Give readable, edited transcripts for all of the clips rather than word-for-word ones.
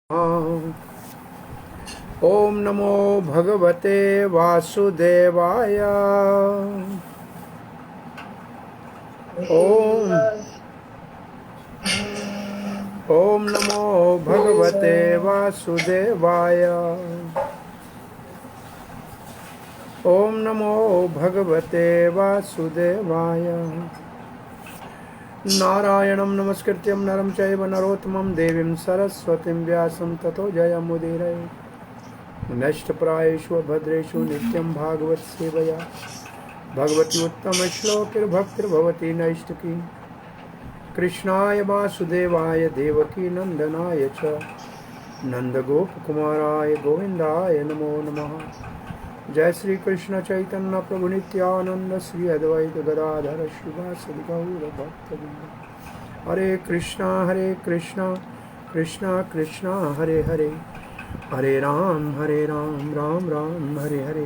ओम नमो भगवते वासुदेवाय। ओम ओम नमो भगवते वासुदेवाय। ओम नमो भगवते वासुदेवाय। नारायणं नमस्कृत्यं नरं चैव नरोत्तमं देवीं सरस्वतीं व्यासं ततो जयमुदीरये। नष्टप्रायेषु भद्रेषु नित्यं भागवत सेवया भगवती उत्तमश्लोकिर्भक्तिर्भवती नैष्टिकी। कृष्णाय वासुदेवाय देवकी नंदनाय च नंदगोपकुमाराय गोविंदाय नमो नमः। जय श्री कृष्ण चैतन्य प्रभु नित्यानंद श्री अद्वैत गदाधर श्रीवासदि गौर भक्तवृंद। हरे कृष्णा कृष्णा कृष्णा हरे हरे, हरे Ram Ram Ram Hare Hare.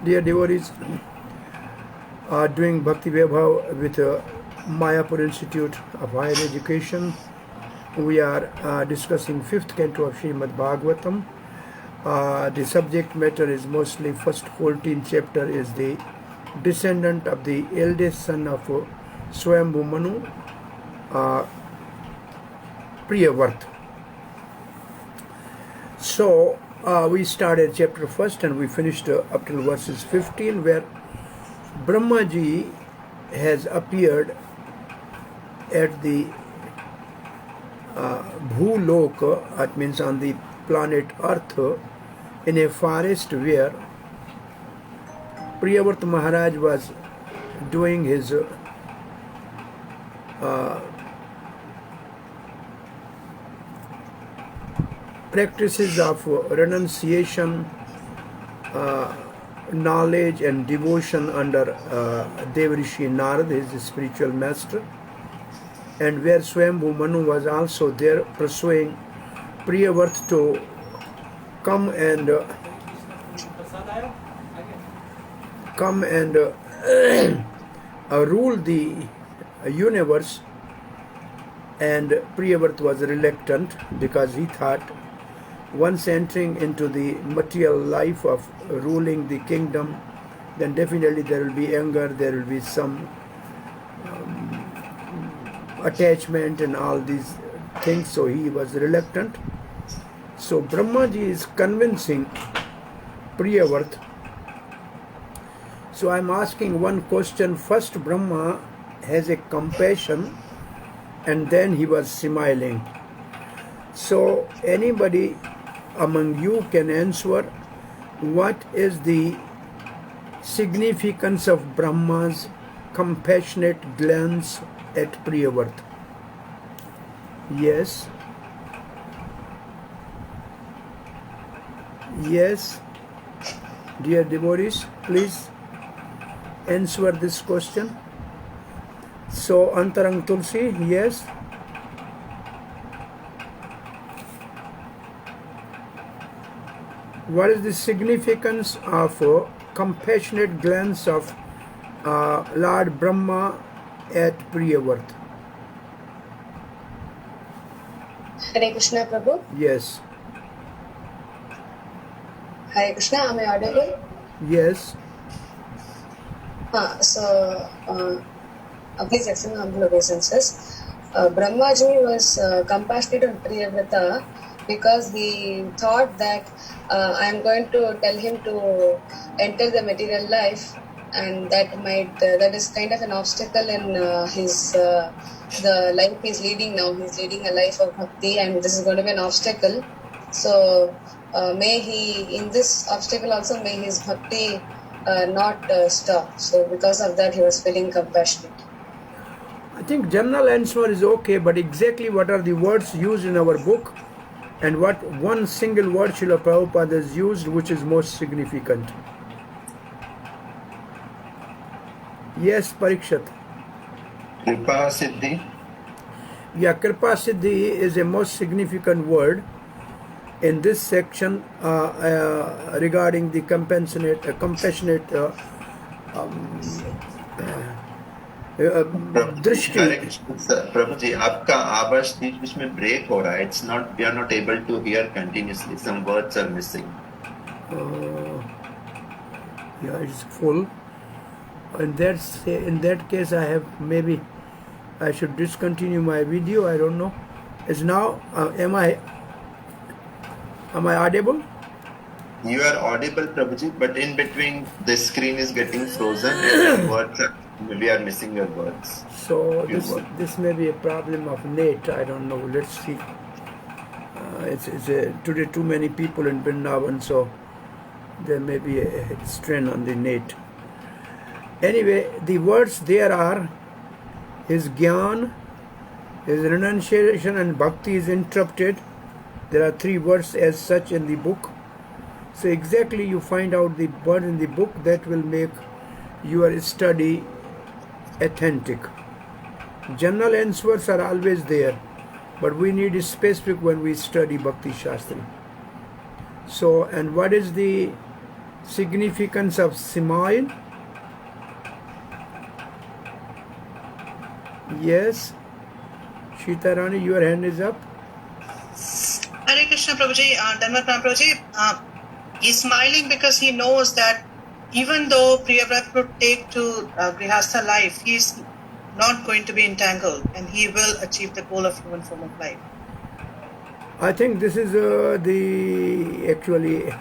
Dear devotees, doing Bhakti Vaibhava with Mayapur Institute of Higher Education. We are discussing 5th canto of Srimad Bhagavatam. The subject matter is mostly first 14 chapter is the descendant of the eldest son of Swayambhu Manu, Priyavarta. So we started chapter first and we finished up till verses 15, where Brahmaji has appeared at the Bhuloka, that means on the planet Earth, in a forest where Priyavarta Maharaj was doing his practices of renunciation, knowledge and devotion under Devrishi Narad, his spiritual master, and where Swayambhu Manu was also there pursuing Priyavarta to come and rule the universe. And Priyavarta was reluctant because he thought once entering into the material life of ruling the kingdom, then definitely there will be anger, there will be some attachment and all these things, so he was reluctant. So Brahmaji is convincing Priyavarta. So I am asking one question. First Brahma has a compassion and then he was smiling. So anybody among you can answer what is the significance of Brahma's compassionate glance at Priyavarta? Yes. Yes. Dear devotees, please answer this question. So Antarang Tulsi, yes. What is the significance of compassionate glance of Lord Brahma at Priyavarta? Hare Krishna, Prabhu. Yes. Hare Krishna, am I audible? Yes. Please accept my humble obeisances. Brahmaji was compassionate on Priyavrata because he thought that I am going to tell him to enter the material life, and that is kind of an obstacle in the life he's leading now. He's leading a life of bhakti, and this is going to be an obstacle. So may he, in this obstacle also, may his bhakti not stop. So because of that, he was feeling compassionate. I think general answer is okay, but exactly what are the words used in our book and what one single word Srila Prabhupada has used which is most significant? Yes, Parikshat. Kripa Siddhi. Yeah, Kripa Siddhi is a most significant word in this section regarding the compassionate Prabhuji, दृष्टि. Hare Krishna, sir. Prabhuji, आपका आवाज बीच में break हो रहा है. It's not, we are not able to hear continuously. Some words are missing. Yeah, it's full. In that case, I have maybe I should discontinue my video. I don't know. Is now am I audible? You are audible, Prabhuji, but in between the screen is getting frozen and words are, we are missing your words. So Few words. this may be a problem of net. I don't know. Let's see. It's today too many people in Vrindavan, so there may be a strain on the net. Anyway, the words there are his gyan, his renunciation and bhakti is interrupted. There are 3 words as such in the book. So exactly you find out the word in the book that will make your study authentic. General answers are always there, but we need specific when we study Bhakti Shastri. So, and what is the significance of smile? Yes, Shita Rani, your hand is up. Hare Krishna Prabhuji, Dharma Prabhuji, he's smiling because he knows that even though Priyavrat would take to Grihastha life, he's not going to be entangled and he will achieve the goal of human form of life. I think this is the actually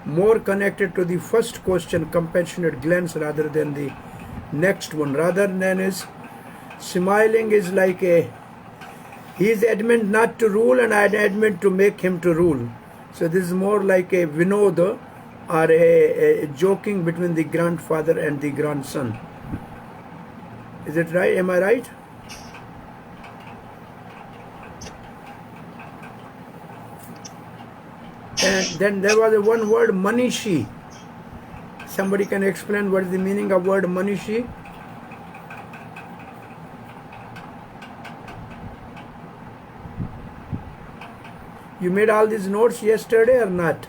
more connected to the first question, compassionate glance, rather than the next one. Rather than is smiling is like he is adamant not to rule and I adamant to make him to rule. So this is more like a vinoda or a joking between the grandfather and the grandson. Is it right? Am I right? And then there was one word, manishi. Somebody can explain what is the meaning of word manishi? You made all these notes yesterday or not?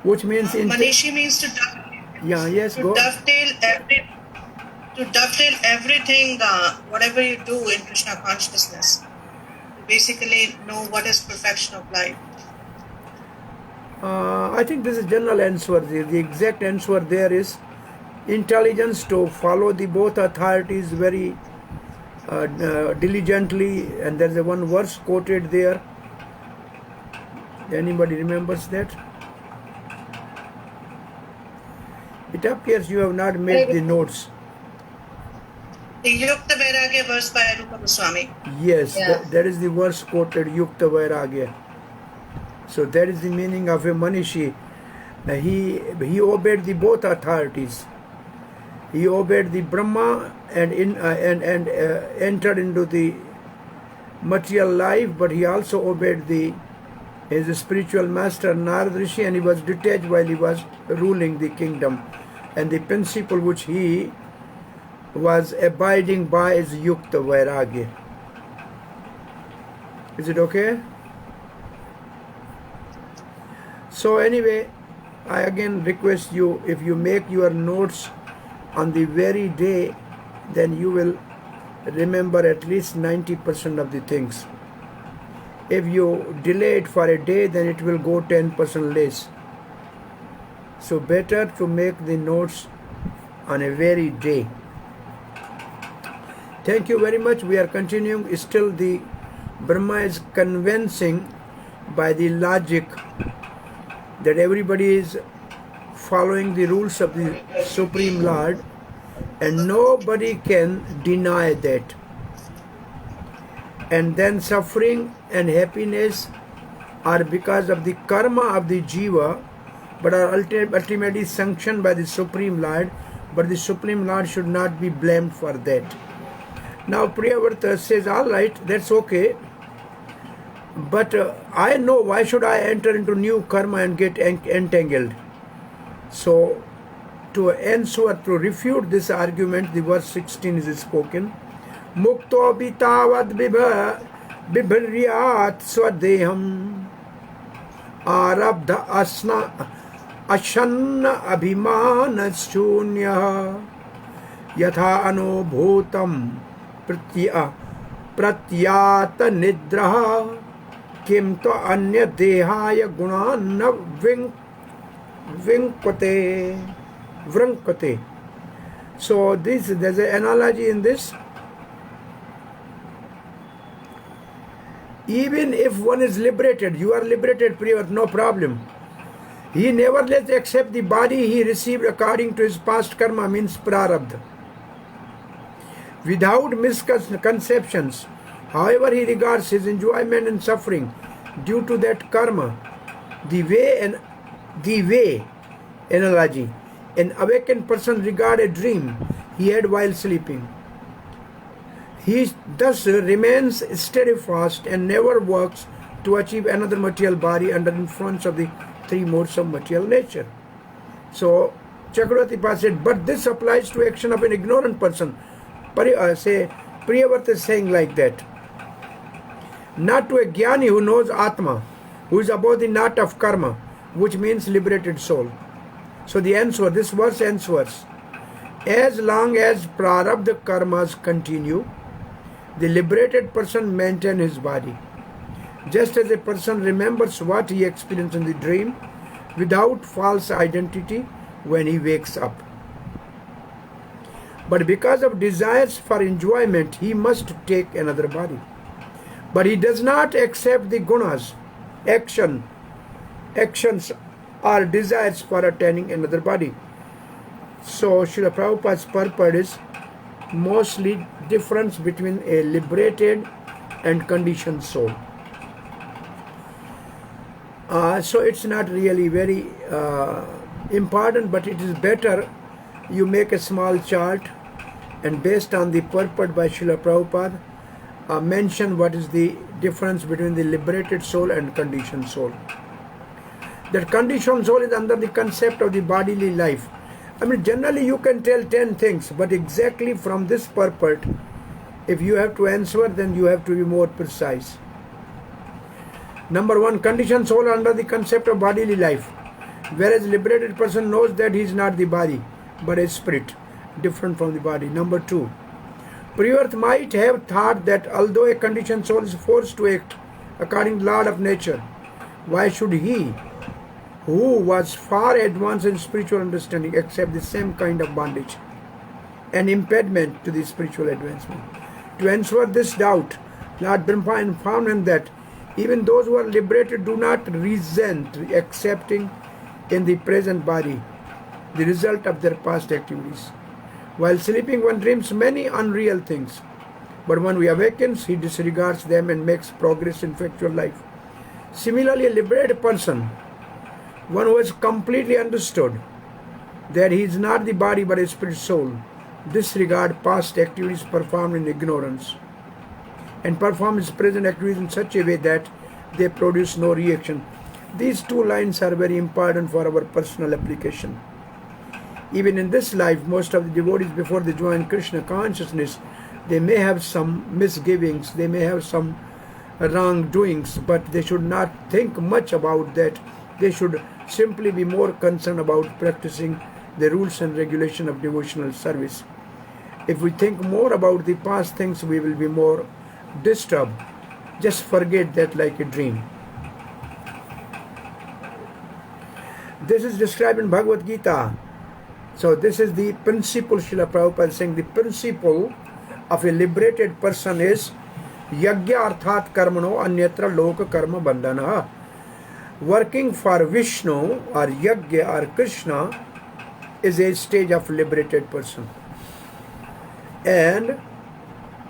Which means Manishi means to dovetail everything, whatever you do in Krishna consciousness. To basically know what is perfection of life. I think this is general answer. The exact answer there is intelligence to follow the both authorities very diligently, and there's a one verse quoted there. Anybody remembers that? It appears you have not made the notes. The Yukta Vairagya verse by Rupa Goswami. Yes, Yeah. that is the verse quoted, Yukta Vairagya. So that is the meaning of a manishi. He obeyed the both authorities. He obeyed the Brahma and entered into the material life, but he also obeyed his spiritual master Narad Rishi, and he was detached while he was ruling the kingdom. And the principle which he was abiding by is Yukta Vairagya. Is it okay? So anyway, I again request you, if you make your notes on the very day, then you will remember at least 90% of the things. If you delay it for a day, then it will go 10% less. So better to make the notes on a very day. Thank you very much. We are continuing. Still the Brahma is convincing by the logic that everybody is following the rules of the Supreme Lord, and nobody can deny that. And then suffering and happiness are because of the karma of the jiva, but are ultimately sanctioned by the Supreme Lord, but the Supreme Lord should not be blamed for that. Now Priyavrata says, all right, that's okay, but I know, why should I enter into new karma and get entangled? So to answer, to refute this argument, the verse 16 is spoken. Mukto bitavad vibha बिभ्रियात् स्वदेहम् आरब्ध अशन्न अभिमान शून्यः यथा अनुभूतम् प्रत्यात निद्रः किम तो अन्य देहाय गुणान् वृंक्ते. So there's an analogy in this. Even if one is liberated, you are liberated, Priyavat, no problem. He nevertheless accepts the body he received according to his past karma, means prarabdha, without misconceptions. However, he regards his enjoyment and suffering due to that karma. The way analogy, an awakened person regards a dream he had while sleeping. He thus remains steadfast and never works to achieve another material body under influence of the three modes of material nature. So Chakravarti Pad said, but this applies to action of an ignorant person. Priyavat is saying like that. Not to a jnani who knows Atma, who is above the knot of karma, which means liberated soul. So the answer, this verse answers, as long as prarabdha karmas continue, the liberated person maintains his body. Just as a person remembers what he experienced in the dream without false identity when he wakes up. But because of desires for enjoyment, he must take another body. But he does not accept the gunas, actions or desires for attaining another body. So Srila Prabhupada's purport is mostly difference between a liberated and conditioned soul. So it's not really very important, but it is better you make a small chart and based on the purport by Srila Prabhupada, mention what is the difference between the liberated soul and conditioned soul. That conditioned soul is under the concept of the bodily life. I mean, generally you can tell 10 things, but exactly from this purport, if you have to answer, then you have to be more precise. Number one, conditioned soul under the concept of bodily life, whereas liberated person knows that he is not the body, but a spirit, different from the body. Number two, Priyavat might have thought that although a conditioned soul is forced to act according to the law of nature, why should he, who was far advanced in spiritual understanding, accept the same kind of bondage, an impediment to the spiritual advancement? To answer this doubt, Lord Brahma informed him that even those who are liberated do not resent accepting in the present body the result of their past activities. While sleeping, one dreams many unreal things, but when he awakens, he disregards them and makes progress in factual life. Similarly, a liberated person, one who has completely understood that he is not the body but a spirit soul, disregard past activities performed in ignorance and perform his present activities in such a way that they produce no reaction. These two lines are very important for our personal application. Even in this life, most of the devotees, before they join Krishna consciousness, they may have some misgivings, they may have some wrongdoings, but they should not think much about that. They should simply be more concerned about practicing the rules and regulation of devotional service. If we think more about the past things, we will be more disturbed. Just forget that like a dream. This is described in Bhagavad Gita. So this is the principle, Srila Prabhupada saying the principle of a liberated person is yagya arthat karmano anyatra loka karma bandhana. Working for Vishnu or yagya or Krishna is a stage of liberated person. And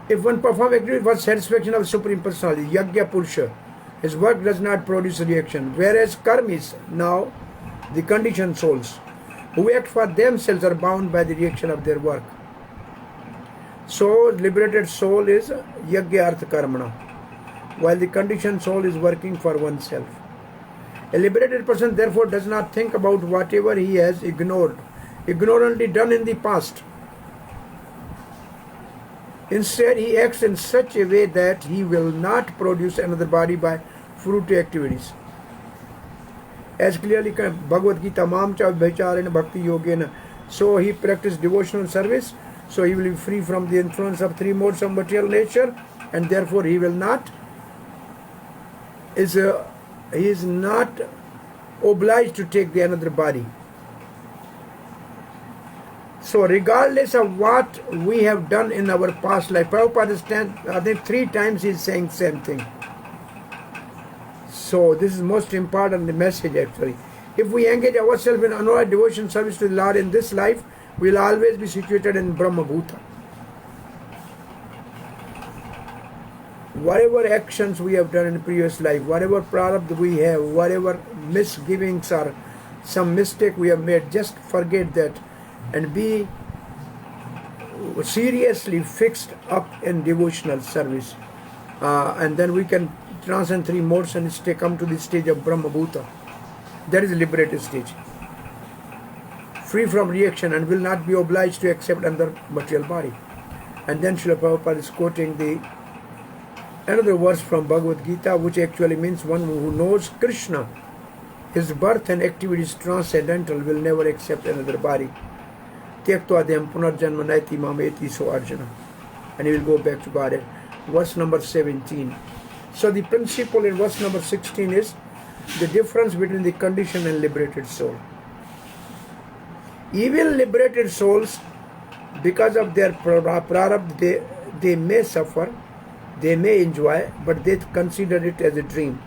if one performs activity for satisfaction of Supreme Personality, yagya purusha, his work does not produce reaction. Whereas karmis, now the conditioned souls, who act for themselves are bound by the reaction of their work. So liberated soul is yagya artha karmana, while the conditioned soul is working for oneself. A liberated person therefore does not think about whatever he has ignorantly done in the past. Instead, he acts in such a way that he will not produce another body by fruitive activities. As clearly Bhagavad Gita, Mam cha Bhacharena Bhakti Yogena. So he practiced devotional service, so he will be free from the influence of three modes of material nature, and therefore he will not he is not obliged to take the another body. So regardless of what we have done in our past life, Prabhupada I think 3 times he is saying same thing. So this is most important, the message actually. If we engage ourselves in unholy devotion service to the Lord in this life, we will always be situated in Brahma Bhuta. Whatever actions we have done in the previous life, whatever prarabdha we have, whatever misgivings or some mistake we have made, just forget that and be seriously fixed up in devotional service. And then we can transcend 3 modes and come to the stage of Brahma Bhuta. That is a liberated stage. Free from reaction and will not be obliged to accept another material body. And then Srila Prabhupada is quoting another verse from Bhagavad Gita, which actually means one who knows Krishna, his birth and activities transcendental, will never accept another body. Tyaktva punarjanma naiti mameti so Arjuna. And he will go back to Godhead. Verse number 17. So the principle in verse number 16 is the difference between the conditioned and liberated soul. Even liberated souls, because of their prarabdha, they may suffer, they may enjoy, but they consider it as a dream.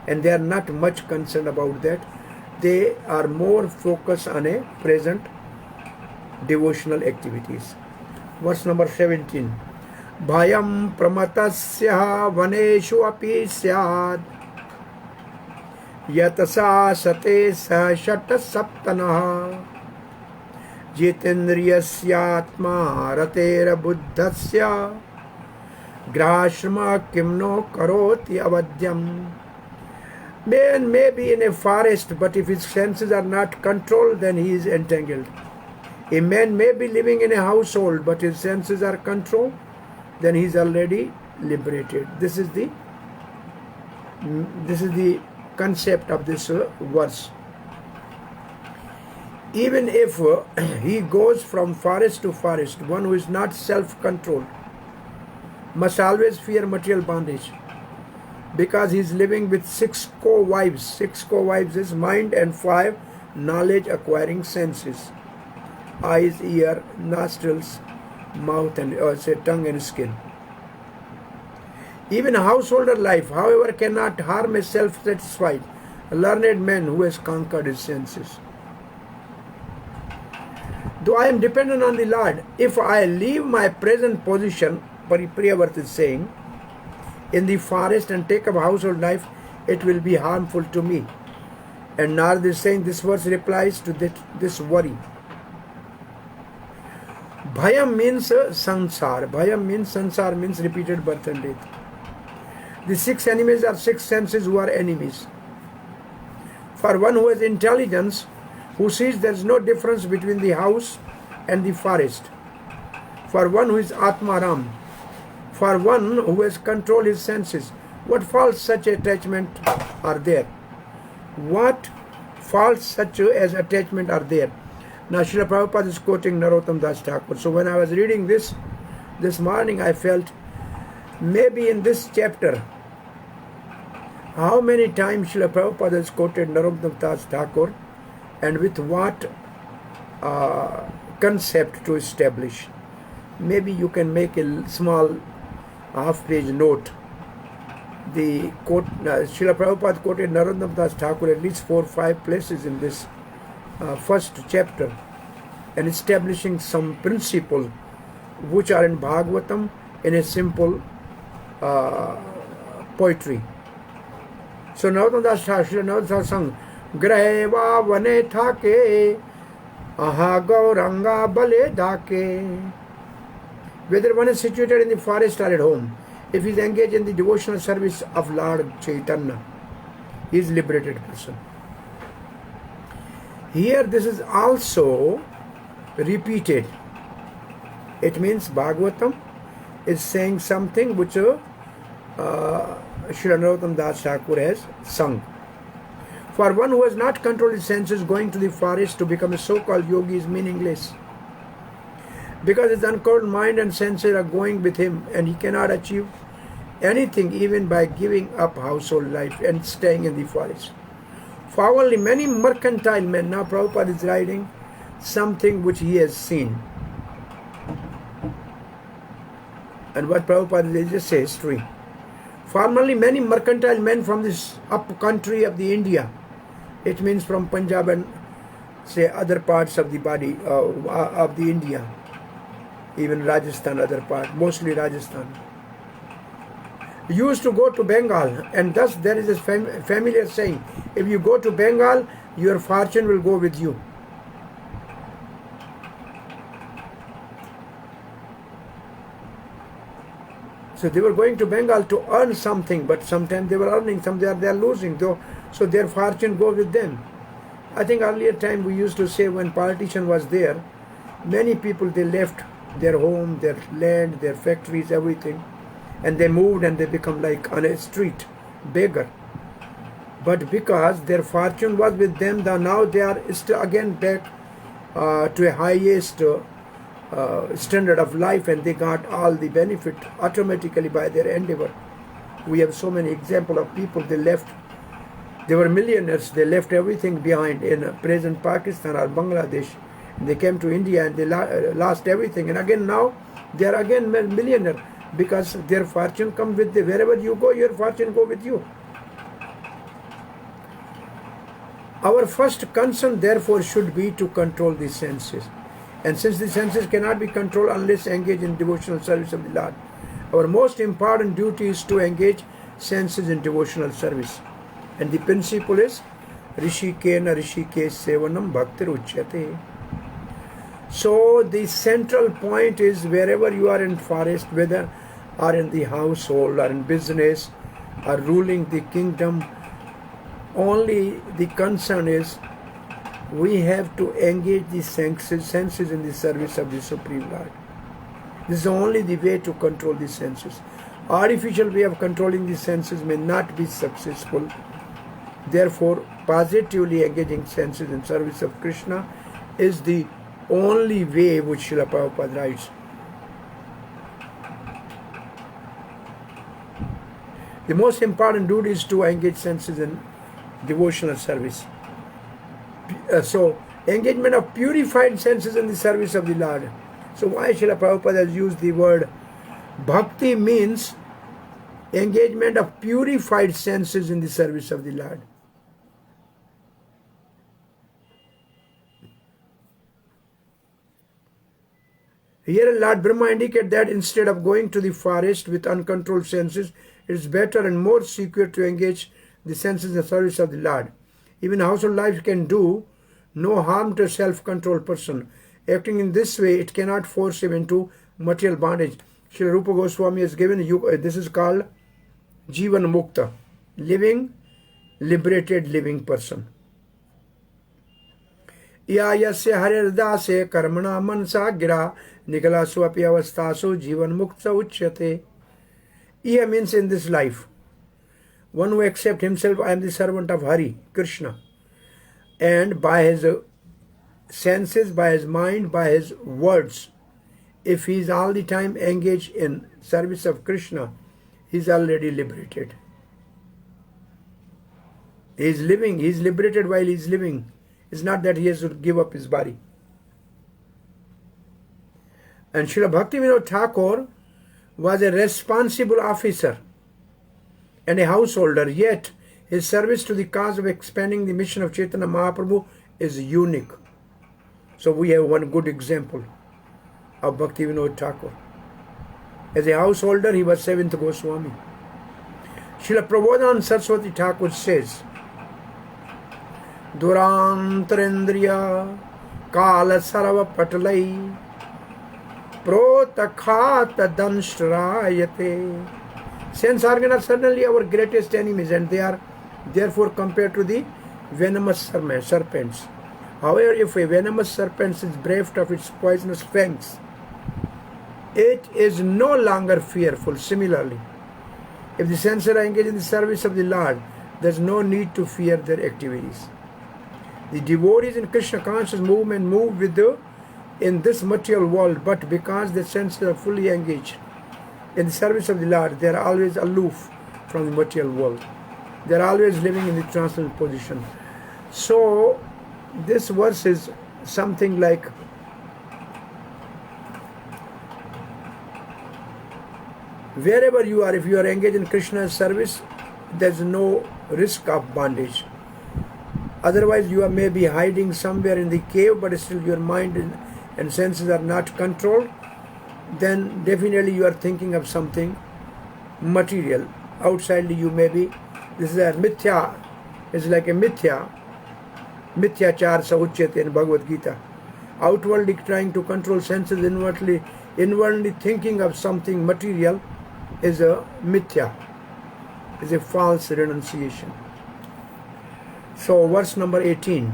And they are not much concerned about that. They are more focused on a present devotional activities. Verse number 17. Bhayam pramatasya vaneshu api syad yatasa sate sa shata saptanaha jitendriyasyatma ratera buddhasya grashma kimno karoti avadyam. Man may be in a forest, but if his senses are not controlled, then he is entangled. A man may be living in a household, but his senses are controlled, then he is already liberated. This is the concept of this verse. Even if he goes from forest to forest, one who is not self-controlled must always fear material bondage, because he is living with 6 co-wives. 6 co-wives is mind and 5 knowledge-acquiring senses: eyes, ear, nostrils, mouth, and tongue and skin. Even householder life, however, cannot harm a self-satisfied, learned man who has conquered his senses. Though I am dependent on the Lord, if I leave my present position, Priyavrata is saying, in the forest and take up household life, it will be harmful to me. And Narad is saying this verse replies to this worry. Bhayam means sansar. Bhayam means sansar, means repeated birth and death. The 6 enemies are 6 senses who are enemies. For one who has intelligence, who sees there is no difference between the house and the forest. For one who is Atmaram. For one who has controlled his senses. What false such attachment are there? What false such as attachment are there? Now Srila Prabhupada is quoting Narottam Das Thakur. So when I was reading this morning, I felt maybe in this chapter, how many times Srila Prabhupada has quoted Narottam Das Thakur, and with what concept to establish. Maybe you can make a small half-page note. The quote, Srila Prabhupada quoted Narottam Das Thakur at least 4 or 5 places in this first chapter, and establishing some principles which are in Bhagavatam in a simple poetry. So Narottam Das Thakur sang Graheva vane thake aha gauranga bale dhake. Whether one is situated in the forest or at home, if he is engaged in the devotional service of Lord Chaitanya, he is a liberated person. Here this is also repeated. It means Bhagavatam is saying something which Srila Narottam Das Thakur has sung. For one who has not controlled his senses, going to the forest to become a so-called yogi is meaningless. Because his uncontrolled mind and senses are going with him, and he cannot achieve anything even by giving up household life and staying in the forest. For only many mercantile men, now Prabhupada is writing something which he has seen. And what Prabhupada is just a history. Formerly many mercantile men from this up country of the India, it means from Punjab and say other parts of the body of the India, even Rajasthan, other part, mostly Rajasthan, used to go to Bengal, and thus there is a familiar saying, if you go to Bengal, your fortune will go with you. So they were going to Bengal to earn something, but sometimes they were earning, sometimes they are losing, so their fortune goes with them. I think earlier time we used to say when partition was there, many people, they left their home, their land, their factories, everything, and they moved and they become like on a street, beggar. But because their fortune was with them, now they are still again back to a highest standard of life, and they got all the benefit automatically by their endeavor. We have so many examples of people, they were millionaires, they left everything behind in present Pakistan or Bangladesh. They came to India and they lost everything, and again now they are again millionaire because their fortune comes with them. Wherever you go, your fortune go with you. Our first concern therefore should be to control the senses. And since the senses cannot be controlled unless engaged in devotional service of the Lord, our most important duty is to engage senses in devotional service. And the principle is Rishikena Rishikesh Sevanam Bhaktir Uchyate. So the central point is wherever you are in forest, whether or in the household or in business or ruling the kingdom, only the concern is we have to engage the senses in the service of the Supreme Lord. This is only the way to control the senses. Artificial way of controlling the senses may not be successful. Therefore, positively engaging senses in service of Krishna is the only way which Srila Prabhupada writes. The most important duty is to engage senses in devotional service. So, engagement of purified senses in the service of the Lord. So, why Srila Prabhupada has used the word bhakti means engagement of purified senses in the service of the Lord. Here Lord Brahma indicates that instead of going to the forest with uncontrolled senses, it is better and more secure to engage the senses in the service of the Lord. Even household life can do no harm to a self-controlled person. Acting in this way, it cannot force him into material bondage. Srila Rupa Goswami has given you, this is called Jivan Mukta, liberated living person. Ya yasya harirdaase karmana mansa gira nikalasu api avastasu jivan mukta uchyate. Iya means in this life. One who accepts himself, I am the servant of Hari, Krishna. And by his senses, by his mind, by his words, if he is all the time engaged in service of Krishna, he is already liberated. He is living, he is liberated while he is living. It's not that he has to give up his body. And Srila Bhakti Vaibhava Thakur was a responsible officer and a householder, yet his service to the cause of expanding the mission of Chaitanya Mahaprabhu is unique. So we have one good example of Bhakti Vaibhava Thakur. As a householder, he was seventh Goswami. Srila Prabodhan Saraswati Thakur says, Durantarendriya Kala Sarava Patalai Protakhata Danshtrayate. Sense organs are certainly our greatest enemies, and they are therefore compared to the venomous serpents. However, if a venomous serpent is bereft of its poisonous fangs, it is no longer fearful. Similarly, if the senses are engaged in the service of the Lord, there is no need to fear their activities. The devotees in Krishna conscious movement move in this material world, but because the senses are fully engaged in the service of the Lord, they are always aloof from the material world. They are always living in the transcendental position. So, this verse is something like, wherever you are, if you are engaged in Krishna's service, there is no risk of bondage. Otherwise, you may be hiding somewhere in the cave, but still your mind and senses are not controlled. Then definitely you are thinking of something material. Outside you may be, this is a mithya, it's like a mithya char sauchyate in Bhagavad Gita. Outwardly trying to control senses, inwardly thinking of something material is a mithya, is a false renunciation. So verse number 18.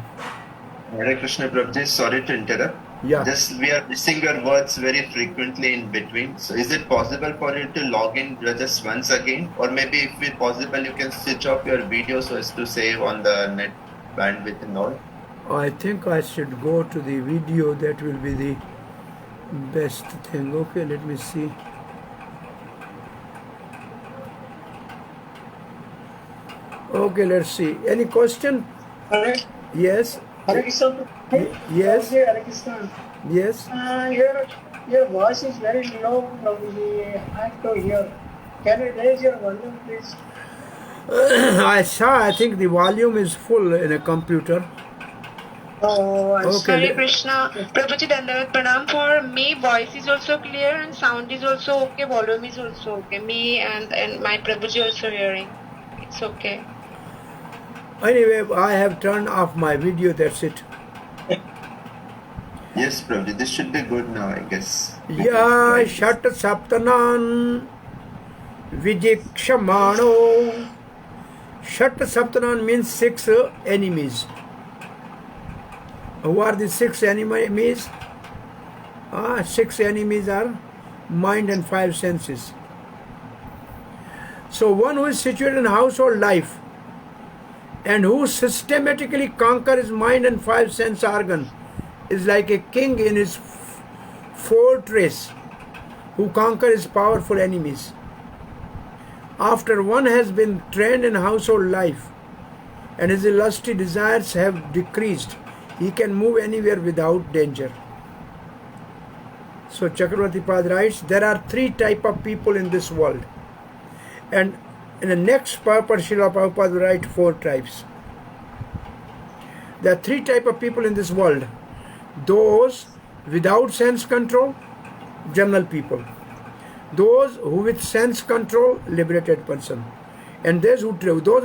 Hare Krishna Prabhuji, sorry to interrupt. Yeah. Just we are missing your words very frequently in between. So is it possible for you to log in just once again? Or maybe if it's possible you can switch off your video so as to save on the net bandwidth and all? I think I should go to the video. That will be the best thing. Okay, let me see. Okay, let's see. Any question? Hare, Yes? Hare Krishna. Yes? Prabhuji, Hare Krishna. Yes? Your voice is very low, Prabhuji. I have to hear. Can you raise your volume, please? I think the volume is full in a computer. Oh, I see. Okay. Hare Krishna. Prabhuji Dandavat Pranam. For me, voice is also clear and sound is also okay, volume is also okay. Me and my Prabhuji also hearing. It's okay. Anyway, I have turned off my video, that's it. Yes, Prabhuji, this should be good now, I guess. Ya Shat Saptanan Vijikshamano. Shat Saptanan means 6 enemies. Who are the 6 enemies? 6 enemies are mind and 5 senses. So one who is situated in household life and who systematically conquers mind and 5 sense organ is like a king in his fortress who conquers his powerful enemies. After one has been trained in household life and his lusty desires have decreased, he can move anywhere without danger. So Chakravarti Pad writes, there are 3 types of people in this world. And in the next purport, Srila Prabhupada will write 4 types. There are 3 types of people in this world. Those without sense control, general people. Those who with sense control, liberated person. And those who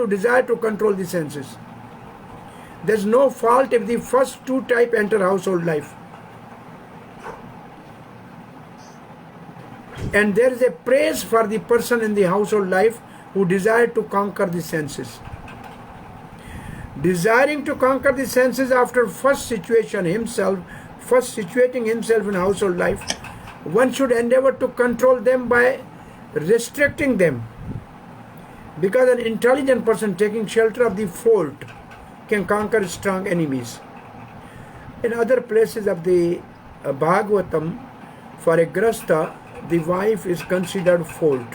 desire to control the senses. There is no fault if the first 2 types enter household life. And there is a praise for the person in the household life who desire to conquer the senses. Desiring to conquer the senses after first situating himself in household life, one should endeavor to control them by restricting them. Because an intelligent person taking shelter of the fort can conquer strong enemies. In other places of the Bhagavatam, for a grasta, the wife is considered fort.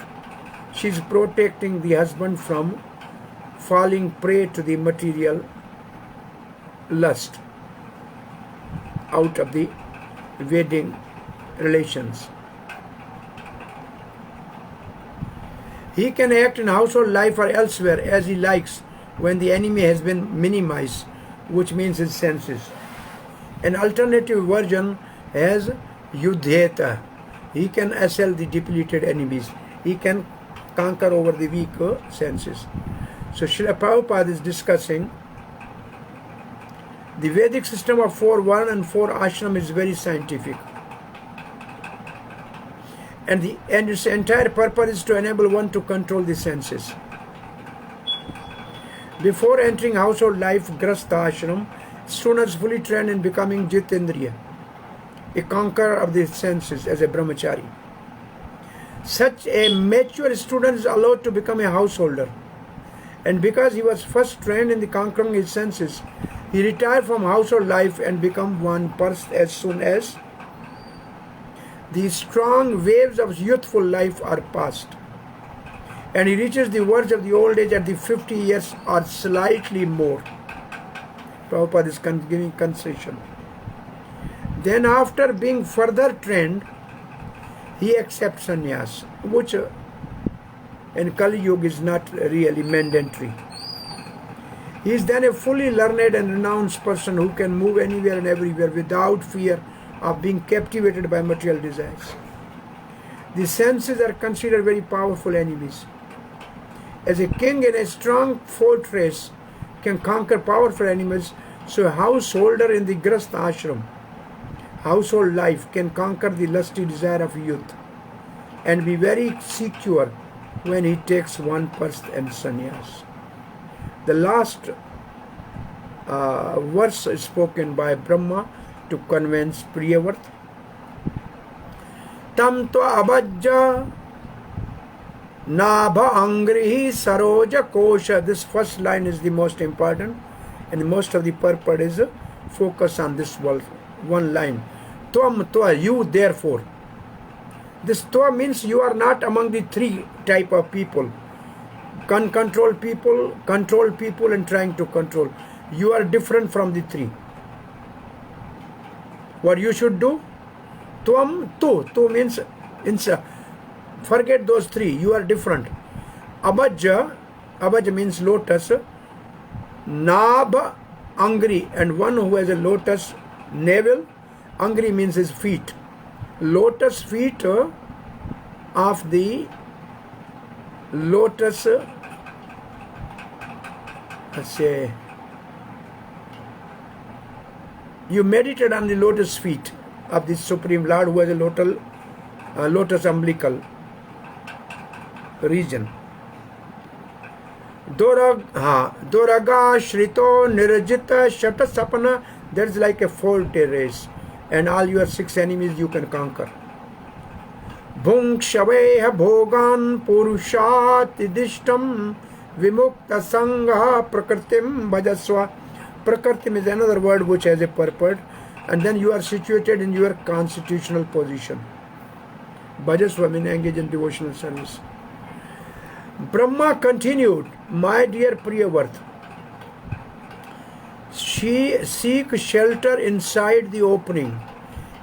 She is protecting the husband from falling prey to the material lust out of the wedding relations. He can act in household life or elsewhere as he likes when the enemy has been minimized, which means his senses. An alternative version has yudheta. He can assail the depleted enemies. He can conquer over the weak senses. So Srila Prabhupada is discussing the Vedic system of 4 Varna and 4 ashram is very scientific. And its entire purpose is to enable one to control the senses. Before entering household life, Grastha ashram, students fully trained in becoming Jitendriya, a conqueror of the senses as a brahmachari. Such a mature student is allowed to become a householder. And because he was first trained in the conquering his senses, he retired from household life and became one person as soon as the strong waves of youthful life are past. And he reaches the verge of the old age at the 50 years or slightly more. Prabhupada is giving concession. Then after being further trained, he accepts sannyas, which in Kali Yuga is not really mandatory. He is then a fully learned and renounced person who can move anywhere and everywhere without fear of being captivated by material desires. The senses are considered very powerful enemies. As a king in a strong fortress can conquer powerful enemies, so a householder in the Grastha ashram, household life, can conquer the lusty desire of youth and be very secure when he takes one past and sannyas. The last verse is spoken by Brahma to convince Priyavrat. Tam tva abhajja nabha angrihi saroja kosha. This first line is the most important, and most of the purport is focus on this one line. Tvam tva, you therefore. This tva means you are not among the three type of people. Control people, and trying to control. You are different from the three. What you should do? Tvam tu. Tu means forget those three. You are different. Abhaja means lotus. Nabha, angry, and one who has a lotus navel. Angry means his feet. Lotus feet of the lotus, let's say, you meditate on the lotus feet of the Supreme Lord who has a lotus umbilical region. Doraga Shrito Nirajita Shata Sapana, that's like a 4-day race, and all your 6 enemies you can conquer. Bhunkshaveha bhogan purushat idishtam vimukta sangha prakritim bhajasva. Prakritim is another word which has a purport, and then you are situated in your constitutional position. Bhajasva means engage in devotional service. Brahma continued, my dear Priyavrat, she seek shelter inside the opening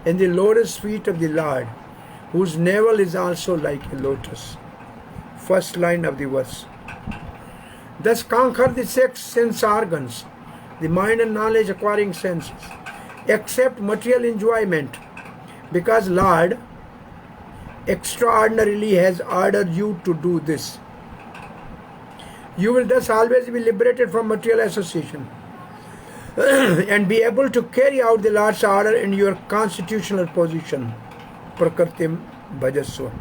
in the lotus feet of the Lord, whose navel is also like a lotus. First line of the verse. Thus conquer the 6 sense organs, the mind and knowledge acquiring senses. Accept material enjoyment, because Lord extraordinarily has ordered you to do this. You will thus always be liberated from material association and be able to carry out the Lord's order in your constitutional position. Prakritim bhajasva.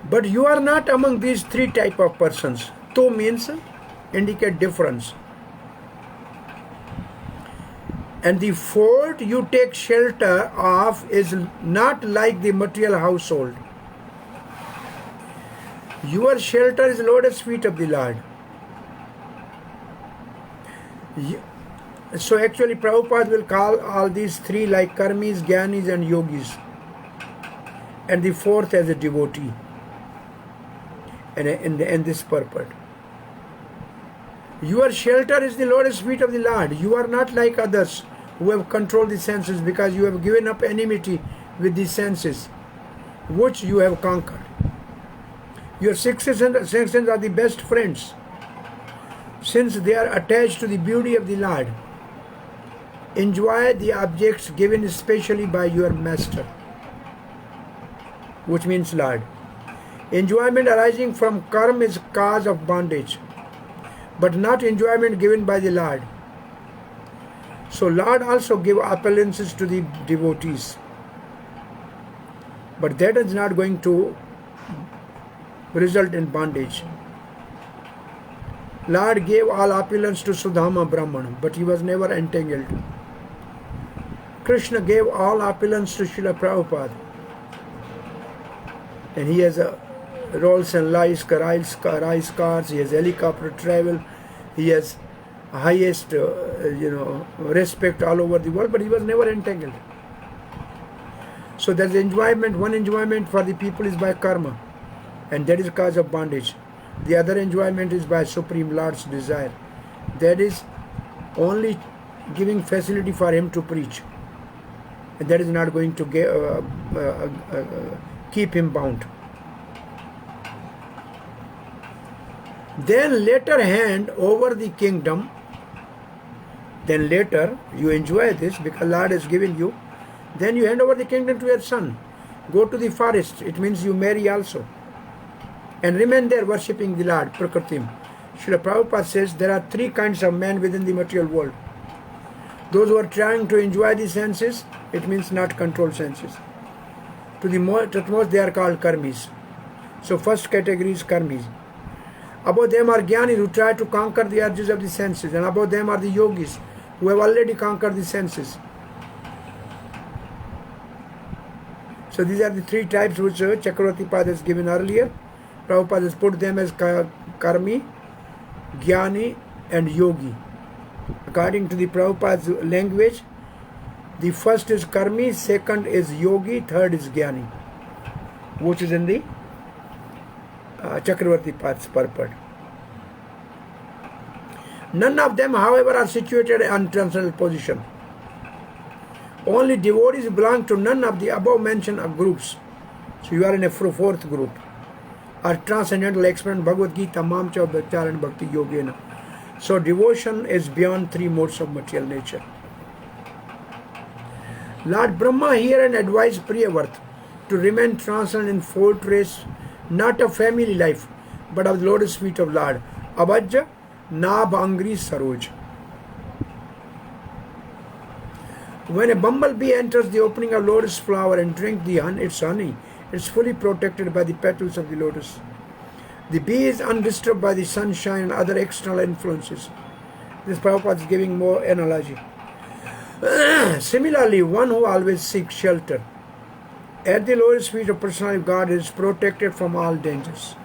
But you are not among these 3 type of persons. Tu means indicate difference. And the fort you take shelter of is not like the material household. Your shelter is lotus feet of the Lord. So actually Prabhupada will call all these 3 like karmis, jnanis and yogis, and the 4th as a devotee, and in this purport. Your shelter is the lotus feet of the Lord. You are not like others who have controlled the senses, because you have given up enmity with the senses, which you have conquered. Your 6 senses are the best friends, since they are attached to the beauty of the Lord. Enjoy the objects given especially by your master, which means Lord. Enjoyment arising from karma is cause of bondage, but not enjoyment given by the Lord. So Lord also give appearances to the devotees, but that is not going to result in bondage. Lord gave all opulence to Sudama Brahman, but he was never entangled. Krishna gave all opulence to Srila Prabhupada. And he has a Rolls and Rice cars, he has helicopter travel, he has highest respect all over the world, but he was never entangled. So there's enjoyment. One enjoyment for the people is by karma, and that is cause of bondage. The other enjoyment is by Supreme Lord's desire. That is only giving facility for him to preach, and that is not going to keep him bound. Then later hand over the kingdom. Then later you enjoy this because Lord has given you. Then you hand over the kingdom to your son. Go to the forest. It means you marry also. And remain there worshipping the Lord, Prakritim. Srila Prabhupada says there are three kinds of men within the material world. Those who are trying to enjoy the senses, it means not control senses. To the most they are called karmis. So first category is karmis. Above them are jnanis who try to conquer the urges of the senses, and above them are the yogis who have already conquered the senses. So these are the three types which Chakravarti Pada has given earlier. Prabhupada has put them as karmi, jnani and yogi. According to the Prabhupada's language, the first is karmi, second is yogi, third is jnani, which is in the Chakravarti Pad's purport. None of them, however, are situated in transcendental position. Only devotees belong to none of the above mentioned groups. So you are in a fourth group. Are transcendental experiment Bhagavad Gita, Mamcha, Bhaktar and Bhakti Yogena. So devotion is beyond three modes of material nature. Lord Brahma here and advised Priyavrata to remain transcendent in fortress, not of family life, but of the lotus feet of Lord. Abhajja Nabhangri Saroj. When a bumblebee enters the opening of lotus flower and drinks its honey, it is fully protected by the petals of the lotus. The bee is undisturbed by the sunshine and other external influences. This Prabhupada is giving more analogy. Similarly, one who always seeks shelter at the lotus feet of personality of God is protected from all dangers.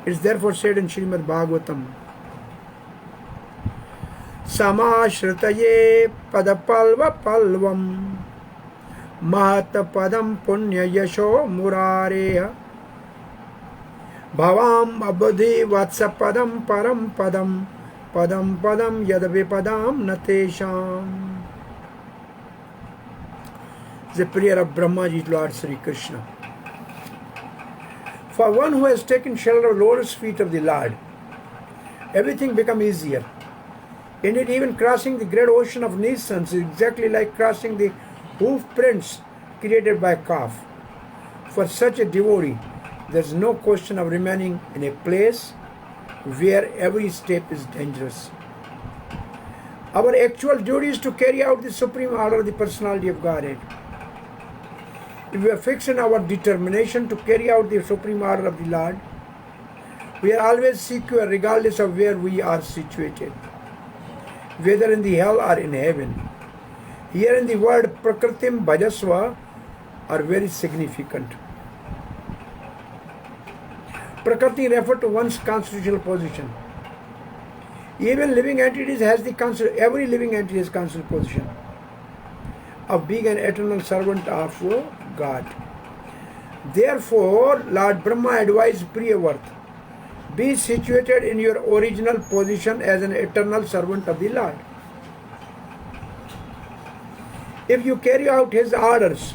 It is therefore said in Srimad Bhagavatam, Samashhritaye padapalva palvam mahata padam punya yasho murareha bhavam abadhi vatsa padam param padam padam padam yadavi padam natesham. The prayer of Brahmaji to Lord Sri Krishna. For one who has taken shelter of lotus feet of the Lord, everything becomes easier. Indeed, even crossing the great ocean of nations is exactly like crossing the hoof prints created by a calf. For such a devotee, there is no question of remaining in a place where every step is dangerous. Our actual duty is to carry out the supreme order of the personality of Godhead. If we are fixed in our determination to carry out the supreme order of the Lord, we are always secure regardless of where we are situated, whether in the hell or in heaven. Here in the word Prakritim Bhajasva are very significant. Prakriti refers to one's constitutional position. Even living entities every living entity has constitutional position of being an eternal servant of God. Therefore, Lord Brahma advised Priyavrata, be situated in your original position as an eternal servant of the Lord. If you carry out His orders,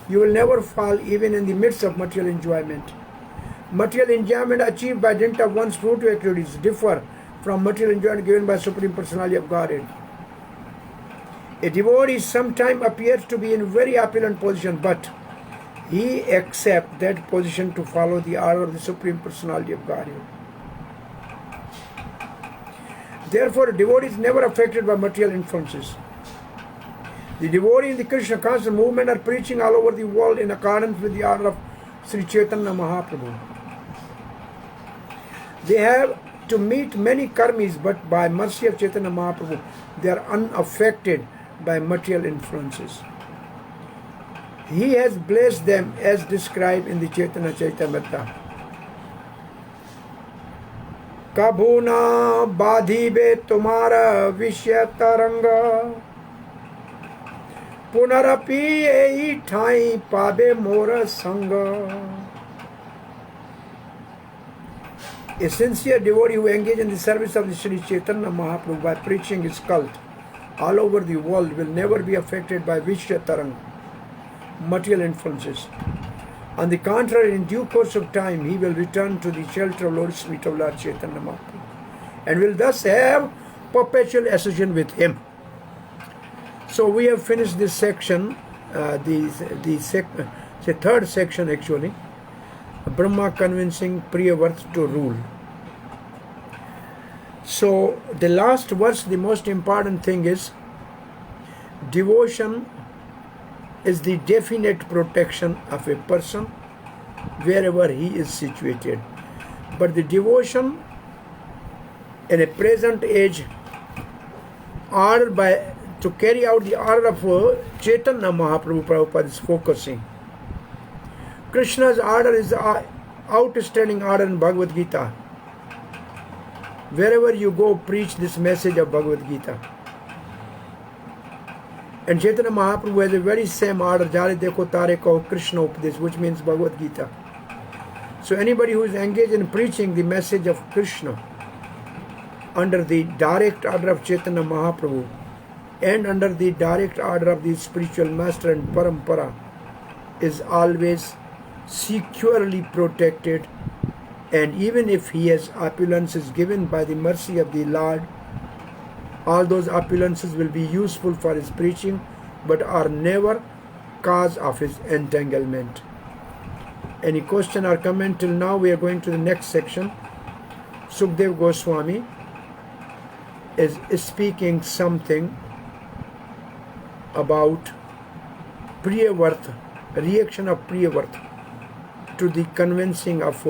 you will never fall even in the midst of material enjoyment. Material enjoyment achieved by dint of one's fruitive activities differ from material enjoyment given by Supreme Personality of Godhead. A devotee sometimes appears to be in very opulent position, but he accepts that position to follow the order of the Supreme Personality of Godhead. Therefore, a devotee is never affected by material influences. The devotee in the Krishna conscious movement are preaching all over the world in accordance with the order of Sri Chaitanya Mahaprabhu. They have to meet many karmis, but by mercy of Chaitanya Mahaprabhu, they are unaffected by material influences. He has blessed them as described in the Chaitanya Charitamrita. Kabhu na badhibe tumhara vishya taranga, punarapi ei thai pabe mora sanga. A sincere devotee who engages in the service of the Sri Chaitanya Mahaprabhu by preaching his cult all over the world will never be affected by Vishya Tarang, material influences. On the contrary, in due course of time, he will return to the shelter of Lotus feet of Lord Chaitanya Mahaprabhu and will thus have perpetual association with him. So we have finished this section, the third section actually, Brahma convincing Priyavrata to rule. So the last verse, the most important thing is, devotion is the definite protection of a person wherever he is situated. But the devotion in a present age, ordered by to carry out the order of Chaitanya Mahaprabhu, Prabhupada is focusing. Krishna's order is the outstanding order in Bhagavad Gita. Wherever you go, preach this message of Bhagavad Gita. And Chaitanya Mahaprabhu has a very same order, Jare Dekho Tare Kaho Krishna Upadesh, which means Bhagavad Gita. So anybody who is engaged in preaching the message of Krishna under the direct order of Chaitanya Mahaprabhu and under the direct order of the spiritual master and parampara is always securely protected, and even if he has opulences given by the mercy of the Lord, all those opulences will be useful for his preaching but are never cause of his entanglement. Any question or comment till now? We are going to the next section. Sukdev Goswami is speaking something about Priyavrata, reaction of Priyavrata to the convincing of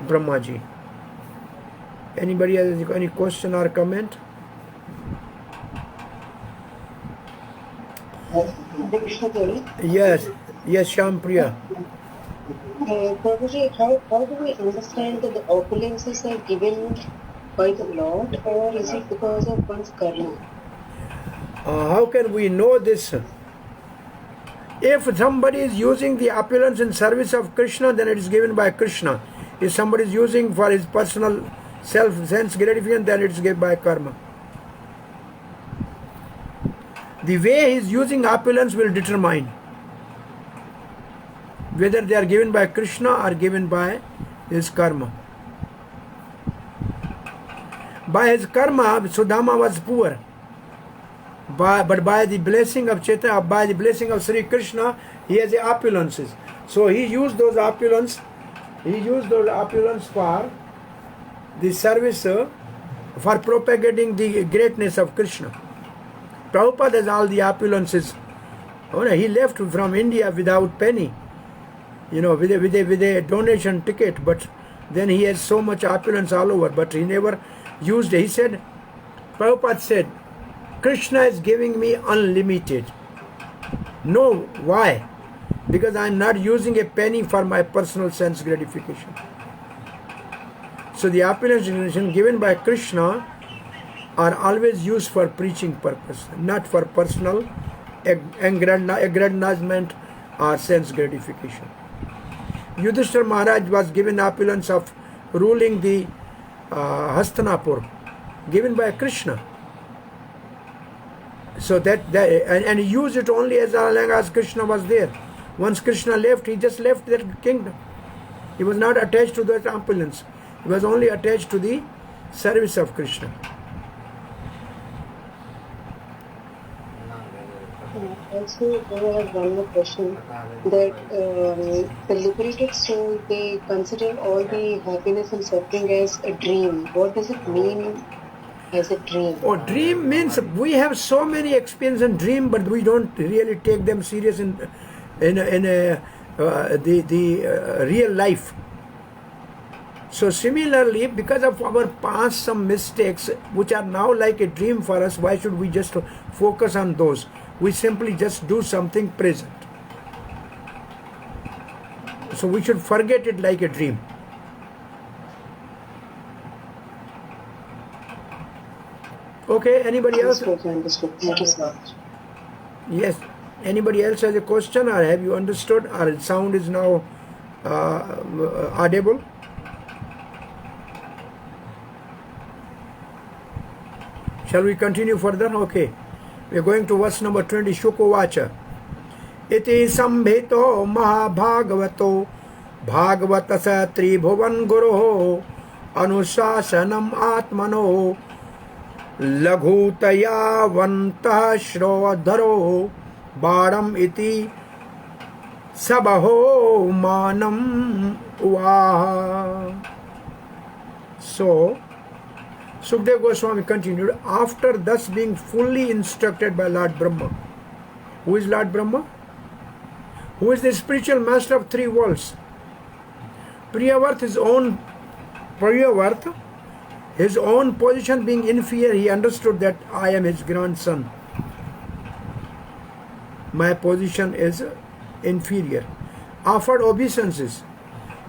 Brahmaji. Anybody has any question or comment? Yes, Sham Priya. Prabhuji, how do we understand that the opulences are given by the Lord, or is it because of one's karma? How can we know this? If somebody is using the opulence in service of Krishna, then it is given by Krishna. If somebody is using for his personal sense gratification, then it is given by karma. The way he is using opulence will determine whether they are given by Krishna or given by his karma. By his karma, Sudama was poor. But by the blessing of Chaitanya, by the blessing of Sri Krishna, he has the opulences. So he used those opulence for the service, for propagating the greatness of Krishna. Prabhupada has all the opulences. He left from India without penny, with a donation ticket, but then he has so much opulence all over, but he never used it. He said, Prabhupada said, Krishna is giving me unlimited. No, why? Because I am not using a penny for my personal sense gratification. So the opulence given by Krishna are always used for preaching purpose, not for personal aggrandizement or sense gratification. Yudhishthira Maharaj was given opulence of ruling the Hastinapur, given by Krishna. So and he used it only as long as Krishna was there. Once Krishna left, he just left that kingdom. He was not attached to that opulence. He was only attached to the service of Krishna. Also, I have one more question. That the liberated soul, they consider all the happiness and suffering as a dream. What does it mean as a dream? Oh, dream means we have so many experiences in dream, but we don't really take them serious in the real life. So similarly, because of our past some mistakes, which are now like a dream for us, why should we just focus on those? We simply just do something present. So we should forget it like a dream. Okay, anybody else? Understood. Thank you so much. Yes. Anybody else has a question, or have you understood? Our sound is now audible. Shall we continue further? Okay. We are going to verse number 20. Shukovacha. Iti sambhito mahabhagavato bhagavatasa tribhuvan guroho anusasanam atmano लघुतया वन्तः श्रोधरो बाणम् इति सबहो मानम उवाह. So Sukdev Goswami continued, after thus being fully instructed by Lord Brahma. Who is Lord Brahma? Who is the spiritual master of three worlds? Priyavarth, his own position being inferior, he understood that I am his grandson. My position is inferior. Offered obeisances,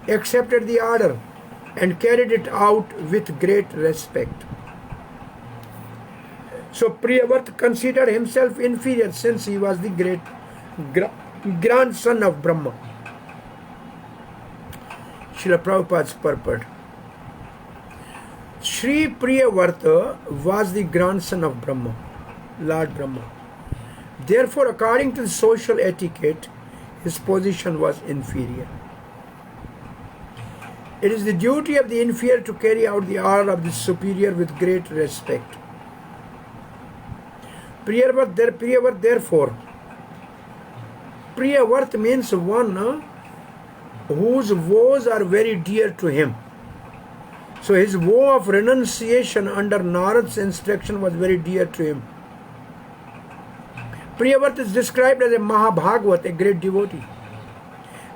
accepted the order, and carried it out with great respect. So Priyavarth considered himself inferior since he was the great grandson of Brahma. Srila Prabhupada's purport. Sri Priyavarta was the grandson of Brahma, Lord Brahma. Therefore, according to the social etiquette, his position was inferior. It is the duty of the inferior to carry out the order of the superior with great respect. Priyavarth means one whose woes are very dear to him. So his vow of renunciation under Narad's instruction was very dear to him. Priyavarth is described as a Mahabhagavat, a great devotee.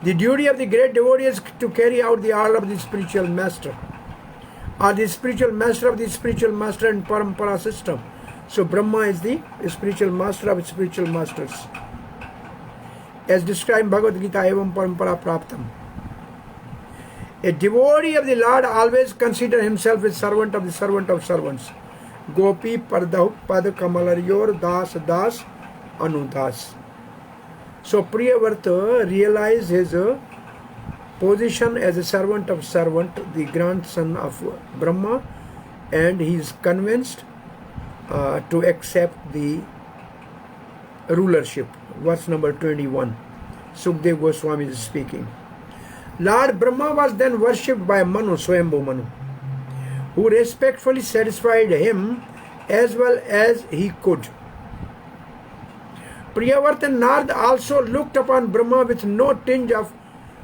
The duty of the great devotee is to carry out the order of the spiritual master, or the spiritual master of the spiritual master in Parampara system. So Brahma is the spiritual master of spiritual masters, as described in Bhagavad Gita, Evam Parampara Praptam. A devotee of the Lord always considers himself a servant of the servant of servants. Gopi Pardahu Pad Kamalaryor Das Das Anudas. So Priyavarta realized his position as a servant of servant, the grandson of Brahma, and he is convinced to accept the rulership. Verse number 21. Sukdev Goswami is speaking. Lord Brahma was then worshipped by Manu, Swayambhu Manu, who respectfully satisfied him as well as he could. Priyavarta and Narad also looked upon Brahma with no tinge of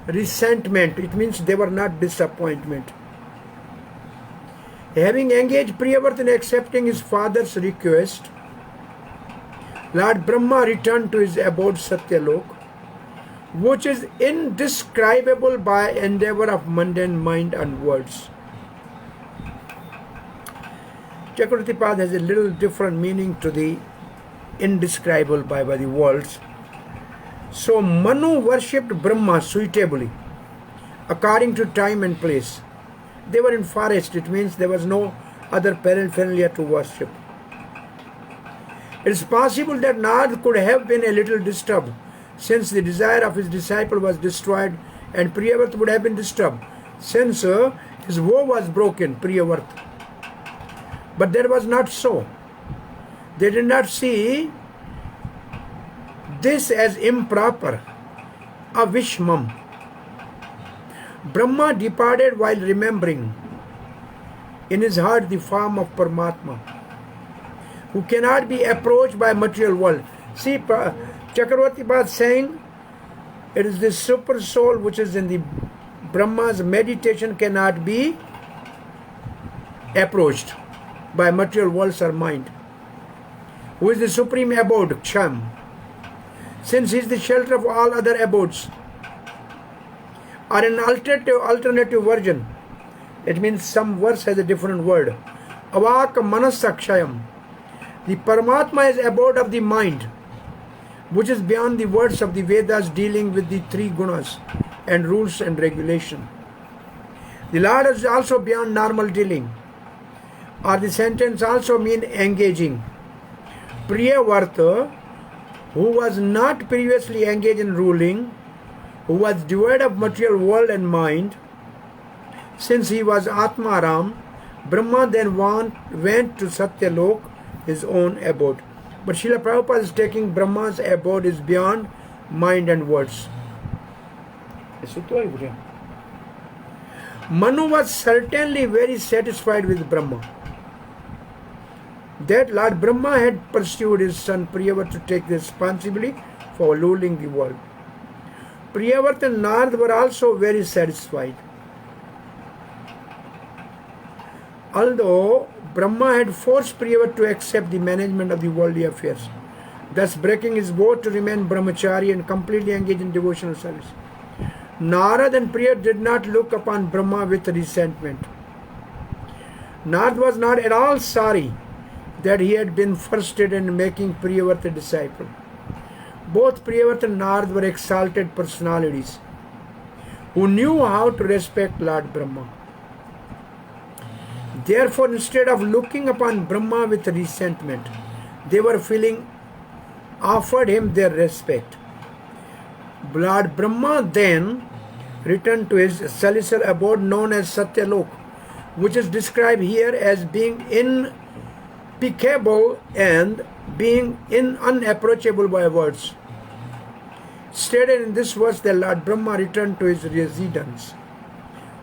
resentment. It means they were not disappointment. Having engaged Priyavarta in accepting his father's request, Lord Brahma returned to his abode Satyalok, which is indescribable by endeavor of mundane mind and words. Chakravarti Pad has a little different meaning to the indescribable by the words. So Manu worshipped Brahma suitably, according to time and place. They were in forest, it means there was no other paraphernalia to worship. It is possible that Narad could have been a little disturbed, since the desire of his disciple was destroyed, and Priyavarta would have been disturbed, since his vow was broken, Priyavarta. But that was not so. They did not see this as improper, avishmam. Brahma departed while remembering in his heart the form of Paramatma, who cannot be approached by material world. See, Chakravarti Pad saying it is the super soul which is in the Brahma's meditation cannot be approached by material worlds or mind, who is the supreme abode, Ksham, since he is the shelter of all other abodes. Or an alternative version, It means some verse has a different word. Avak manas akshayam. The Paramatma is abode of the mind, which is beyond the words of the Vedas dealing with the three gunas and rules and regulation. The Lord is also beyond normal dealing, or the sentence also mean engaging. Priyavarta, who was not previously engaged in ruling, who was devoid of material world and mind, since he was Atmaram, Brahma then went to Satyalok, his own abode. But Srila Prabhupada is taking Brahma's abode is beyond mind and words. Manu was certainly very satisfied with Brahma. That Lord Brahma had pursued his son Priyavrata to take the responsibility for ruling the world. Priyavrata and Narad were also very satisfied. Although Brahma had forced Priyavrata to accept the management of the worldly affairs, thus breaking his vow to remain brahmachari and completely engaged in devotional service. Narad and Priyavrata did not look upon Brahma with resentment. Narad was not at all sorry that he had been frustrated in making Priyavrata a disciple. Both Priyavrata and Narad were exalted personalities who knew how to respect Lord Brahma. Therefore, instead of looking upon Brahma with resentment, they were offered him their respect. Lord Brahma then returned to his celestial abode known as Satyalok, which is described here as being impeccable and being unapproachable by words. Stated in this verse that Lord Brahma returned to his residence,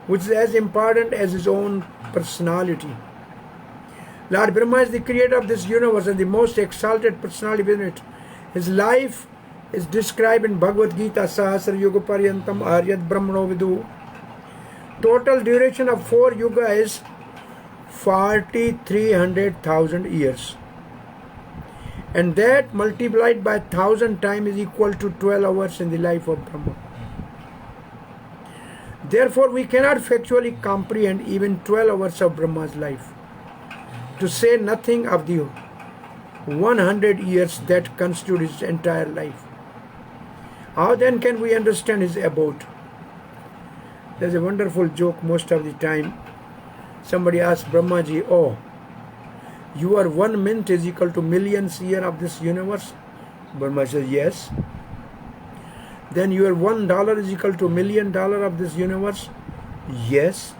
which is as important as his own personality. Lord Brahma is the creator of this universe and the most exalted personality within it. His life is described in Bhagavad Gita, Sahasra Yuga Paryantam Aryat Brahmano Vidu. Total duration of 4 yuga is 4,300,000 years. And that multiplied by 1,000 times is equal to 12 hours in the life of Brahma. Therefore, we cannot factually comprehend even 12 hours of Brahma's life, to say nothing of the 100 years that constitute his entire life. How then can we understand his abode? There's a wonderful joke most of the time. Somebody asks Brahmaji, "Oh, your 1 minute is equal to millions years of this universe?" Brahma says, "Yes." "Then your $1 is equal to $1 million of this universe?" "Yes."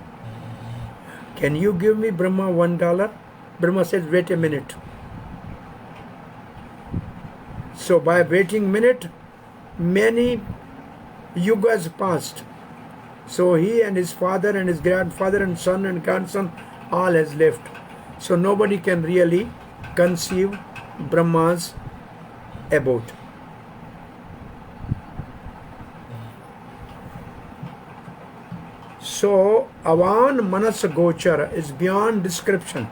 "Can you give me, Brahma, $1? Brahma says, "Wait a minute." So by waiting minute, many yugas passed. So he and his father and his grandfather and son and grandson all has left. So nobody can really conceive Brahma's abode. So Avan Manas Gochara is beyond description.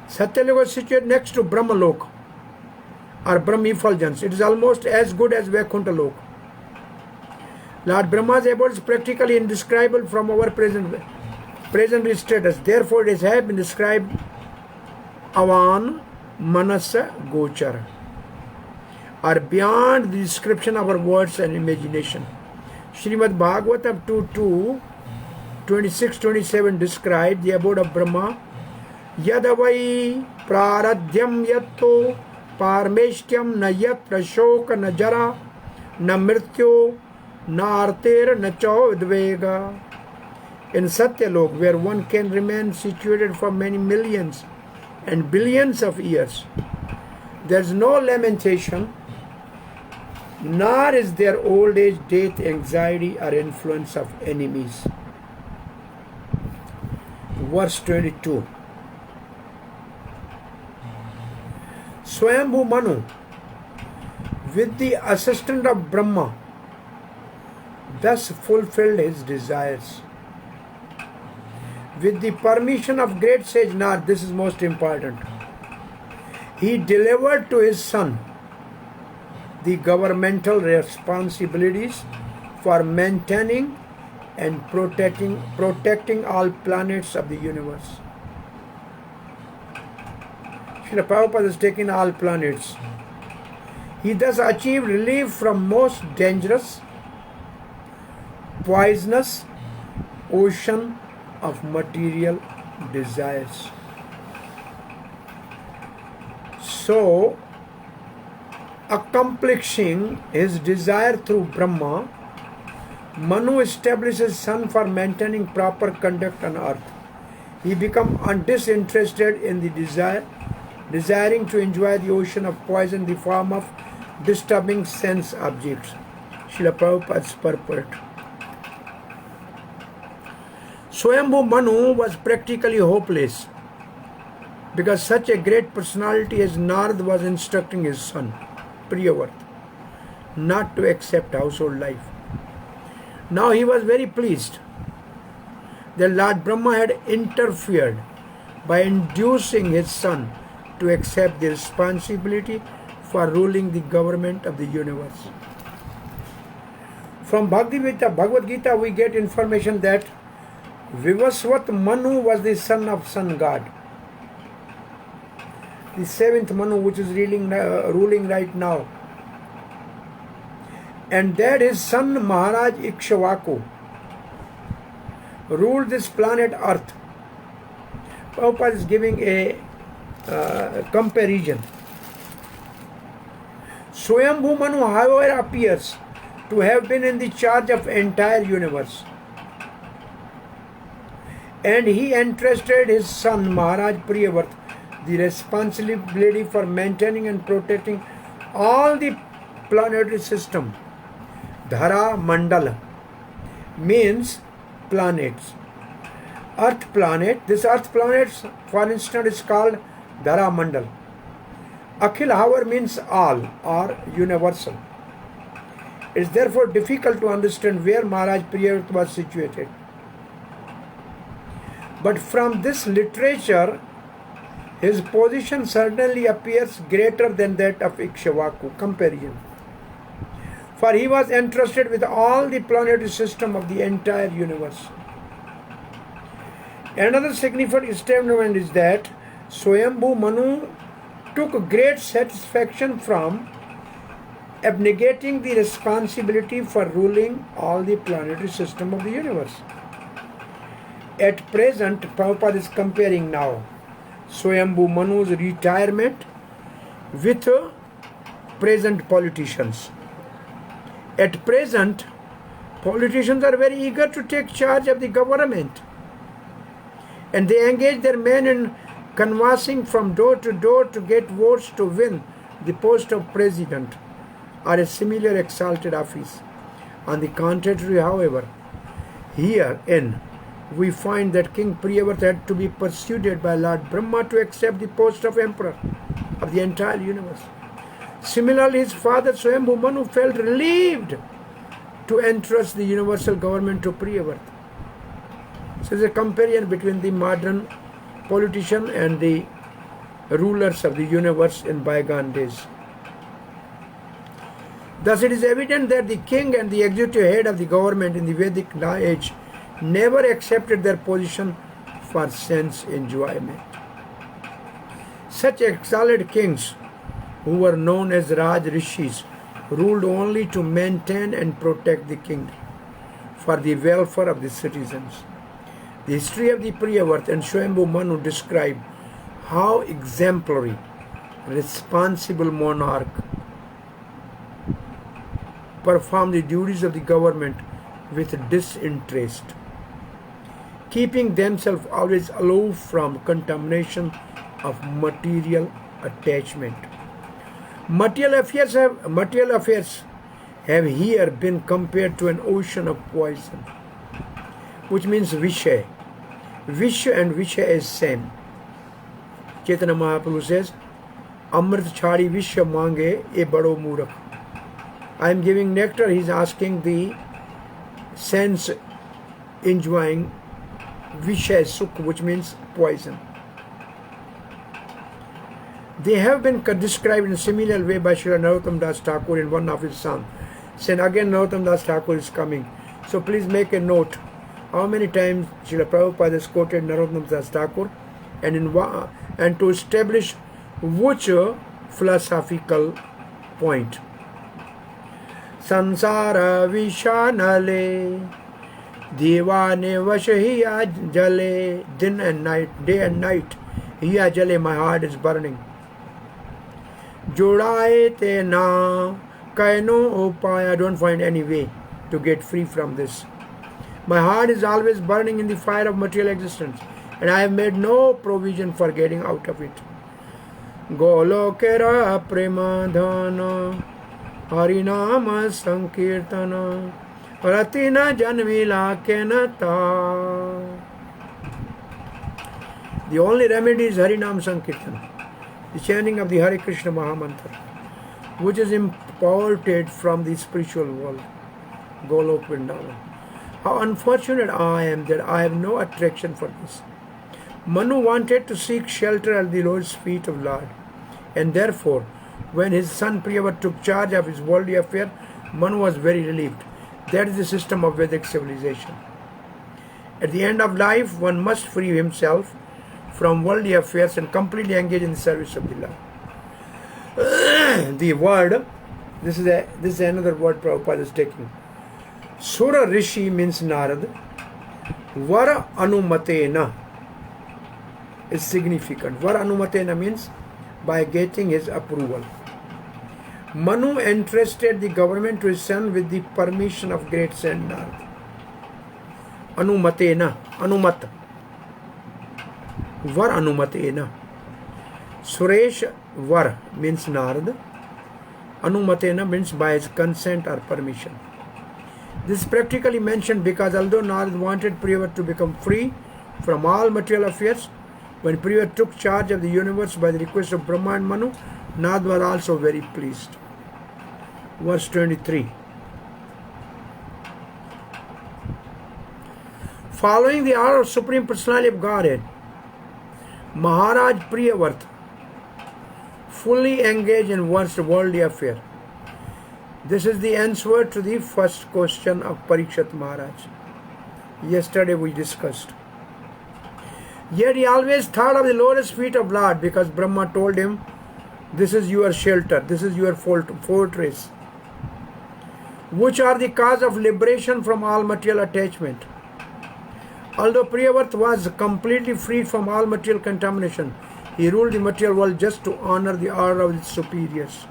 Satyaloka is situated next to Brahmalok or Brahma effulgence. It is almost as good as Vaikuntha Lok. Lord Brahma's abode is practically indescribable from our present status. Therefore, it has been described Avan Manasa Gochara, or beyond the description of our words and imagination. Srimad Bhagavatam 2.2, 26-27 described the abode of Brahma. Yadavai praradhyam yatto parmeshkyam na yatra shoka na jara na mrityo na arter na chau vidvega. In Satyalok, where one can remain situated for many millions and billions of years, there is no lamentation, nor is there old age, death, anxiety, or influence of enemies. Verse 22. Swayambhu Manu, with the assistance of Brahma, thus fulfilled his desires. With the permission of great sage Narad, this is most important, he delivered to his son the governmental responsibilities for maintaining and protecting all planets of the universe. Srila Prabhupada has taken all planets. He thus achieved relief from most dangerous, poisonous ocean of material desires. So, accomplishing his desire through Brahma, Manu establishes sun for maintaining proper conduct on earth. He becomes disinterested in the desiring to enjoy the ocean of poison in the form of disturbing sense objects. Srila Prabhupada's purport. Swayambhu Manu was practically hopeless because such a great personality as Narad was instructing his son, Priyavrata, not to accept household life. Now he was very pleased that Lord Brahma had interfered by inducing his son to accept the responsibility for ruling the government of the universe. From Bhagavad Gita we get information that Vivasvat Manu was the son of sun god. The seventh Manu, which is ruling right now. And that his son Maharaj Ikshvaku ruled this planet Earth. Prabhupada is giving a comparison. Swayambhu Manu, however, appears to have been in the charge of entire universe. And he entrusted his son Maharaj Priyavrata the responsibility for maintaining and protecting all the planetary system. Dhara Mandala means planets. Earth planet, this Earth planet, for instance, is called Dhara Mandal. Akhil, however, means all or universal. It is therefore difficult to understand where Maharaj Priyavrata was situated. But from this literature, his position certainly appears greater than that of Ikshvaku. Comparison. For he was entrusted with all the planetary system of the entire universe. Another significant statement is that Swayambhu Manu took great satisfaction from abnegating the responsibility for ruling all the planetary system of the universe. At present, Prabhupada is comparing now Swayambhu Manu's retirement with present politicians. At present, politicians are very eager to take charge of the government, and they engage their men in canvassing from door to get votes to win the post of president or a similar exalted office. On the contrary, however, herein we find that King Priyavrata had to be persuaded by Lord Brahma to accept the post of emperor of the entire universe. Similarly, his father Swayambhu Manu felt relieved to entrust the universal government to Priyavrata. So there is a comparison between the modern politician and the rulers of the universe in bygone days. Thus it is evident that the king and the executive head of the government in the Vedic age never accepted their position for sense enjoyment. Such exalted kings, who were known as Raj Rishis, ruled only to maintain and protect the kingdom for the welfare of the citizens. The history of the Priyavrata and Swayambhu Manu describe how exemplary, responsible monarch performed the duties of the government with disinterest, keeping themselves always aloof from contamination of material attachment. Material affairs have here been compared to an ocean of poison, which means Vishya. Vishya and Vishya is same. Chaitanya Mahaprabhu says, Amrit chhadi Vishya mange e bado murak. I am giving nectar, he is asking the sense enjoying Vishya Sukh, which means poison. They have been described in a similar way by Srila Narottam Das Thakur in one of his songs. Saying again Narottam Das Thakur is coming. So please make a note. How many times Srila Prabhupada has quoted Narottam Das Thakur, and to establish which philosophical point. Sansara vishanale Devane vashiya jale, din and night, day and night, hiya jale, my heart is burning. Jodaye te na kaino upaya, I don't find any way to get free from this. My heart is always burning in the fire of material existence, and I have made no provision for getting out of it. Golokera premadhana harinama sankirtana ratina janmila kenata. The only remedy is Harinam Sankirtan, the chanting of the Hare Krishna Mahamantra, which is imported from the spiritual world, Golok Vrindavan. How unfortunate I am that I have no attraction for this. Manu wanted to seek shelter at the Lord's feet of Lord, and therefore, when his son Priyavrat took charge of his worldly affair, Manu was very relieved. That is the system of Vedic civilization. At the end of life, one must free himself from worldly affairs and completely engage in the service of the Lord. The word, this is another word Prabhupada is taking. Sura Rishi means Narad. Vara Anumatena is significant. Vara Anumatena means by getting his approval. Manu entrusted the government to his son with the permission of great saint Narad. Anumatena, Anumat. Var Anumatena. Suresh Var means Narad. Anumatena means by his consent or permission. This is practically mentioned because although Narad wanted Priyavrat to become free from all material affairs, when Priyavrat took charge of the universe by the request of Brahma and Manu, Narad was also very pleased. Verse 23. Following the order of Supreme Personality of Godhead, Maharaj Priyavrat fully engaged in one's worldly affair. This is the answer to the first question of Parikshit Maharaj. Yesterday we discussed. Yet he always thought of the lotus feet of Lord because Brahma told him, this is your shelter, this is your fortress, which are the cause of liberation from all material attachment. Although Priyavrat was completely freed from all material contamination, he ruled the material world just to honor the order of his superiors.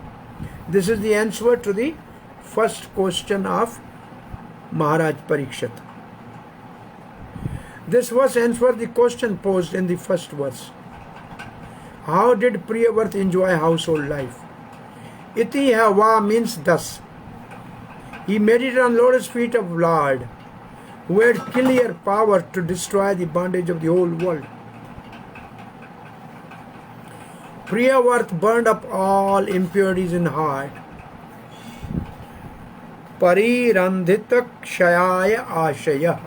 This is the answer to the first question of Maharaj Parikshit. This verse answers the question posed in the first verse. How did Priyavrat enjoy household life? Iti hava means thus. He meditated on lotus feet of Lord, who had clear power to destroy the bondage of the whole world. Priyavrat burned up all impurities in heart. Parirandhita kshayaya ashaya.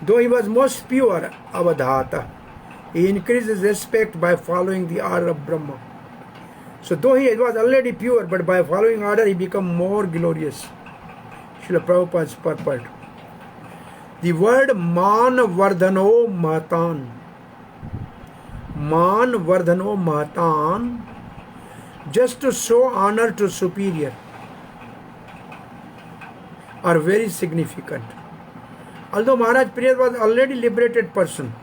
Though he was most pure, avadhata, he increased his respect by following the order of Brahma. So though he was already pure, but by following order he became more glorious. Srila Prabhupada's purport. The word Man Vardhano Mahatan. Man Vardhano Mahatan, just to show honor to superior, are very significant. Although Maharaj Priyavrat was already liberated person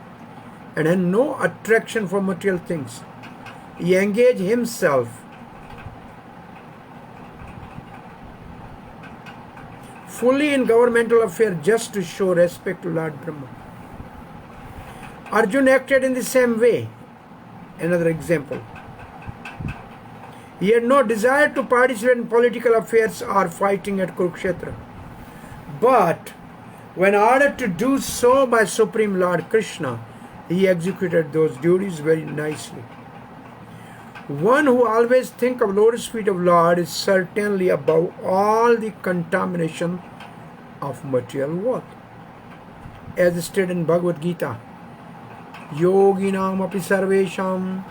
and had no attraction for material things, he engaged himself fully in governmental affairs just to show respect to Lord Brahma. Arjuna acted in the same way. Another example. He had no desire to participate in political affairs or fighting at Kurukshetra. But when ordered to do so by Supreme Lord Krishna, he executed those duties very nicely. One who always thinks of lotus feet of Lord is certainly above all the contamination of material world. As stated in Bhagavad Gita, Yoginam api sarvesham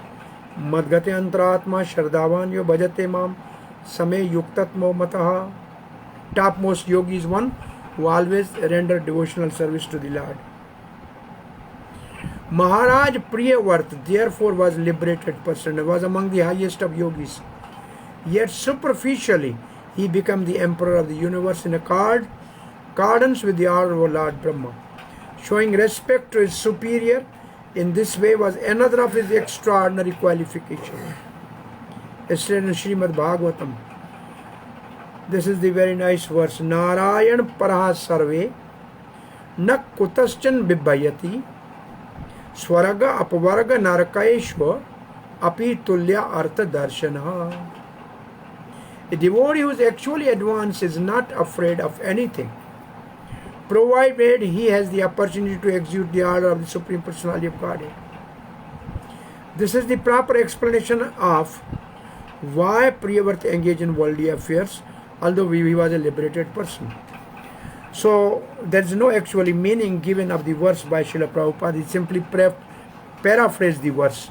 madgate antratma shraddhavanyo bhajate mam same yuktatmo mataha. Topmost yogi is one who always render devotional service to the Lord. Maharaj Priyavrata therefore was liberated person and was among the highest of yogis. Yet superficially he became the emperor of the universe in accordance with the order of Lord Brahma. Showing respect to his superior in this way was another of his extraordinary qualifications. It's in Srimad Bhagavatam. This is the very nice verse. Narayan paraha sarve na kutaschan bibhayati swaraga apvarga narakaeshva api tulya artha darshana. A devotee who is actually advanced is not afraid of anything, provided he has the opportunity to execute the order of the Supreme Personality of Godhead. This is the proper explanation of why Priyavrata engaged in worldly affairs, although he was a liberated person. So there is no actually meaning given of the verse by Srila Prabhupada. He simply paraphrased the verse.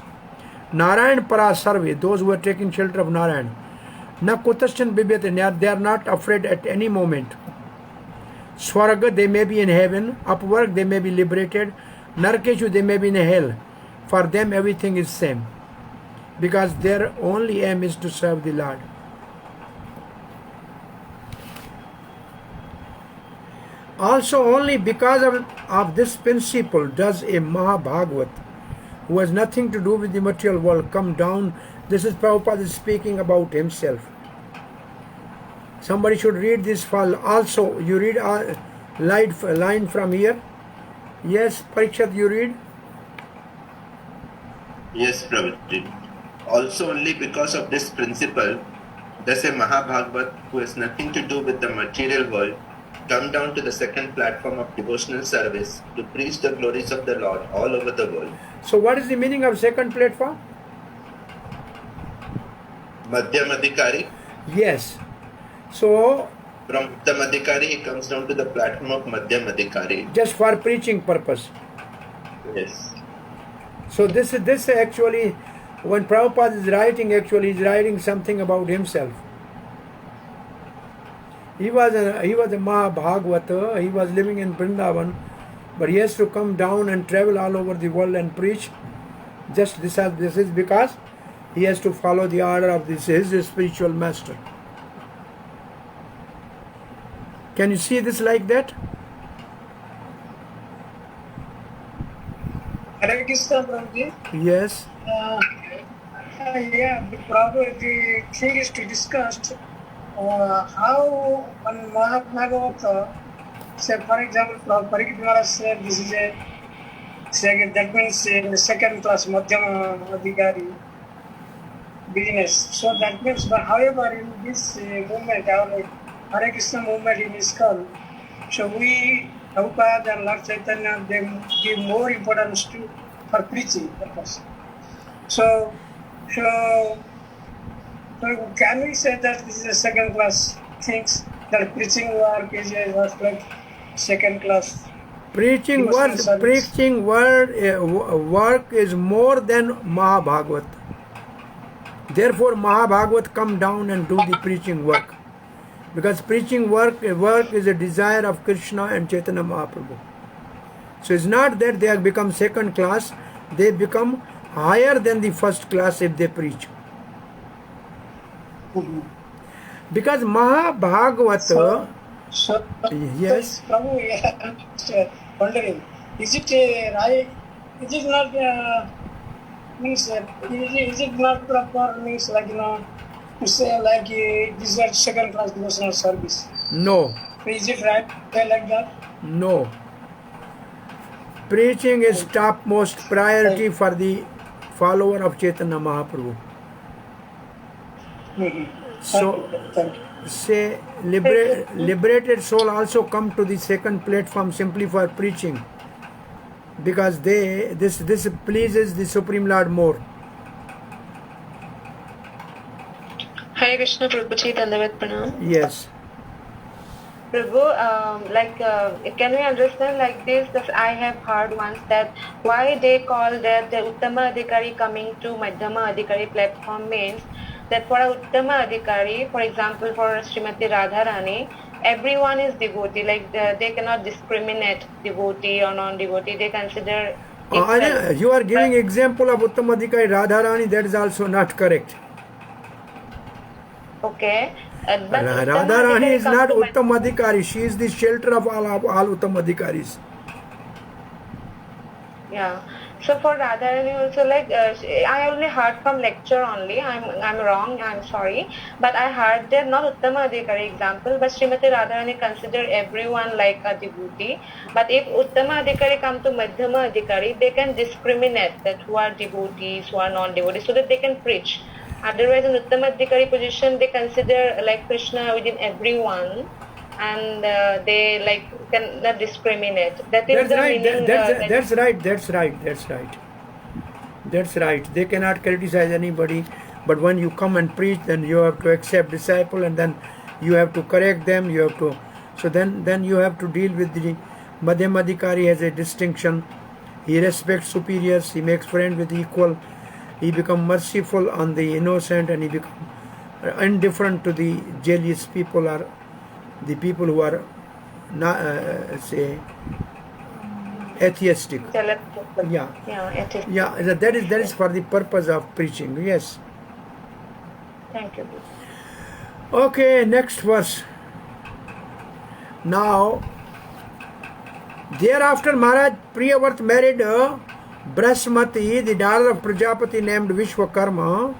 Narayan para sarve, those who are taking shelter of Narayan. Na kutashan bibhyate, they are not afraid at any moment. Swarga, they may be in heaven. Upwarg, they may be liberated. Narkeshu, they may be in hell. For them, everything is same, because their only aim is to serve the Lord. Also, only because of this principle does a Mahabhagavat, who has nothing to do with the material world, come down. This is Prabhupada speaking about himself. Somebody should read this file. Also, you read a line from here. Yes, Parikshat, you read? Yes, Prabhuji. Also, only because of this principle does a Mahabhagavat, who has nothing to do with the material world, come down to the second platform of devotional service to preach the glories of the Lord all over the world. So what is the meaning of second platform? Madhyam Adhikari. Yes. So From Uttam Adhikari, he comes down to the platform of Madhyam Adhikari. just for preaching purpose. Yes. So this actually, when Prabhupada is writing, actually is writing something about himself. He was a Mahabhagavata. He was living in Vrindavan, but he has to come down and travel all over the world and preach. Just this is because he has to follow the order of his spiritual master. Can you see this like that? Hare Krishna, Prabhuji. Yes. Yeah, the thing is to discuss how one Mahabhagavata, say for example, Parikshit Maharaj said this is that means in the second class Madhyama Adhikari business. So that means, but however, in this movement, our Hare Krishna movement in ISKCON, so we, Prabhupada and Lord Chaitanya, they give more importance for preaching purpose. So can we say that this is a second class things, that preaching work is like second class? Preaching work is more than Mahabhagavat. Therefore, Mahabhagavat come down and do the preaching work. Because preaching work is a desire of Krishna and Chaitanya Mahaprabhu. So it's not that they have become second class, they become higher than the first class if they preach. Because Mahabhagavata, yes. Prabhu, wondering, is it right? Is it not means? Is it not proper? Means like to say like this is second class devotional service. No. Is it right? Like that? No. Preaching is topmost priority for the follower of Chaitanya Mahaprabhu. So, say liberated soul also come to the second platform simply for preaching, because this pleases the Supreme Lord more. Hare Krishna, Prabhuji, Dandavat Pranam. Yes. Prabhu, can we understand like this? That I have heard once that why they call that the Uttama Adhikari coming to Madhyama Adhikari platform means that for a Uttama Adhikari, for example, for Srimati Radharani, everyone is devotee. Like they cannot discriminate devotee or non-devotee. They consider equal. You are giving example of Uttamadhikari Radharani. That is also not correct. Okay. But Radharani is not comes to Uttamadhikari. She is the shelter of all Uttamadhikaris. Yeah. So for Radharani also, like I only heard from lecture only. I'm wrong. I'm sorry, but I heard that not Uttama Adhikari example, but Srimati Radharani consider everyone like a devotee. But if Uttama Adhikari come to Madhyama Adhikari, they can discriminate that who are devotees, who are non-devotees, so that they can preach. Otherwise, in Uttama Adhikari position, they consider like Krishna within everyone. And they like cannot discriminate. That is the meaning. That's right. They cannot criticize anybody. But when you come and preach, then you have to accept disciple, and then you have to correct them. You have to. So then you have to deal with the Madhyamadhikari has a distinction. He respects superiors. He makes friends with equal. He becomes merciful on the innocent, and he becomes indifferent to the jealous people or the people who are not, say, atheistic. Yeah, atheistic. Yeah, that is for the purpose of preaching. Yes. Thank you. Okay, next verse. Now, thereafter Maharaj Priyavrata married Brahmati, the daughter of Prajapati named Vishwakarma.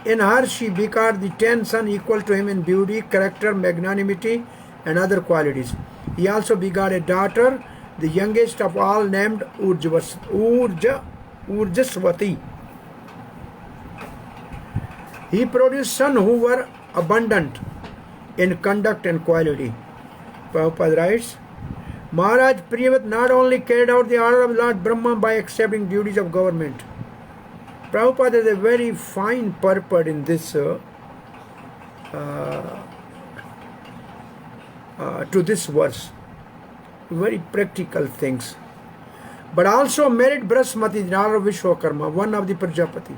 In her she begot the 10 sons equal to him in beauty, character, magnanimity, and other qualities. He also begot a daughter, the youngest of all, named Urjaswati. He produced sons who were abundant in conduct and quality. Prabhupada writes, Maharaj Priyavrata not only carried out the order of Lord Brahma by accepting duties of government. Prabhupada has a very fine purport in this to this verse. Very practical things. But also married Brahmati, the daughter of Vishwakarma, one of the Prajapati.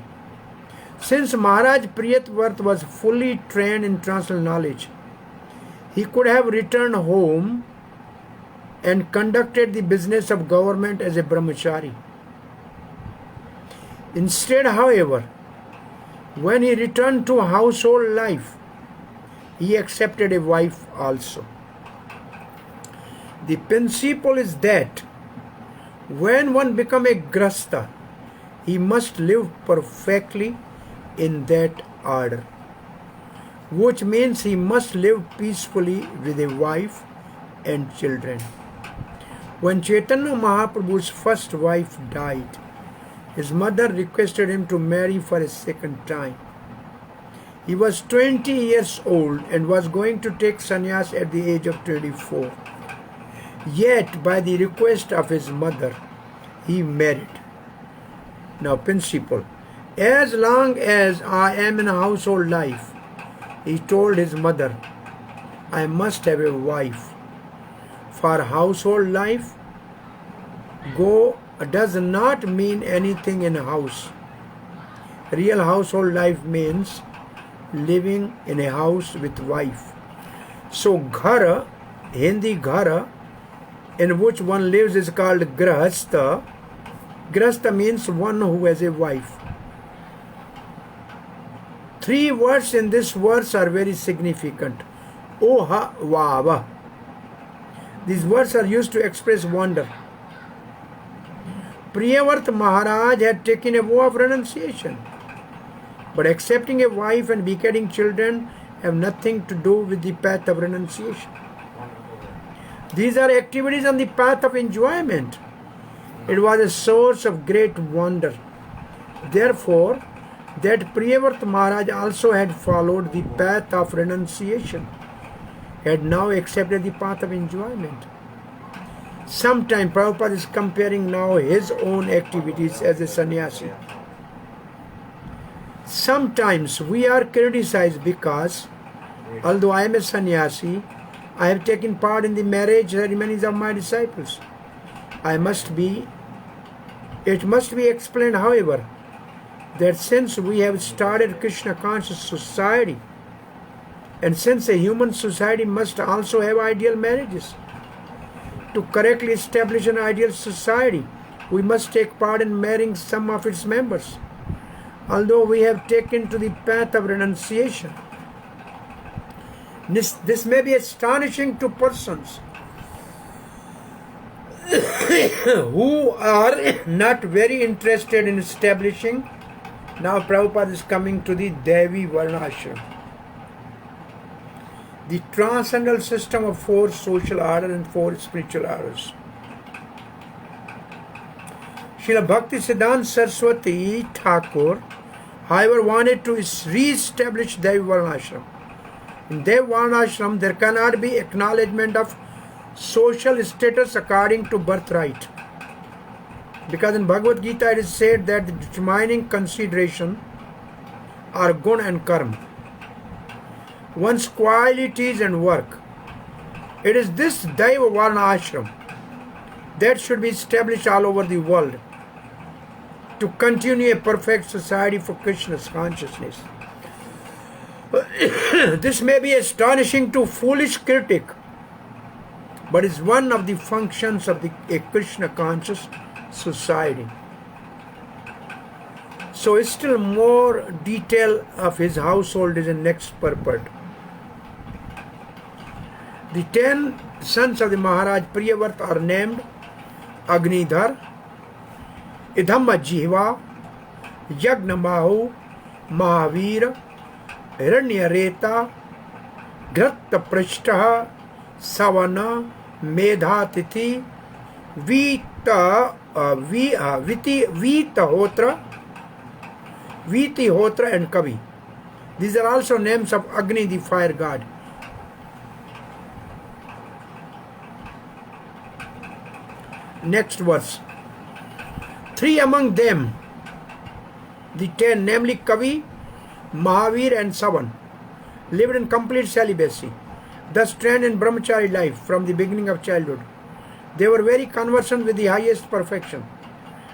Since Maharaj Priyavrata was fully trained in transcendental knowledge, he could have returned home and conducted the business of government as a brahmachari. Instead, however, when he returned to household life, he accepted a wife also. The principle is that when one becomes a grasta, he must live perfectly in that order, which means he must live peacefully with a wife and children. When Chaitanya Mahaprabhu's first wife died, his mother requested him to marry for a second time. He was 20 years old and was going to take sannyas at the age of 24. Yet, by the request of his mother, he married. Now, principle. As long as I am in household life, he told his mother, I must have a wife. For household life, does not mean anything in a house. Real household life means living in a house with wife. So ghara, Hindi ghara, in which one lives is called grahastha. Grahastha means one who has a wife. 3 words in this verse are very significant. Oha vava. These words are used to express wonder. Priyavrata Maharaj had taken a vow of renunciation, but accepting a wife and begetting children have nothing to do with the path of renunciation. These are activities on the path of enjoyment. It was a source of great wonder. Therefore, that Priyavrata Maharaj also had followed the path of renunciation, had now accepted the path of enjoyment. Sometimes Prabhupada is comparing now his own activities as a sannyasi. Sometimes we are criticized because, although I am a sannyasi, I have taken part in the marriage ceremonies of my disciples. It must be explained, however, that since we have started Krishna conscious society, And since a human society must also have ideal marriages, to correctly establish an ideal society, we must take part in marrying some of its members. Although we have taken to the path of renunciation, this may be astonishing to persons who are not very interested in establishing. Now Prabhupada is coming to the Devi Varnashram, the transcendental system of 4 social orders and 4 spiritual orders. Srila Bhakti Siddhanta Saraswati Thakur, however, wanted to re-establish Devi Varnashram. In Devi Varnashram, there cannot be acknowledgement of social status according to birthright. Because in Bhagavad Gita it is said that the determining consideration are guna and karma, one's qualities and work. It is this Daiva Varna Ashram that should be established all over the world to continue a perfect society for Krishna's consciousness. This may be astonishing to foolish critic, but is one of the functions of a Krishna conscious society. So still more detail of his household is in next purport. The 10 sons of the Maharaj Priyavrata are named Agnidhar, Idhamajjiva, Yagnamahu, Mahavira, Hiranyareta, Ghrattaprishtaha, Savana, Medhatithi, Vitihotra and Kavi. These are also names of Agni, the fire god. Next verse. 3 among them, the 10, namely Kavi, Mahavir and Savan, lived in complete celibacy, thus trained in brahmachari life from the beginning of childhood. They were very conversant with the highest perfection,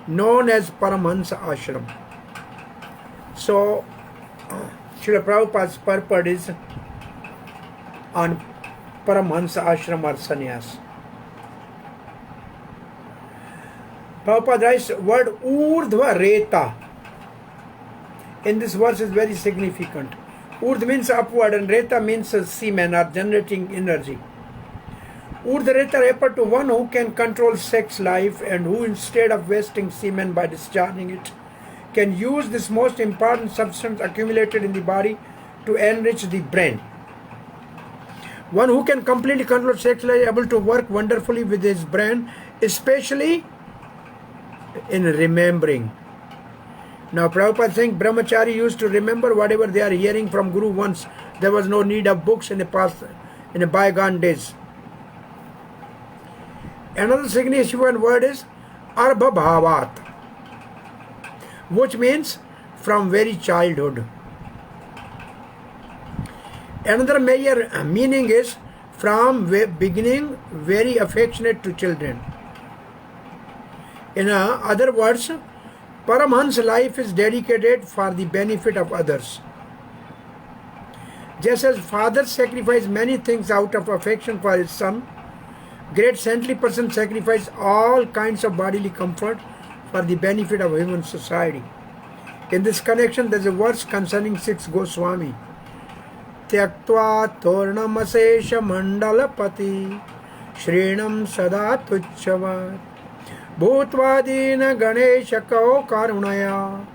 known as Paramhansa Ashram. So, Srila Prabhupada's purport is on Paramhansa Ashram or Sannyas. Prabhupada writes word Urdhva Reta in this verse is very significant. Urdhva means upward and Reta means semen or generating energy. Urdhva Reta refer to one who can control sex life and who, instead of wasting semen by discharging it, can use this most important substance accumulated in the body to enrich the brain. One who can completely control sex life is able to work wonderfully with his brain, especially in remembering. Now Prabhupada saying brahmachari used to remember whatever they are hearing from Guru once. There was no need of books in the bygone days. Another significant word is Arbha Bhavat, which means from very childhood. Another major meaning is from beginning very affectionate to children. In other words, Paramahansa's life is dedicated for the benefit of others. Just as father sacrificed many things out of affection for his son, great saintly person sacrifice all kinds of bodily comfort for the benefit of human society. In this connection, there is a verse concerning 6 Goswami. Tyaktva tornamasesha mandalapati shrinam sada tuchchavat bhutvadina ganesha kao karunaya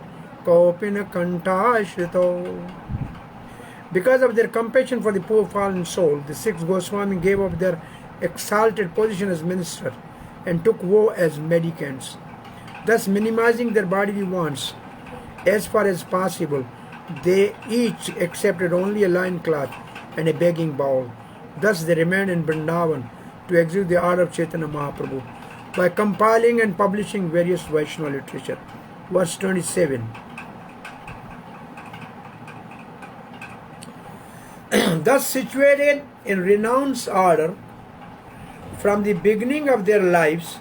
kopina kantashrito. Because of their compassion for the poor fallen soul, the 6 Goswami gave up their exalted position as minister and took woe as mendicants, thus minimizing their bodily wants. As far as possible, they each accepted only a loincloth and a begging bowl. Thus they remained in Vrindavan to execute the order of Chaitanya Mahaprabhu by compiling and publishing various Vaishnava literature. Verse 27. Thus situated in renounced order from the beginning of their lives,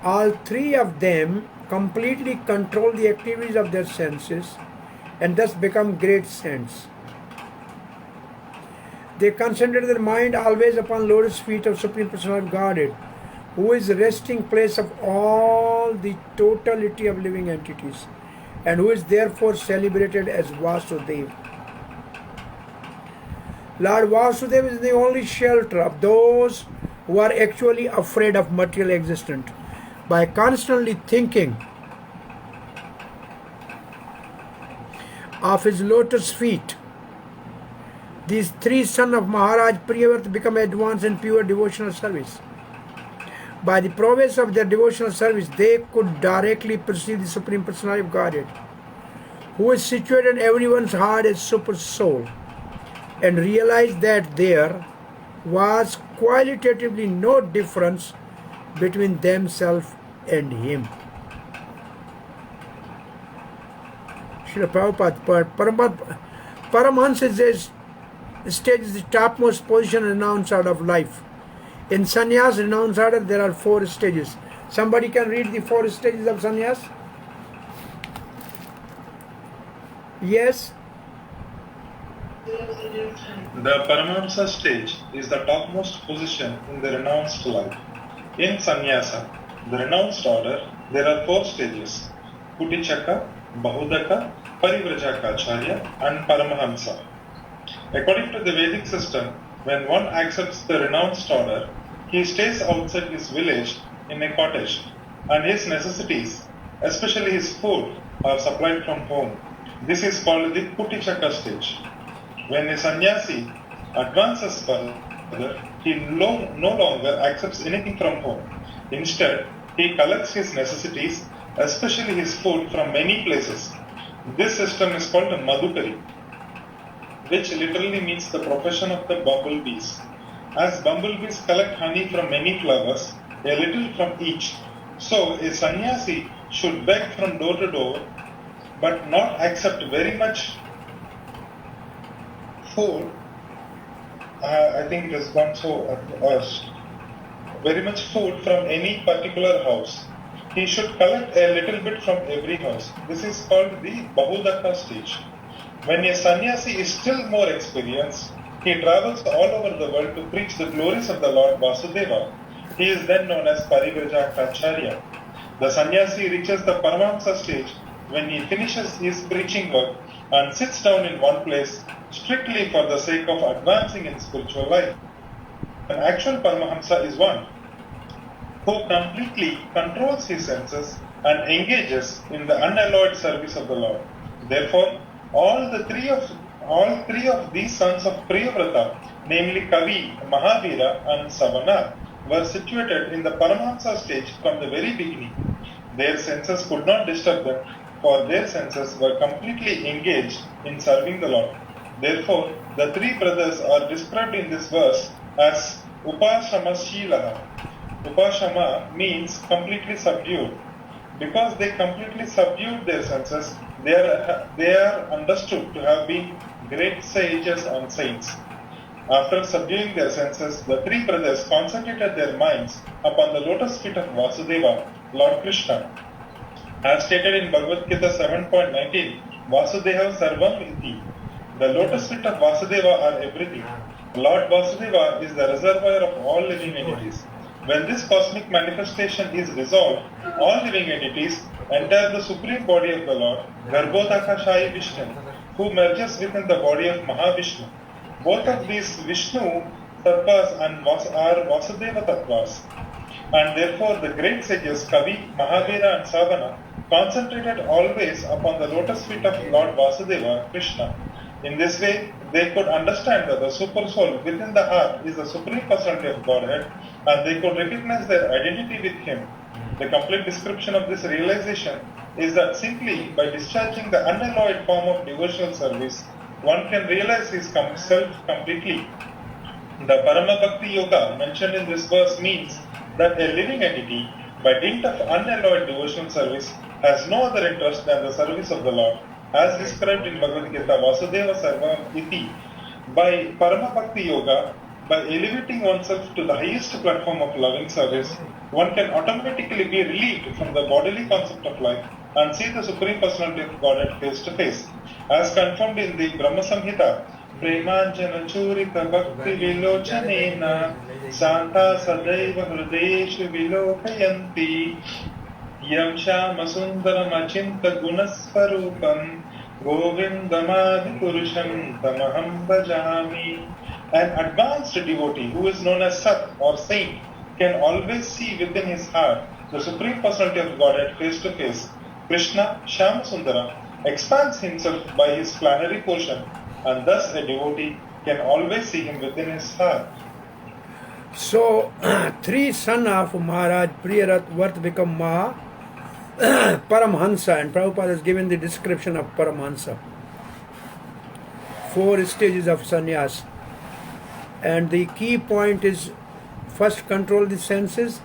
all 3 of them completely control the activities of their senses and thus become great saints. They concentrate their mind always upon lotus feet of Supreme Personality of Godhead, who is the resting place of all the totality of living entities, and who is therefore celebrated as Vasudeva. Lord Vasudeva is the only shelter of those who are actually afraid of material existence. By constantly thinking of his lotus feet, these three sons of Maharaj Priyavrata become advanced in pure devotional service. By the prowess of their devotional service, they could directly perceive the Supreme Personality of Godhead, who is situated in everyone's heart as Super Soul, and realize that there was qualitatively no difference between themselves and him. Srila Prabhupada, Paramahansa stage is the topmost position in renounce order of life. In sannyas renounce order, there are 4 stages. Somebody can read the 4 stages of sannyas? Yes? The Paramahamsa stage is the topmost position in the renounced life. In sannyasa, the renounced order, there are 4 stages: Kutichaka, Bahudaka, Parivrajaka and Paramahamsa. According to the Vedic system, when one accepts the renounced order, he stays outside his village in a cottage, and his necessities, especially his food, are supplied from home. This is called the Kutichaka stage. When a sannyasi advances further, he no longer accepts anything from home. Instead, he collects his necessities, especially his food, from many places. This system is called Madhukari, which literally means the profession of the bumblebees. As bumblebees collect honey from many flowers, a little from each, so a sannyasi should beg from door to door, but not accept very much food. I think it has gone so very much food from any particular house. He should collect a little bit from every house. This is called the Bahudaka stage. When a sannyasi is still more experienced, he travels all over the world to preach the glories of the Lord Vasudeva. He is then known as Parivrajaka. The sannyasi reaches the Paramahamsa stage when he finishes his preaching work and sits down in one place strictly for the sake of advancing in spiritual life. An actual Paramahamsa is one who completely controls his senses and engages in the unalloyed service of the Lord. Therefore, all three of these sons of Priyavrata, namely Kavi, Mahavira and Savana, were situated in the Paramahamsa stage from the very beginning. Their senses could not disturb them, for their senses were completely engaged in serving the Lord. Therefore, the 3 brothers are described in this verse as Upashama Shilaha. Upashama means completely subdued. Because they completely subdued their senses, they are understood to have been great sages and saints. After subduing their senses, the 3 brothers concentrated their minds upon the lotus feet of Vasudeva, Lord Krishna. As stated in Bhagavad Gita 7.19, Vasudeva Sarvam Iti. The lotus feet of Vasudeva are everything. Lord Vasudeva is the reservoir of all living entities. When this cosmic manifestation is resolved, all living entities enter the supreme body of the Lord, Garbhodakashayi Vishnu, who merges within the body of Mahavishnu. Both of these Vishnu Tattvas are Vasudeva Tattvas. And therefore the great sages Kavi, Mahavira and Savana concentrated always upon the lotus feet of Lord Vasudeva, Krishna. In this way, they could understand that the super soul within the heart is the Supreme Personality of Godhead, and they could recognize their identity with Him. The complete description of this realization is that simply by discharging the unalloyed form of devotional service, one can realize his self completely. The Parama Bhakti Yoga mentioned in this verse means that a living entity, by dint of unalloyed devotional service, has no other interest than the service of the Lord. As described in Bhagavad Gita, Vasudeva Sarvam Iti, by Parama Bhakti Yoga, by elevating oneself to the highest platform of loving service, one can automatically be relieved from the bodily concept of life and see the Supreme Personality of Godhead face to face. As confirmed in the Brahma Samhita, प्रेमाञ्जनचूरित भक्तिविलोचनेन शान्ता सदैव हृदयेषु विलोकयन्ति यं श्यामसुन्दरमचिन्त्यगुणस्वरूपं गोविन्दमादिपुरुषं तमहं भजामि. An advanced devotee who is known as Sat or Saint can always see within his heart the Supreme Personality of Godhead face to face. Krishna, Shyamasundara, expands himself by his plenary portion, and thus a devotee can always see him within his heart. So, three sons of Maharaj Priyarat were to become Maha Paramhansa, and Prabhupada has given the description of Paramhansa. 4 stages of sannyas. And the key point is first control the senses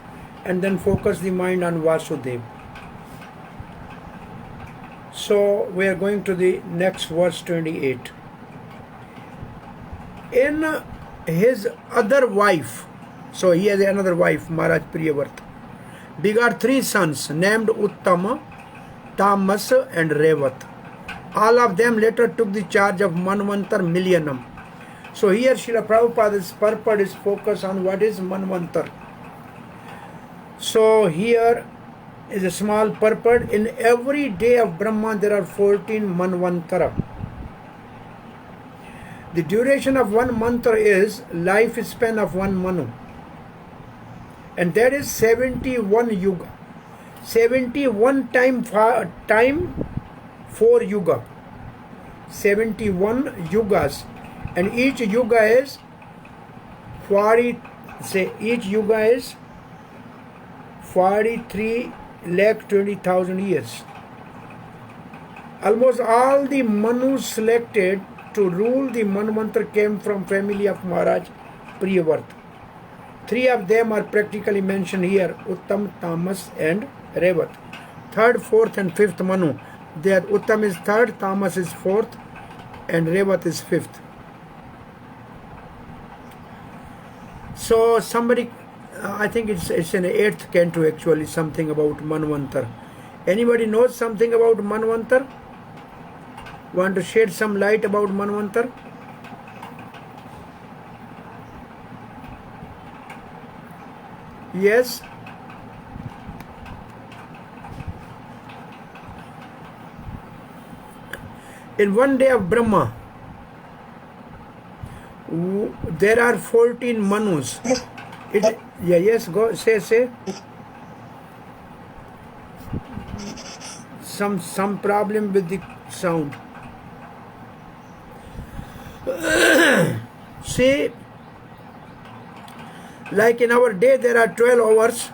and then focus the mind on Vasudev. So we are going to the next verse 28. In his other wife, so he has another wife, Maharaj Priyavat, begot 3 sons named Uttama, Tamas and Revat. All of them later took the charge of Manvantar Millennium. So here Srila Prabhupada's purport is focused on what is Manvantar. So here is a small purport. In every day of Brahma there are 14 Manvantara. The duration of one mantra is lifespan of one Manu. And that is 71 yuga. 71 time 4 yuga. 71 yugas. And each yuga is 40, say each yuga is 43,20,000 years. Almost all the Manus selected to rule the Manvantar came from family of Maharaj Priyavat. 3 of them are practically mentioned here, Uttam, Tamas and Revat. 3rd, 4th and 5th Manu. There Uttam is 3rd, Tamas is 4th and Revat is 5th. So somebody, I think it's in the 8th canto actually, something about Manvantar. Anybody knows something about Manvantar? Want to shed some light about Manvantar? Yes? In one day of Brahma, there are 14 Manus. Yes, go, say. Some problem with the sound. See, like in our day there are 12 hours.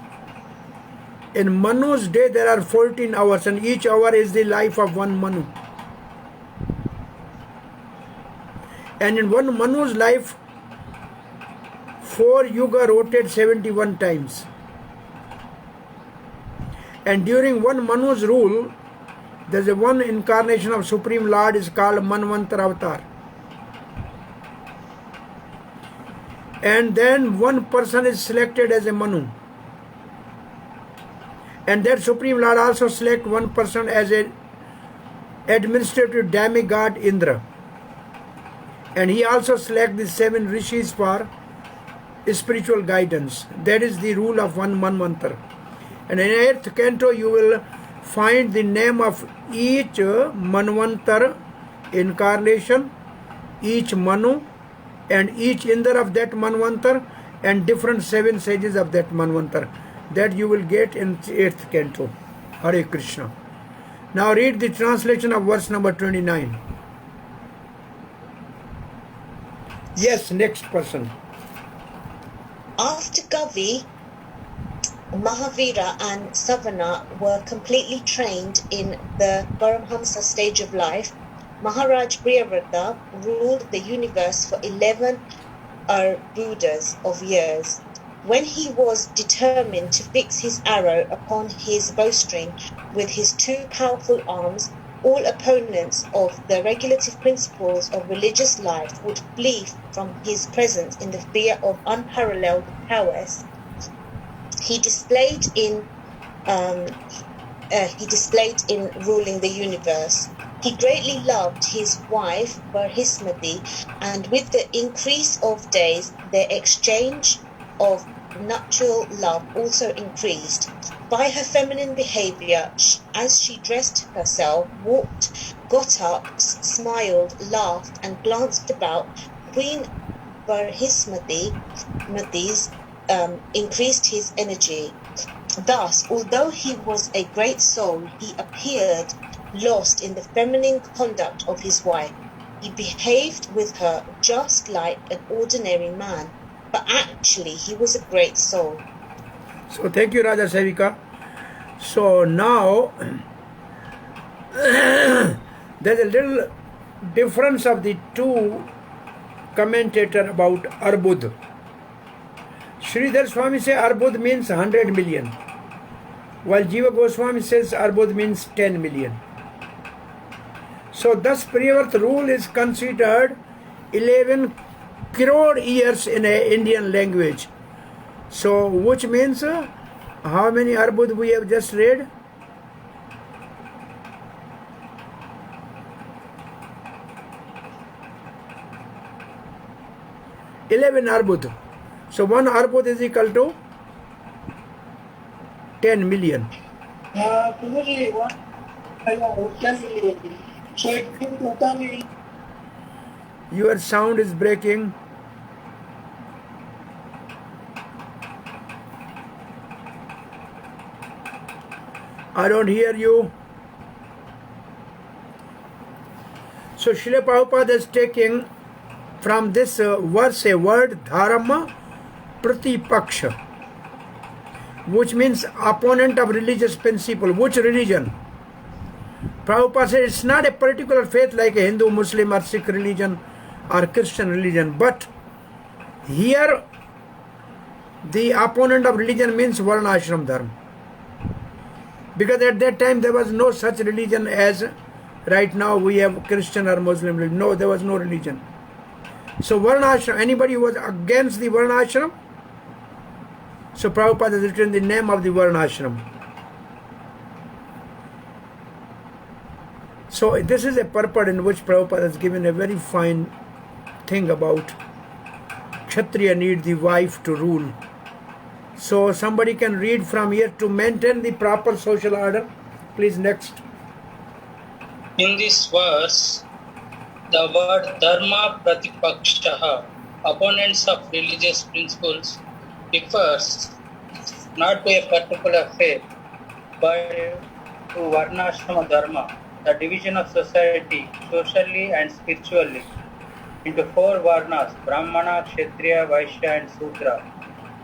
In Manu's day there are 14 hours, and each hour is the life of one Manu. And in one Manu's life, 4 yuga rotate 71 times. And during one Manu's rule, there is a one incarnation of Supreme Lord is called Manvantar Avatar. And then one person is selected as a Manu. And that Supreme Lord also select one person as a administrative demigod Indra. And he also select the 7 rishis for spiritual guidance. That is the rule of one Manvantar. And in 8th canto you will find the name of each Manvantar incarnation, each Manu, and each Indra of that Manvantar, and different 7 sages of that Manvantar. That you will get in 8th canto. Hare Krishna. Now read the translation of verse number 29. Yes, next person. After Gavi, Mahavira and Savana were completely trained in the Paramhamsa stage of life, Maharaj Priyavrata ruled the universe for 11 arbudas of years. When he was determined to fix his arrow upon his bowstring with his 2 powerful arms, all opponents of the regulative principles of religious life would flee from his presence in the fear of unparalleled prowess. He displayed in ruling the universe. He greatly loved his wife Barhismati, and with the increase of days, their exchange of nuptial love also increased. By her feminine behavior, as she dressed herself, walked, got up, smiled, laughed, and glanced about, Queen Barhismati's increased his energy. Thus, although he was a great soul, he appeared lost in the feminine conduct of his wife. He behaved with her just like an ordinary man, but actually he was a great soul. So thank you, Raja Sevika. So now there's a little difference of the two commentator about Arbud. Sridhar Swami says Arbud means 100 million, while Jiva Goswami says Arbud means 10 million. So thus Priyavrata rule is considered 11 crore years in a Indian language. So which means how many Arbud we have just read? Eleven Arbud. So one Arbud is equal to 10 million. Prabhuji, what? 10 million. So it means totally. Your sound is breaking. I don't hear you. So Srila Prabhupada is taking from this verse a word dharma pratipaksha, which means opponent of religious principle. Which religion? Prabhupada said it's not a particular faith like a Hindu, Muslim or Sikh religion or Christian religion, but here the opponent of religion means Varnashram Dharma. Because at that time there was no such religion as right now we have Christian or Muslim religion. No, there was no religion. So Varnashram, anybody who was against the Varnashram, so Prabhupada has written the name of the Varnashram. So this is a purport in which Prabhupada has given a very fine thing about Kshatriya need the wife to rule. So somebody can read from here to maintain the proper social order. Please next. In this verse, the word dharma pratipakshaha, opponents of religious principles, refers not to a particular faith, but to varnashrama dharma, the division of society socially and spiritually into 4 varnas, Brahmana, Kshatriya, Vaishya and Sudra,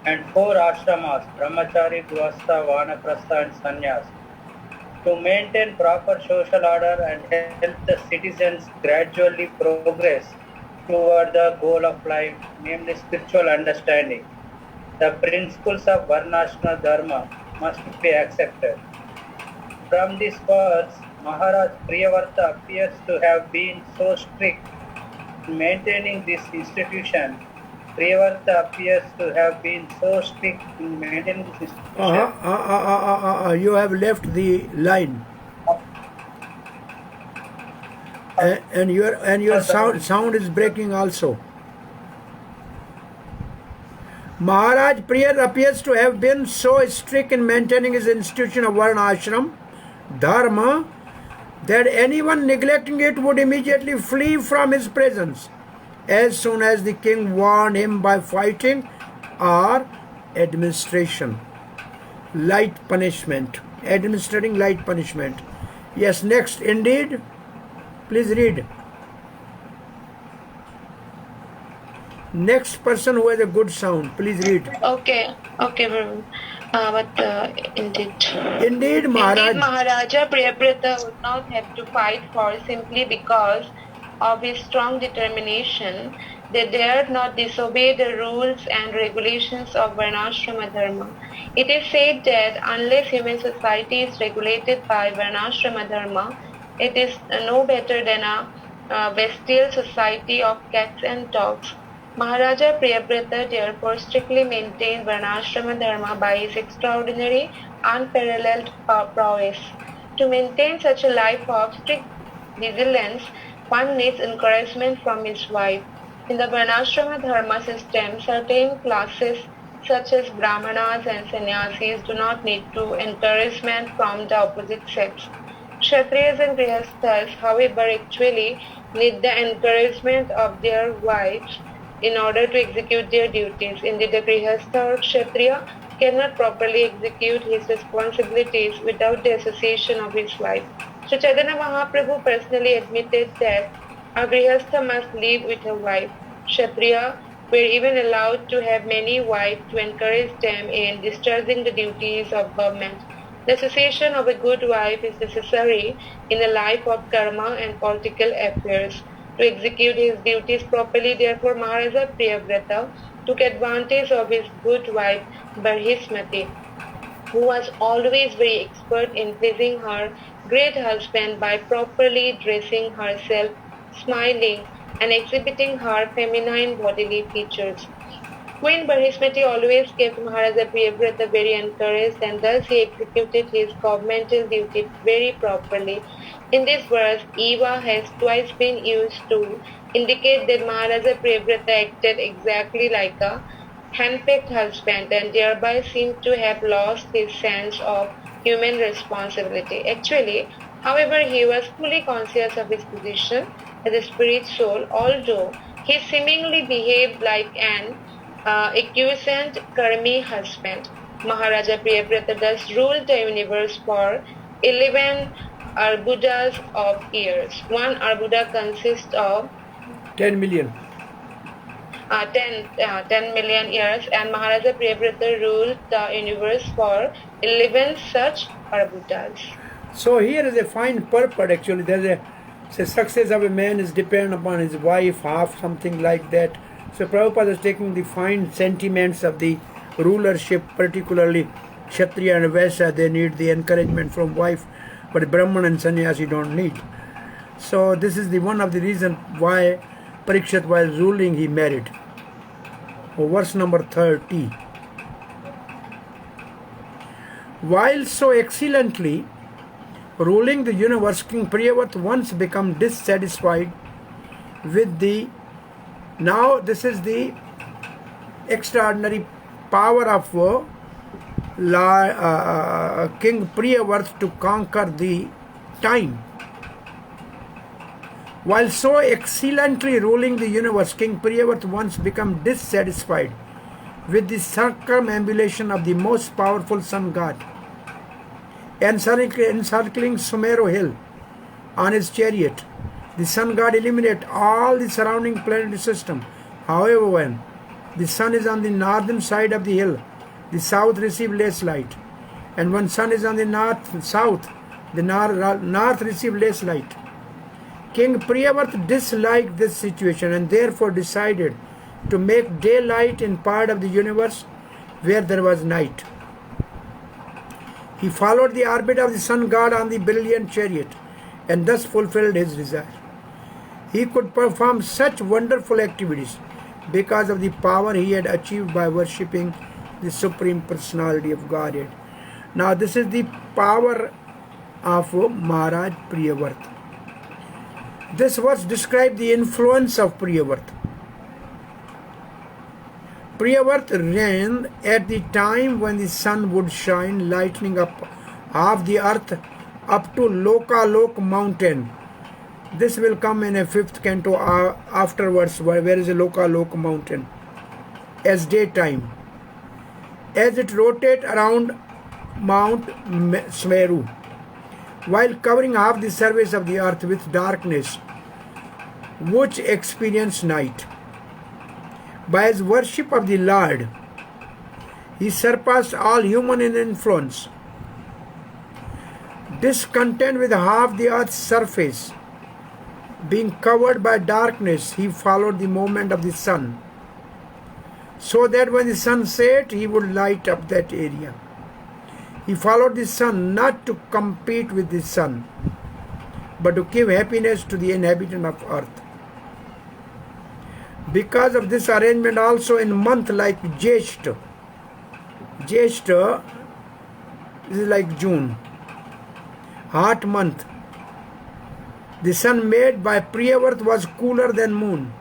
and 4 ashramas, Brahmachari, Grihastha, Vanaprastha and Sannyas, to maintain proper social order and help the citizens gradually progress toward the goal of life, namely spiritual understanding. The principles of Varnashrama Dharma must be accepted. From this verse, Maharaj Priyavrata appears to have been so strict in maintaining this institution. Priyavrata appears to have been so strict in maintaining this institution. You have left the line. And your sound is breaking also. Maharaj Priya appears to have been so strict in maintaining his institution of Varnashram Dharma that anyone neglecting it would immediately flee from his presence as soon as the king warned him by fighting or administration. Light punishment. Administering light punishment. Yes, next. Indeed. Please read. Next person who has a good sound, please read. Okay, Varun. Indeed, Maharaj. Indeed, Maharaja Priyavrata would not have to fight for simply because of his strong determination. They dared not disobey the rules and regulations of Varnashrama Dharma. It is said that unless human society is regulated by Varnashrama Dharma, it is no better than a bestial society of cats and dogs. Maharaja Priyavrata therefore strictly maintained Varnashrama Dharma by his extraordinary, unparalleled prowess. To maintain such a life of strict resilience, one needs encouragement from his wife. In the Varnashrama dharma system, certain classes such as Brahmanas and Sannyasis do not need to encouragement from the opposite sex. Kshatriyas and Grihasthas, however, actually need the encouragement of their wives in order to execute their duties. Indeed, the Grihastha or Kshatriya cannot properly execute his responsibilities without the association of his wife. So Chaitanya Mahaprabhu personally admitted that a Grihastha must live with a wife. Kshatriya were even allowed to have many wives to encourage them in discharging the duties of government. The association of a good wife is necessary in the life of karma and political affairs. To execute his duties properly, therefore, Maharaja Priyavrata took advantage of his good wife, Barhismati, who was always very expert in pleasing her great husband by properly dressing herself, smiling, and exhibiting her feminine bodily features. Queen Barhismati always kept Maharaja Priyavrata very encouraged, and thus he executed his governmental duty very properly. In this verse, Eva has twice been used to indicate that Maharaja Priyavrata acted exactly like a handpicked husband and thereby seemed to have lost his sense of human responsibility. Actually, however, he was fully conscious of his position as a spirit soul, although he seemingly behaved like an acquiescent karmi husband. Maharaja Priyavrata thus ruled the universe for 11 arbudas of years. One arbuda consists of 10 million. 10 million years, and Maharaja Priyavrata ruled the universe for 11 such arbudas. So here is a fine purport actually. The success of a man is dependent upon his wife, half something like that. So Prabhupada is taking the fine sentiments of the rulership, particularly Kshatriya and Vaishya, they need the encouragement from wife, but Brahman and Sannyasi don't need. So this is the one of the reasons why Parikshit, while ruling, he married. Verse number 30. While so excellently ruling the universe, King Priyavrata once become dissatisfied with the. Now this is the extraordinary power of King Priyavrata to conquer the time. While so excellently ruling the universe, King Priyavrata once became dissatisfied with the circumambulation of the most powerful sun god, encircling Sumeru hill on his chariot. The sun god eliminated all the surrounding planetary system. However, when the sun is on the northern side of the hill, the south receives less light. And when sun is on the south, the north receives less light. King Priyavrata disliked this situation and therefore decided to make daylight in part of the universe where there was night. He followed the orbit of the sun god on the brilliant chariot and thus fulfilled his desire. He could perform such wonderful activities because of the power he had achieved by worshipping the Supreme Personality of Godhead. Now this is the power of Maharaj Priyavrata. This verse describes the influence of Priyavrata. Priyavrata reigned at the time when the sun would shine, lighting up half the earth up to Lokalok mountain. This will come in a 5th canto afterwards, where is a Lokalok mountain, as daytime, as it rotates around Mount Sumeru, while covering half the surface of the earth with darkness, which experienced night. By his worship of the Lord, he surpassed all human in influence. Discontent with half the earth's surface being covered by darkness, he followed the movement of the sun, so that when the sun set, he would light up that area. He followed the sun not to compete with the sun, but to give happiness to the inhabitant of earth. Because of this arrangement, also in month like Jeshta is like June, hot month, The sun made by Priyavrata was cooler than moon,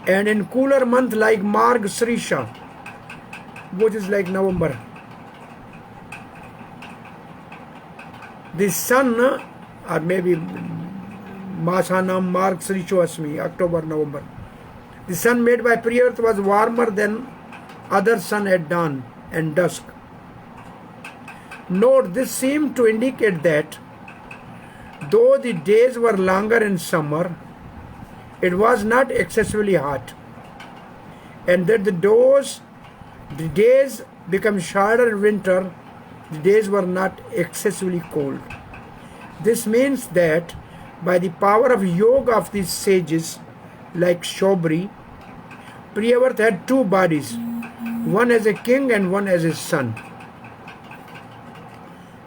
and in cooler month like Marg Srisha, which is like November. The sun, or maybe Masanam Marg Srisho Asmi, October, November. The sun made by Priyavrata was warmer than other sun at dawn and dusk. Note, this seemed to indicate that though the days were longer in summer, it was not excessively hot, and that the days become shorter in winter, the days were not excessively cold. This means that by the power of yoga of these sages like Shobri, Priyavrata had two bodies, one as a king and one as his son.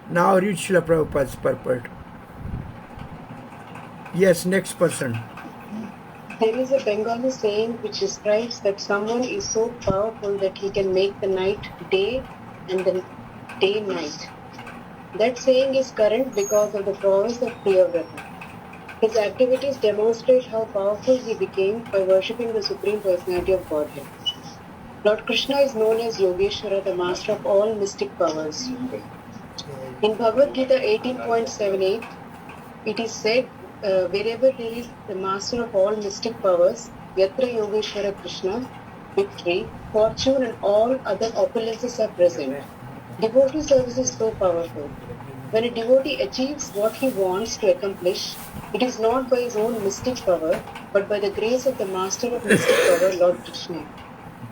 Now read Srila Prabhupada's purport. Yes, next person. There is a Bengali saying which describes that someone is so powerful that he can make the night day and the day night. That saying is current because of the prowess of Priyavrata. His activities demonstrate how powerful he became by worshipping the Supreme Personality of Godhead. Lord Krishna is known as Yogeshwara, the master of all mystic powers. In Bhagavad Gita 18.78, it is said, wherever there is the master of all mystic powers, Yatra Yogeshwara Krishna, victory, fortune and all other opulences are present. Devotee service is so powerful. When a devotee achieves what he wants to accomplish, it is not by his own mystic power, but by the grace of the master of mystic power, Lord Krishna.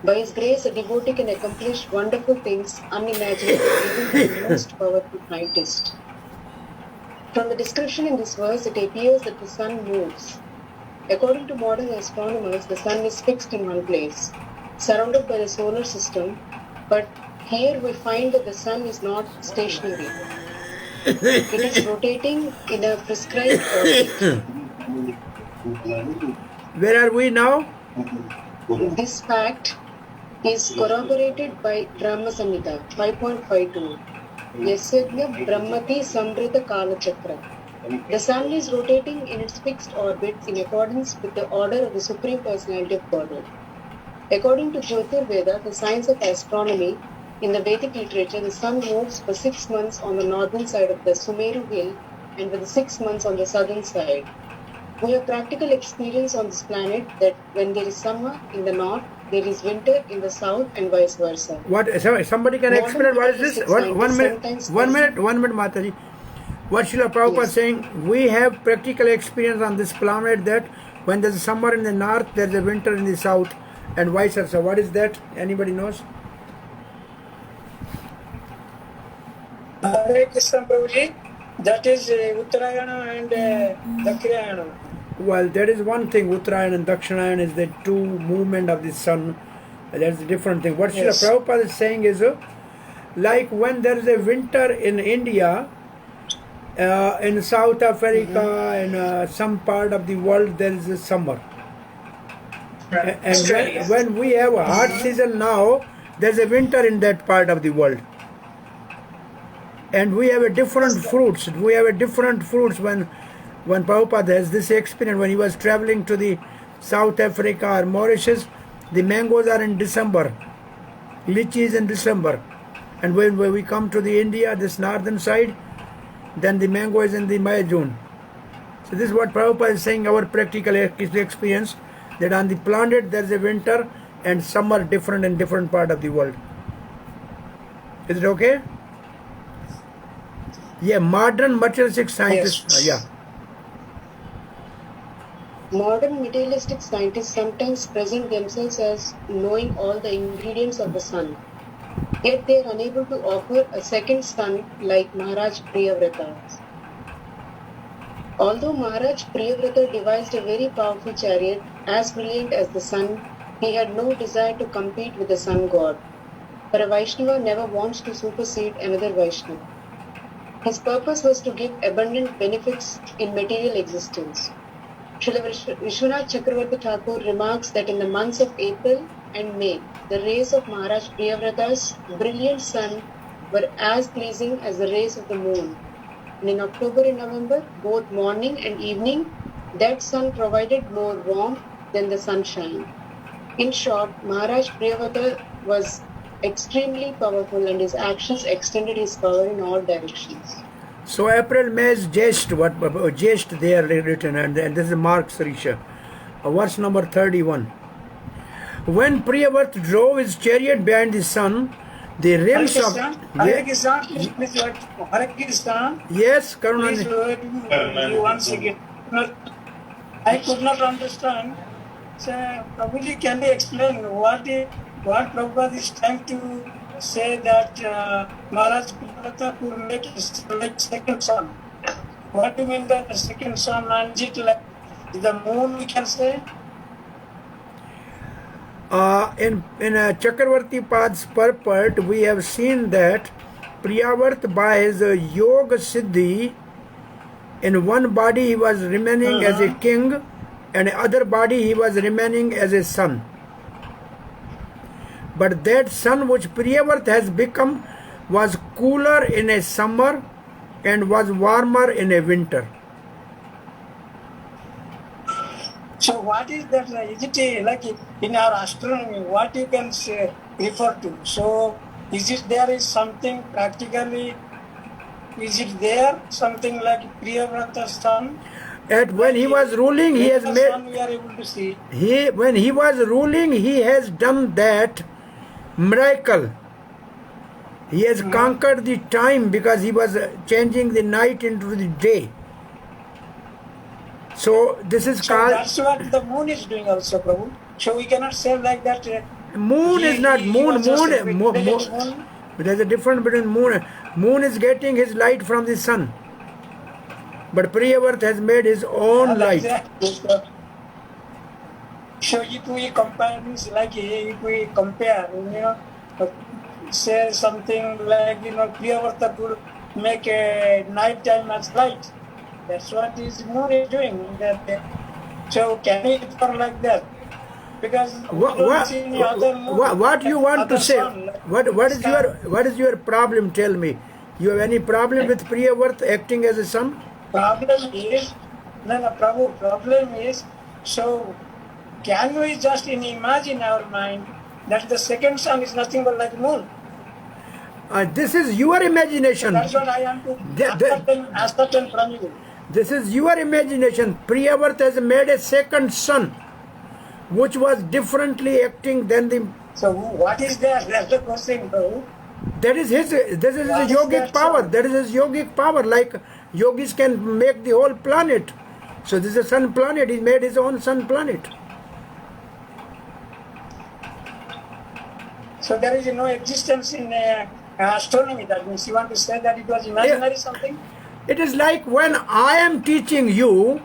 By his grace, a devotee can accomplish wonderful things unimaginable even to the most powerful scientist. From the description in this verse, it appears that the sun moves. According to modern astronomers, the sun is fixed in one place, surrounded by the solar system, but here we find that the sun is not stationary. It is rotating in a prescribed orbit. Where are we now? This fact is corroborated by Brahma Samhita 5.52. Yasagna Brahmati Samrita Kala Chakra. The sun is rotating in its fixed orbit in accordance with the order of the Supreme Personality of Godhead. According to Jyotirveda, the science of astronomy, in the Vedic literature, the sun moves for 6 months on the northern side of the Sumeru hill and for the 6 months on the southern side. We have practical experience on this planet that when there is summer in the north, there is winter in the south and vice versa. What? Somebody can explain what is this? One minute, Mataji. What Srila Prabhupada is saying, we have practical experience on this planet that when there is summer in the north, there is a winter in the south and vice versa. What is that? Anybody knows? Hare Krishna Prabhuji, that is Uttarayana and Dakshinayana. Well, that is one thing. Uttarayana and Dakshinayana is the two movement of the sun. That's a different thing. What Srila Prabhupada is saying is, like when there is a winter in India, in South Africa, in some part of the world, there is a summer. And when we have a hot season now, there is a winter in that part of the world. And we have a different fruits. We have a different fruits when Prabhupada has this experience. When he was traveling to the South Africa or Mauritius, the mangoes are in December. Lychee is in December. And when we come to the India, this northern side, then the mango is in the May, June. So this is what Prabhupada is saying, our practical experience, that on the planet there is a winter and summer different in different part of the world. Is it okay? Yeah, modern materialistic scientists. Yes. Modern materialistic scientists sometimes present themselves as knowing all the ingredients of the sun. Yet they are unable to offer a second sun like Maharaj Priyavrata. Although Maharaj Priyavrata devised a very powerful chariot as brilliant as the sun, he had no desire to compete with the sun god. For a Vaishnava never wants to supersede another Vaishnava. His purpose was to give abundant benefits in material existence. Srila Vishwanath Chakravarti Thakur remarks that in the months of April and May, the rays of Maharaj Priyavrata's brilliant sun were as pleasing as the rays of the moon. and in October and November, both morning and evening, that sun provided more warmth than the sunshine. In short, Maharaj Priyavata was extremely powerful and his actions extended his power in all directions. So April, May's jest, jest there written, and this is Mark Sarisha, verse number 31. When Priyavat drove his chariot behind the sun, the rims of... Hare Krishna, please wait. Hare Krishna. Yes, Please Karuna. wait me once again. I could not understand. So, Prabhuji, can you explain what Prabhupada is trying to say that Maharaj Priyavata could make like second sun? What do you mean by the second sun? And is it like the moon, we can say? In Chakravarti Pad's purport, we have seen that Priyavat, by his yoga siddhi, in one body he was remaining as a king, and in other body he was remaining as a sun. But that sun which Priyavat has become was cooler in a summer and was warmer in a winter. So what is that? Is it like in our astronomy, what you can say, refer to? So is it there is something practically, is it there something like Priyavrata sun? And when he was ruling, he has made... We are able to see. When he was ruling, he has done that miracle. He has conquered the time because he was changing the night into the day. So this is So called... that's what the moon is doing also, Prabhu. So we cannot say like that. Moon is not moon. There's a difference between moon. Moon is getting his light from the sun. But Priyavat has made his own light. So if we compare this, like if we compare, say something like, Priyavrata could make a night time as light. That's what his moon is doing. So can we refer like that? Because what you want to say? What is your problem? Tell me. You have any problem with Priyavat acting as a sun? Problem is, Prabhu, problem is, so can we just imagine our mind that the second sun is nothing but like moon? This is your imagination. That's what I want to ascertain from you. This is your imagination. Priyavat has made a second sun, which was differently acting than the... So what is there? That's the question, bro. That is his, this is his yogic power. That is his yogic power. Like yogis can make the whole planet. So this is a sun planet. He made his own sun planet. So there is no existence in astronomy. That means you want to say that it was imaginary something? It is like when I am teaching you,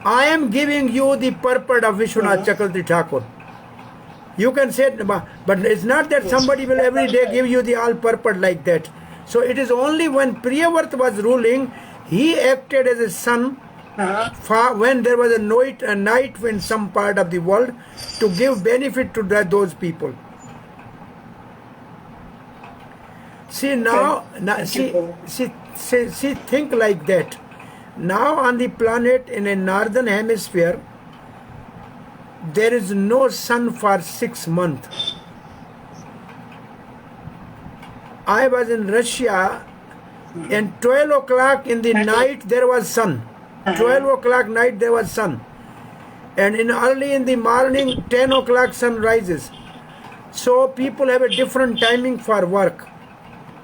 I am giving you the purport of Vishwanath Chakravarti Thakur. You can say, but it's not that somebody will every day give you the all purport like that. So it is only when Priyavat was ruling, he acted as a sun when there was a night in some part of the world to give benefit to those people. See now, see, think like that. Now on the planet in a northern hemisphere, there is no sun for 6 months. I was in Russia and 12 o'clock in the night there was sun. 12 o'clock night there was sun. And early in the morning 10 o'clock sun rises. So people have a different timing for work.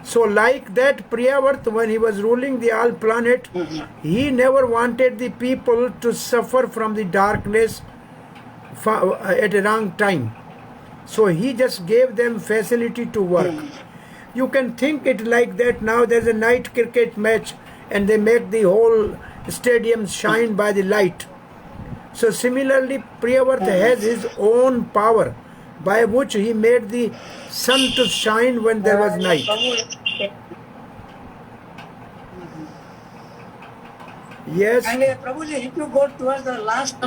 So like that, Priyavat, when he was ruling the all planet, he never wanted the people to suffer from the darkness at a wrong time. So he just gave them facility to work. You can think it like that. Now there's a night cricket match and they make the whole stadium shine by the light. So similarly, Priyavat has his own power by which he made the sun to shine when there was night. Yes. And Prabhuji, if you go towards the last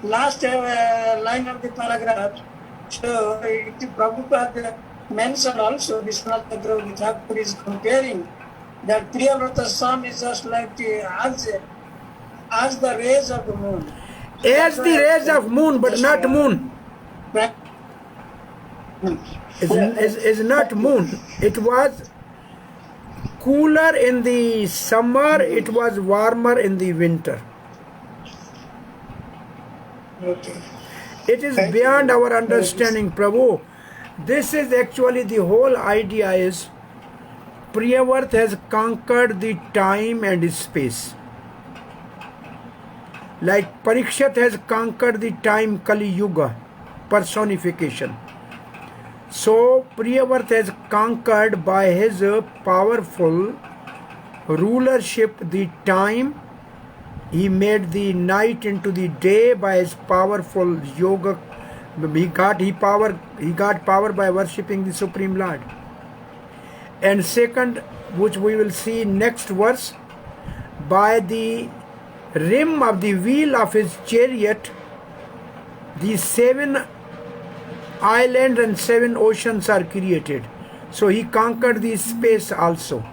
line of the paragraph, so Prabhupada mentioned also Vishwanath Chakravarti Thakur is comparing that Priyavrata sun is just like as the rays of the moon. As the rays of moon, but not moon. Is not moon. It was cooler in the summer, it was warmer in the winter. Okay. It is beyond our understanding, Prabhu. This is actually the whole idea is Priyavrata has conquered the time and space. Like Parikshat has conquered the time Kali Yuga, personification. So Priyavrata has conquered by his powerful rulership the time. He made the night into the day by his powerful yoga. He got power by worshipping the Supreme Lord. And second, which we will see next verse, by the rim of the wheel of his chariot, the 7 islands and 7 oceans are created. So he conquered the space also.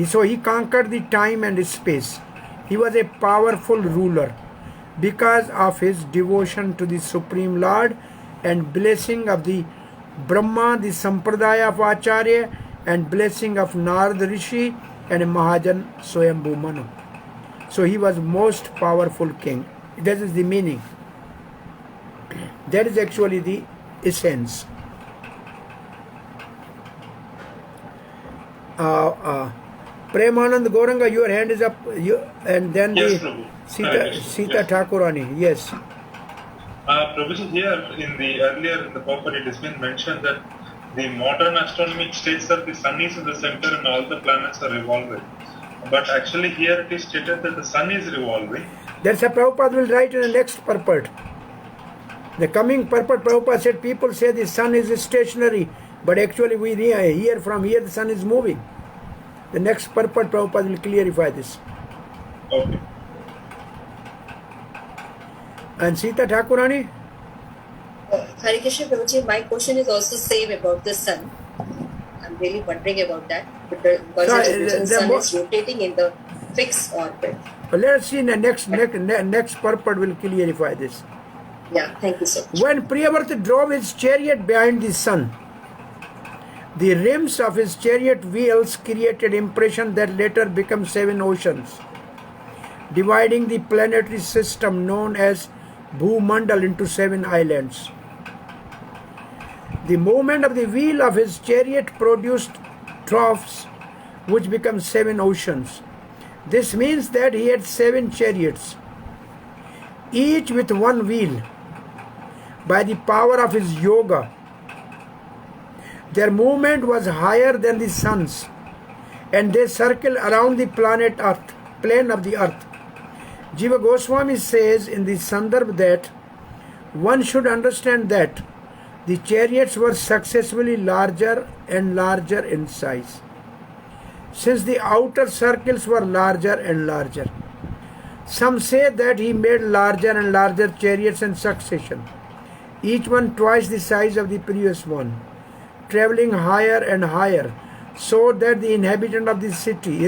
So he conquered the time and space. He was a powerful ruler because of his devotion to the Supreme Lord and blessing of the Brahma, the Sampradaya of Acharya, and blessing of Narad Rishi and Mahajan Swayambhu Manu. So he was most powerful king. That is the meaning. That is actually the essence. Premanand Gauranga, your hand is up. And then Yes, the Prabhu. Sita Thakurani. Yes. Prabhuji, here earlier in the paper it has been mentioned that the modern astronomy states that the sun is in the center and all the planets are revolving. But actually here it is stated that the sun is revolving. That's a Prabhupada will write in the next purport. The coming purport, Prabhupada said people say the sun is stationary, but actually we hear from here the sun is moving. The next purport, Prabhupada will clarify this. Okay. And Sita Thakurani? Hare Krishna Prabhuji, my question is also same about the sun. I'm really wondering about that. Because the sun is rotating in the fixed orbit. Well, let us see in the next purport will clarify this. Yeah, thank you so much. When Priyavrata drove his chariot behind the sun, the rims of his chariot wheels created impression that later became 7 oceans, dividing the planetary system known as Bhumandal into 7 islands. The movement of the wheel of his chariot produced troughs which become 7 oceans. This means that he had 7 chariots, each with 1 wheel. By the power of his yoga, their movement was higher than the sun's, and they circle around the plane of the earth. Jiva Goswami says in the Sandarbh that one should understand that the chariots were successively larger and larger in size, since the outer circles were larger and larger. Some say that he made larger and larger chariots in succession, each one twice the size of the previous one, traveling higher and higher, so that the inhabitant of his city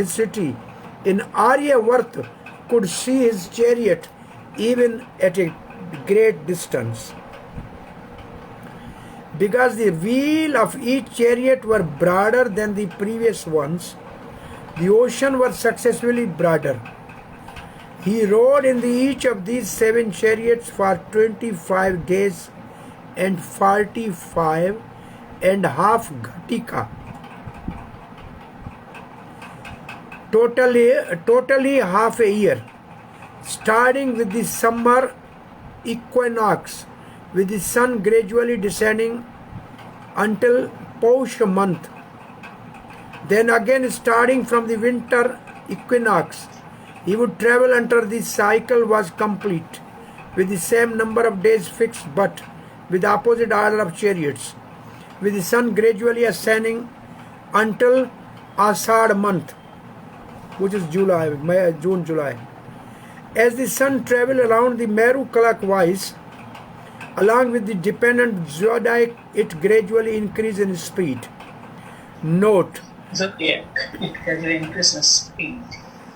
in Aryavarta could see his chariot even at a great distance. Because the wheel of each chariot were broader than the previous ones, the ocean was successively broader. He rode in each of these 7 chariots for 25 days and 45 and half ghatika. Totally half a year, starting with the summer equinox, with the sun gradually descending until Paush month. Then again starting from the winter equinox, he would travel until the cycle was complete, with the same number of days fixed but with opposite order of chariots, with the sun gradually ascending until Asad month, which is June, July. As the sun traveled around the Meru clockwise, along with the dependent zodiac, it gradually increased in speed. Note, So yeah, it has increased in speed.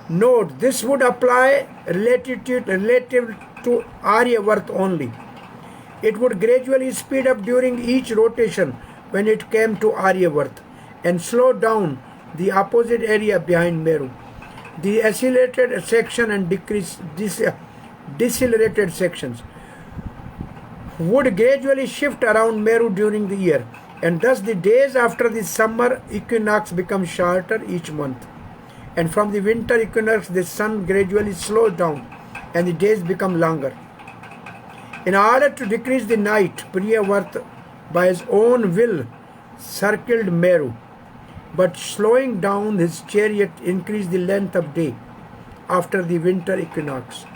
Note, this would apply relative to Aryavarth only. It would gradually speed up during each rotation when it came to Aryavarth and slow down the opposite area behind Meru. The accelerated section and decelerated sections would gradually shift around Meru during the year, and thus the days after the summer equinox become shorter each month. And from the winter equinox, the sun gradually slows down and the days become longer. In order to decrease the night, Priyavarta by his own will circled Meru, but slowing down his chariot increased the length of day after the winter equinox,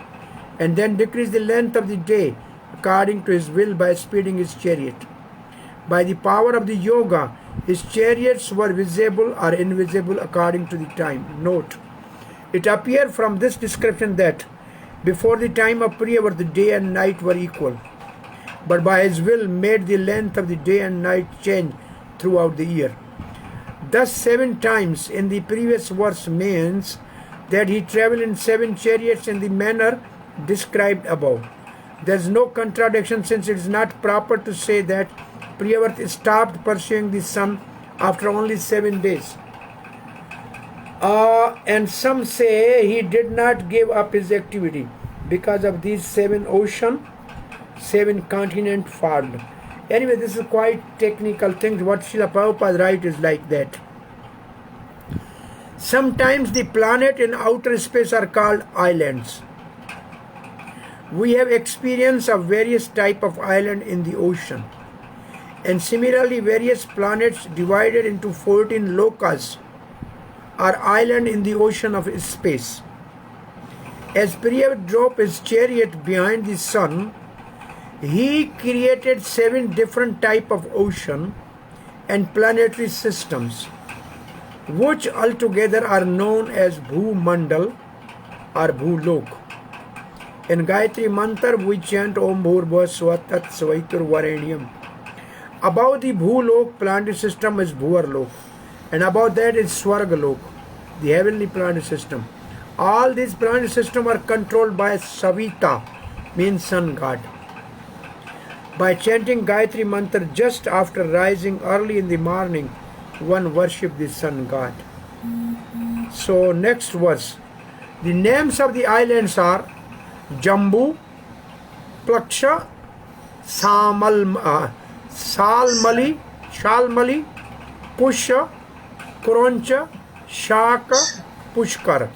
and then decreased the length of the day according to his will by speeding his chariot. By the power of the yoga, his chariots were visible or invisible according to the time. Note, it appeared from this description that before the time of Priyavarta, the day and night were equal, but by his will made the length of the day and night change throughout the year. Thus 7 times in the previous verse means that he travelled in 7 chariots in the manner described above. There is no contradiction, since it is not proper to say that Priyavarta stopped pursuing the sun after only 7 days. And some say he did not give up his activity because of these 7 oceans, 7 continents formed. Anyway, this is quite technical things. What Srila Prabhupada writes is like that. Sometimes the planet in outer space are called islands. We have experience of various type of island in the ocean. And similarly, various planets divided into 14 lokas are island in the ocean of space. As Priyavarta drove his chariot behind the sun, he created 7 different type of ocean and planetary systems, which altogether are known as Bhumandal or Bhulok. In Gayatri Mantra, we chant Om Bhurva Swatat Svaitur Varenyam. Above the Bhulok planetary system is Bhuvarlok, and above that is Swargalok, the heavenly planetary system. All these planetary systems are controlled by Savita, means sun god. By chanting Gayatri Mantra just after rising early in the morning, one worships the sun god. So next verse. The names of the islands are Jambu, Plaksha, Shalmali, Pusha, Kuroncha, Shaka, Pushkar.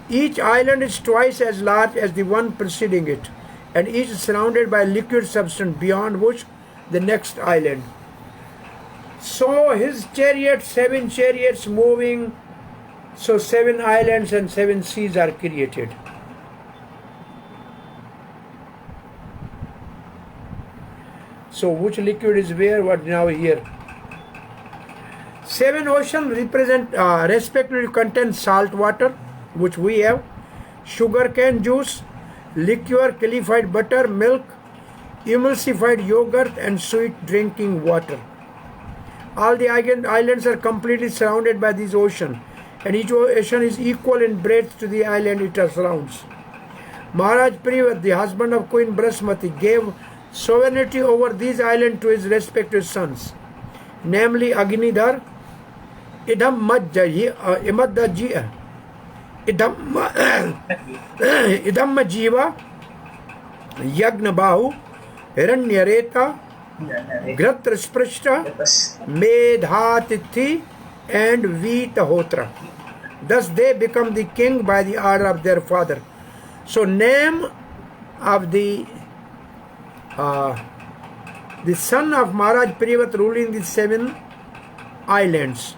Each island is twice as large as the one preceding it, and each is surrounded by liquid substance beyond which the next island. So his chariot, 7 chariots moving, so 7 islands and 7 seas are created. So which liquid is where, what now here? 7 oceans represent respectively contain salt water, which we have, sugar cane juice, liquor, clarified butter, milk, emulsified yogurt, and sweet drinking water. All the islands are completely surrounded by this ocean, and each ocean is equal in breadth to the island it surrounds. Maharaj Priyavarta, the husband of Queen Brahmati, gave sovereignty over these islands to his respective sons, namely Agnidhar, Idammajiva, Yagnabahu, Hiranyareta, Gratrasprishta, Medhatithi, and Vitahotra. Thus they become the king by the order of their father. So name of the son of Maharaj Priyavarta ruling the 7 islands.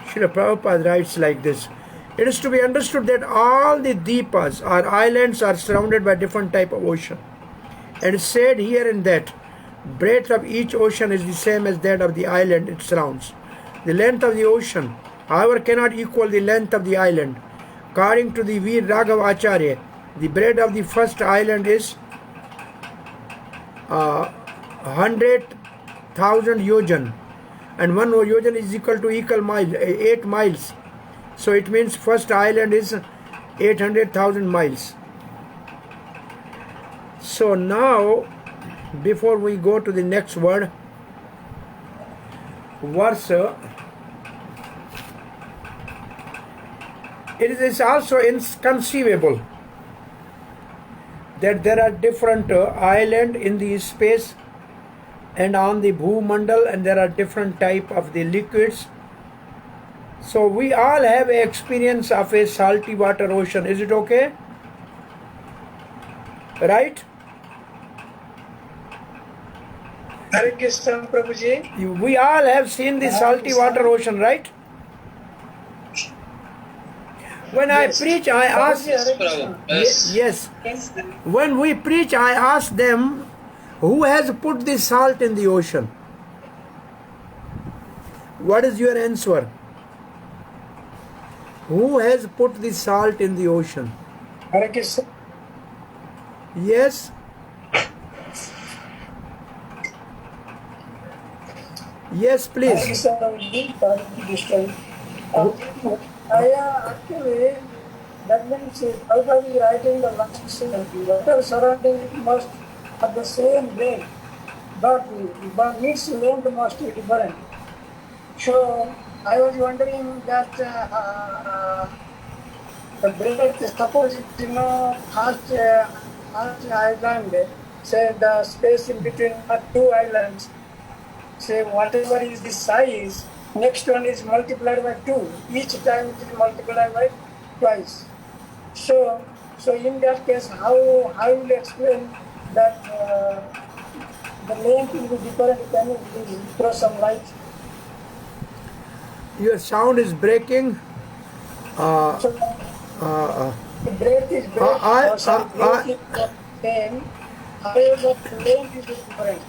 Srila Prabhupada writes like this. It is to be understood that all the deepas or islands are surrounded by different type of ocean. And it's said here and that breadth of each ocean is the same as that of the island it surrounds. The length of the ocean, however, cannot equal the length of the island. According to the Veer Raghav Acharya, the breadth of the first island is 100,000 yojan, and 1 yojan is equal to 8 miles. So it means first island is 800,000 miles. So now, before we go to the next word, verse, it is also inconceivable that there are different islands in the space and on the Bhumandal, and there are different type of the liquids. So we all have a experience of a salty water ocean. Is it okay? Right? Hare Krishna, Prabhuji. We all have seen the salty water ocean, right? When I preach, I ask. Yes. When we preach, I ask them, who has put the salt in the ocean? What is your answer? Who has put the salt in the ocean? Hare Krishna. Yes. Yes, Hare please. Krishna, Prabhuji. Actually, that means Prabhupada is writing the last sentence. Water surrounding it must have the same length, but its length must be different. So I was wondering that the breadth, suppose it first island, say the space in between two islands, say whatever is the size, next one is multiplied by 2. Each time it is multiplied by twice. So in that case, how will you explain that the length will be different? Can you throw some light? Your sound is breaking. So the breadth is breadth, some length is the same. However, the length is different.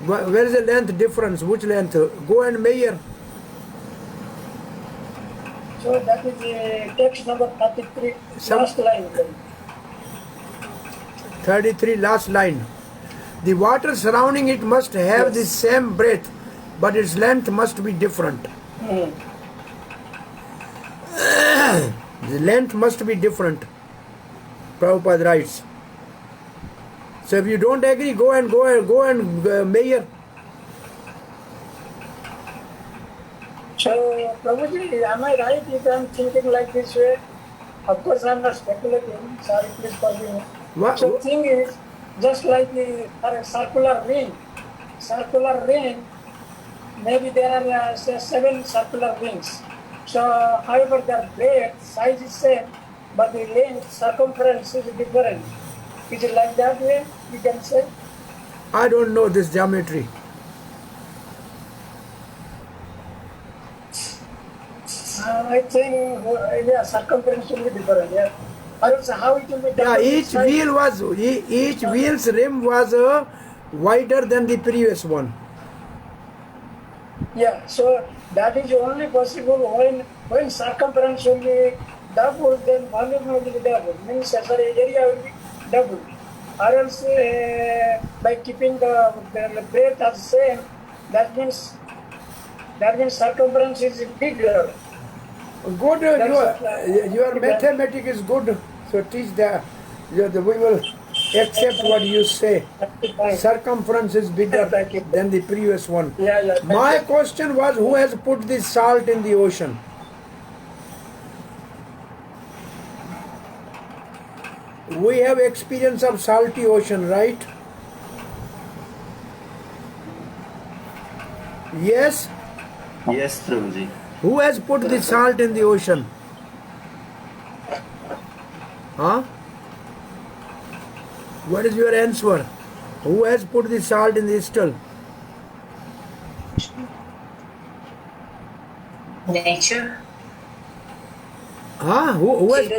Where is the length difference? Which length? Go and measure. So that is text number 33, last line. 33, last line. The water surrounding it must have the same breadth, but its length must be different. The length must be different. Prabhupada writes. So if you don't agree, go and measure. So, Prabhuji, am I right if I am thinking like this way? Of course, I am not speculating. Sorry, please forgive me. So, the thing is, just like the circular ring. Circular ring, maybe there are 7 circular rings. So, however, their breadth, size is same, but the length, circumference is different. Is it like that way, you can say? I don't know this geometry. I think, circumference will be different, yeah. I don't know how it will be done. Each wheel's rim was wider than the previous one. Yeah, so that is only possible when circumference will be double, then volume will be double. Means area will be double. Or else by keeping the breadth as same, that means circumference is bigger. Good, your mathematics is good. So teach we will accept what you say. Circumference is bigger than the previous one. My question was, who has put this salt in the ocean? We have experience of salty ocean, right? Yes? Yes, Prabhuji. Who has put the salt in the ocean? Huh? What is your answer? Who has put the salt in the still? Nature. Huh? Who has?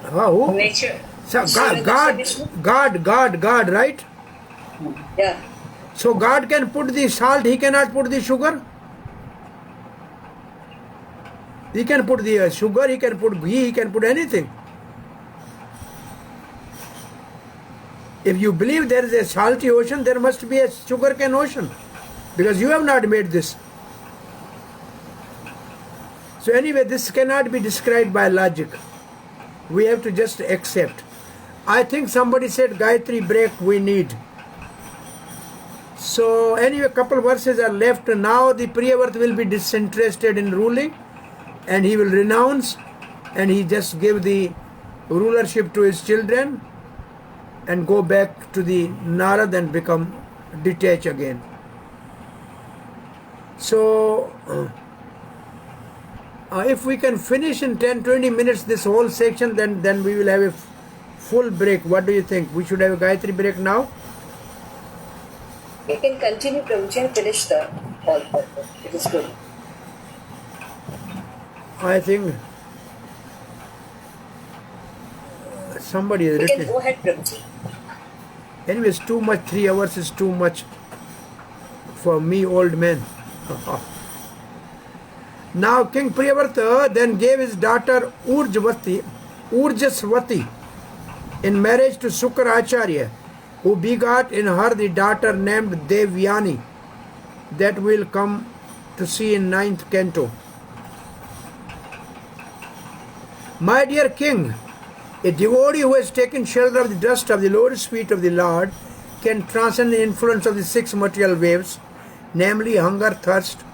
Who? Nature. So God, right? Yeah. So God can put the salt, He cannot put the sugar? He can put the sugar, He can put ghee, He can put anything. If you believe there is a salty ocean, there must be a sugarcane ocean, because you have not made this. So anyway, this cannot be described by logic. We have to just accept. I think somebody said Gayatri break we need. So anyway, a couple verses are left. Now the Priyavrata will be disinterested in ruling, and he will renounce, and he just give the rulership to his children and go back to the Narad and become detached again. So if we can finish in 10-20 minutes this whole section, then we will have a full break. What do you think? We should have a Gayatri break now? We can continue, Prabhuji, and finish the whole purpose. It is good. I think somebody has We written. can go ahead, Prabhuji. Anyway, it's too much. 3 hours is too much for me, old man. Now King Priyavrata then gave his daughter Urjaswati in marriage to Sukracharya, who begot in her the daughter named Devyani, that we'll come to see in 9th canto. My dear king, a devotee who has taken shelter of the dust of the lotus feet of the Lord can transcend the influence of the 6 material waves, namely hunger, thirst,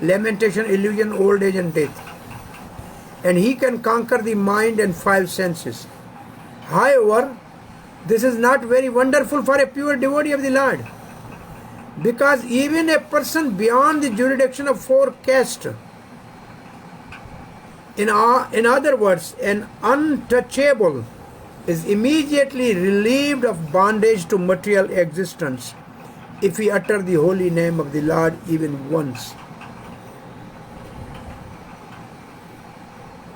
lamentation, illusion, old age and death. And he can conquer the mind and 5 senses. However, this is not very wonderful for a pure devotee of the Lord, because even a person beyond the jurisdiction of 4 castes, in other words, an untouchable, is immediately relieved of bondage to material existence if he utter the holy name of the Lord even once.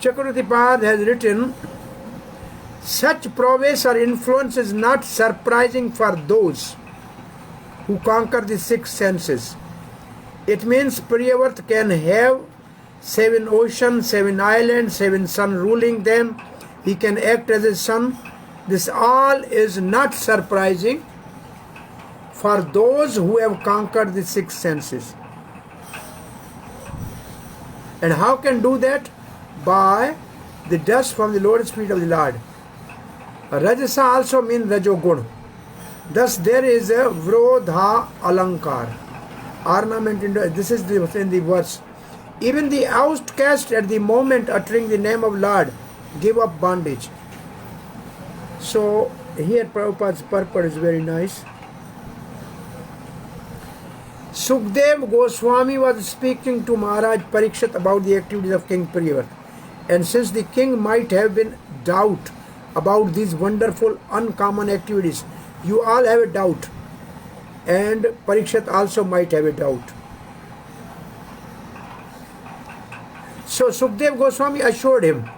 Chakravartipad has written, such prowess or influence is not surprising for those who conquer the 6 senses. It means Priyavrata can have 7 oceans, 7 islands, 7 sun ruling them. He can act as a sun. This all is not surprising for those who have conquered the 6 senses. And how can do that? By the dust from the lotus feet of the Lord. Rajasa also means Rajogun. Thus there is a Vrodha Alankar, ornament in this is in the verse. Even the outcast at the moment uttering the name of Lord give up bondage. So here Prabhupada's purport is very nice. Sukdev Goswami was speaking to Maharaj Parikshit about the activities of King Priyavrata. And since the king might have been doubt about these wonderful uncommon activities, you all have a doubt, and Parikshit also might have a doubt. So Sukdev Goswami assured him,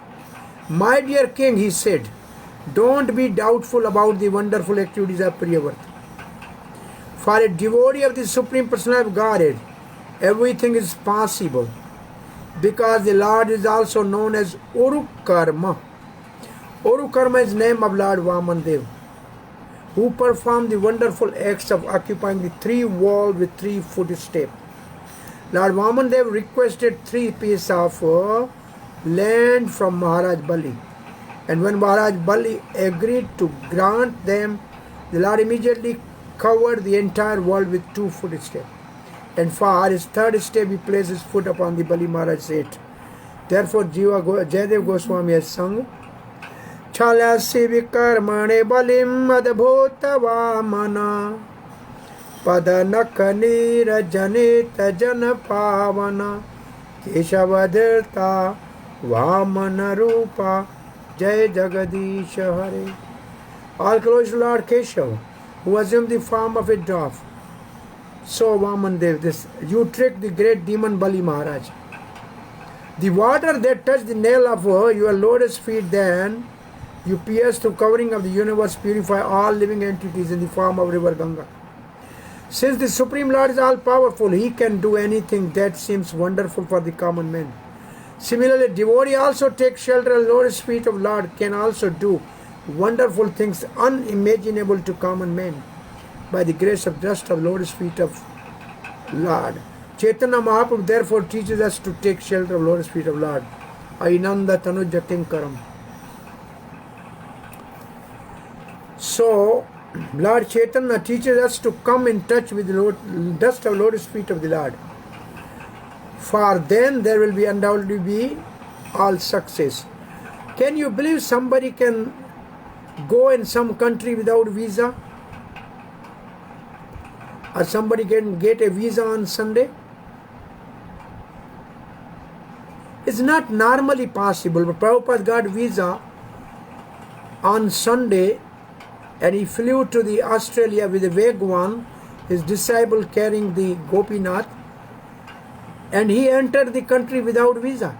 my dear king, he said, don't be doubtful about the wonderful activities of Priyavrata. For a devotee of the Supreme Personality of Godhead, everything is possible, because the Lord is also known as Urukarma. Urukarma is the name of Lord Vamandev, who performed the wonderful acts of occupying the 3 walls with 3 footsteps. Lord Vamandev requested 3 pieces of land from Maharaj Bali. And when Maharaj Bali agreed to grant them, the Lord immediately covered the entire world with 2 footsteps. And for his 3rd step, he placed his foot upon the Bali Maharaj's head. Therefore, Jayadev Goswami has sung, Chalasi vikarmane balim adbhuta vamana padanakhanira janita jana pavana keshavadharta vamana rupa jai jagadisha hare. All glories to Lord Keshav, who assumed the form of a dove. So Vamandev, you tricked the great demon Bali Maharaj. The water that touched the nail of your lotus feet, then you pierced through covering of the universe, purify all living entities in the form of river Ganga. Since the Supreme Lord is all powerful, he can do anything that seems wonderful for the common man. Similarly, devotee also takes shelter of lotus feet of Lord, can also do wonderful things unimaginable to common men by the grace of just of lotus feet of Lord. Chaitanya Mahaprabhu therefore teaches us to take shelter of lotus feet of Lord. Ainanda Tanuja Kinkaram. So, Lord Chaitanya teaches us to come in touch with the dust of lotus feet of the Lord. For then there will be undoubtedly be all success. Can you believe somebody can go in some country without visa? Or somebody can get a visa on Sunday? It's not normally possible, but Prabhupada got visa on Sunday and he flew to the Australia with a Vagwan, his disciple carrying the Gopinath, and he entered the country without visa.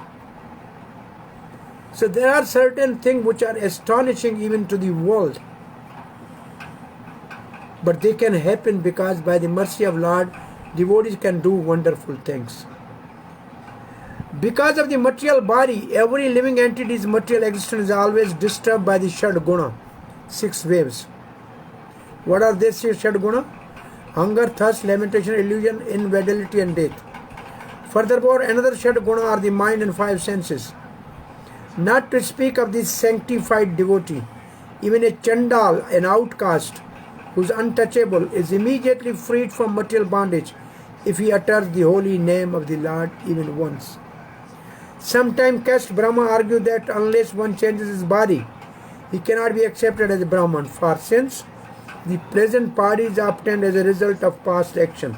So there are certain things which are astonishing even to the world. But they can happen because by the mercy of Lord, devotees can do wonderful things. Because of the material body, every living entity's material existence is always disturbed by the Shad Guna, 6 waves. What are these 6 Shad Guna? Hunger, thirst, lamentation, illusion, infidelity and death. Furthermore, another Shad Guna are the mind and 5 senses. Not to speak of the sanctified devotee, even a Chandal, an outcast, who is untouchable, is immediately freed from material bondage if he utters the holy name of the Lord even once. Sometime caste Brahma argue that unless one changes his body, he cannot be accepted as a Brahman, for since the present body is obtained as a result of past action.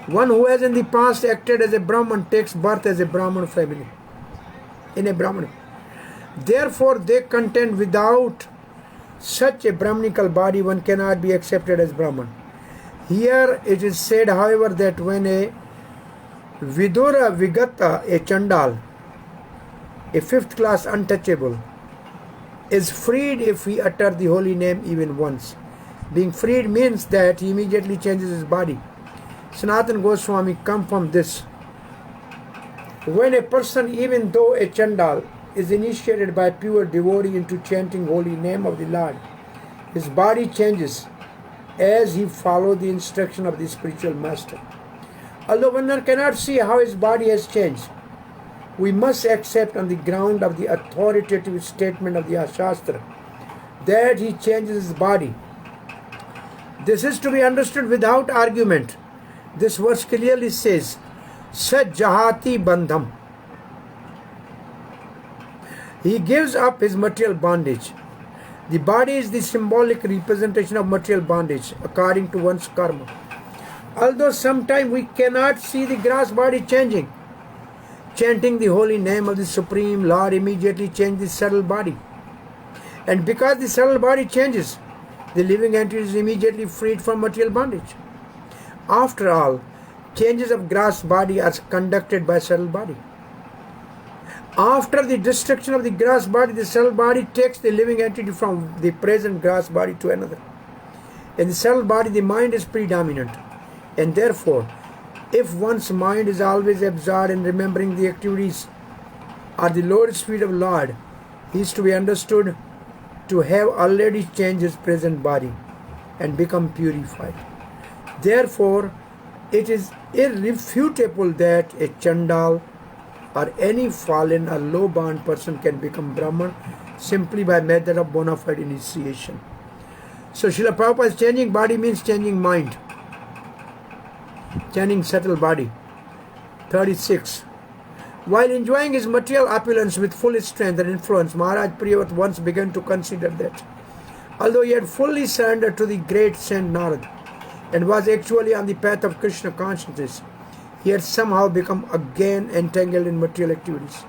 One who has in the past acted as a Brahman takes birth as a Brahman family, in a Brahman. Therefore, they contend without such a Brahmanical body, one cannot be accepted as Brahman. Here it is said, however, that when a Vidura Vigata, a Chandal, a 5th class untouchable, is freed if he utter the holy name even once. Being freed means that he immediately changes his body. Sanatana Goswami come from this. When a person, even though a Chandal, is initiated by pure devotee into chanting holy name of the Lord, his body changes as he follows the instruction of the spiritual master. Although one cannot see how his body has changed, we must accept on the ground of the authoritative statement of the Shastra that he changes his body. This is to be understood without argument. This verse clearly says, Sajjahati Bandham. He gives up his material bondage. The body is the symbolic representation of material bondage according to one's karma. Although sometimes we cannot see the gross body changing, chanting the holy name of the Supreme Lord immediately changes the subtle body. And because the subtle body changes, the living entity is immediately freed from material bondage. After all, changes of gross body are conducted by subtle body. After the destruction of the gross body, the subtle body takes the living entity from the present gross body to another. In the subtle body, the mind is predominant. And therefore, if one's mind is always absorbed in remembering the activities or the lotus feet of Lord, he is to be understood to have already changed his present body and become purified. Therefore, it is irrefutable that a Chandal or any fallen or low-born person can become Brahman simply by method of bona fide initiation. So Srila Prabhupada's changing body means changing mind, changing subtle body. 36. While enjoying his material opulence with full strength and influence, Maharaj Priyavat once began to consider that although he had fully surrendered to the great Saint Narad and was actually on the path of Krishna consciousness, he had somehow become again entangled in material activities.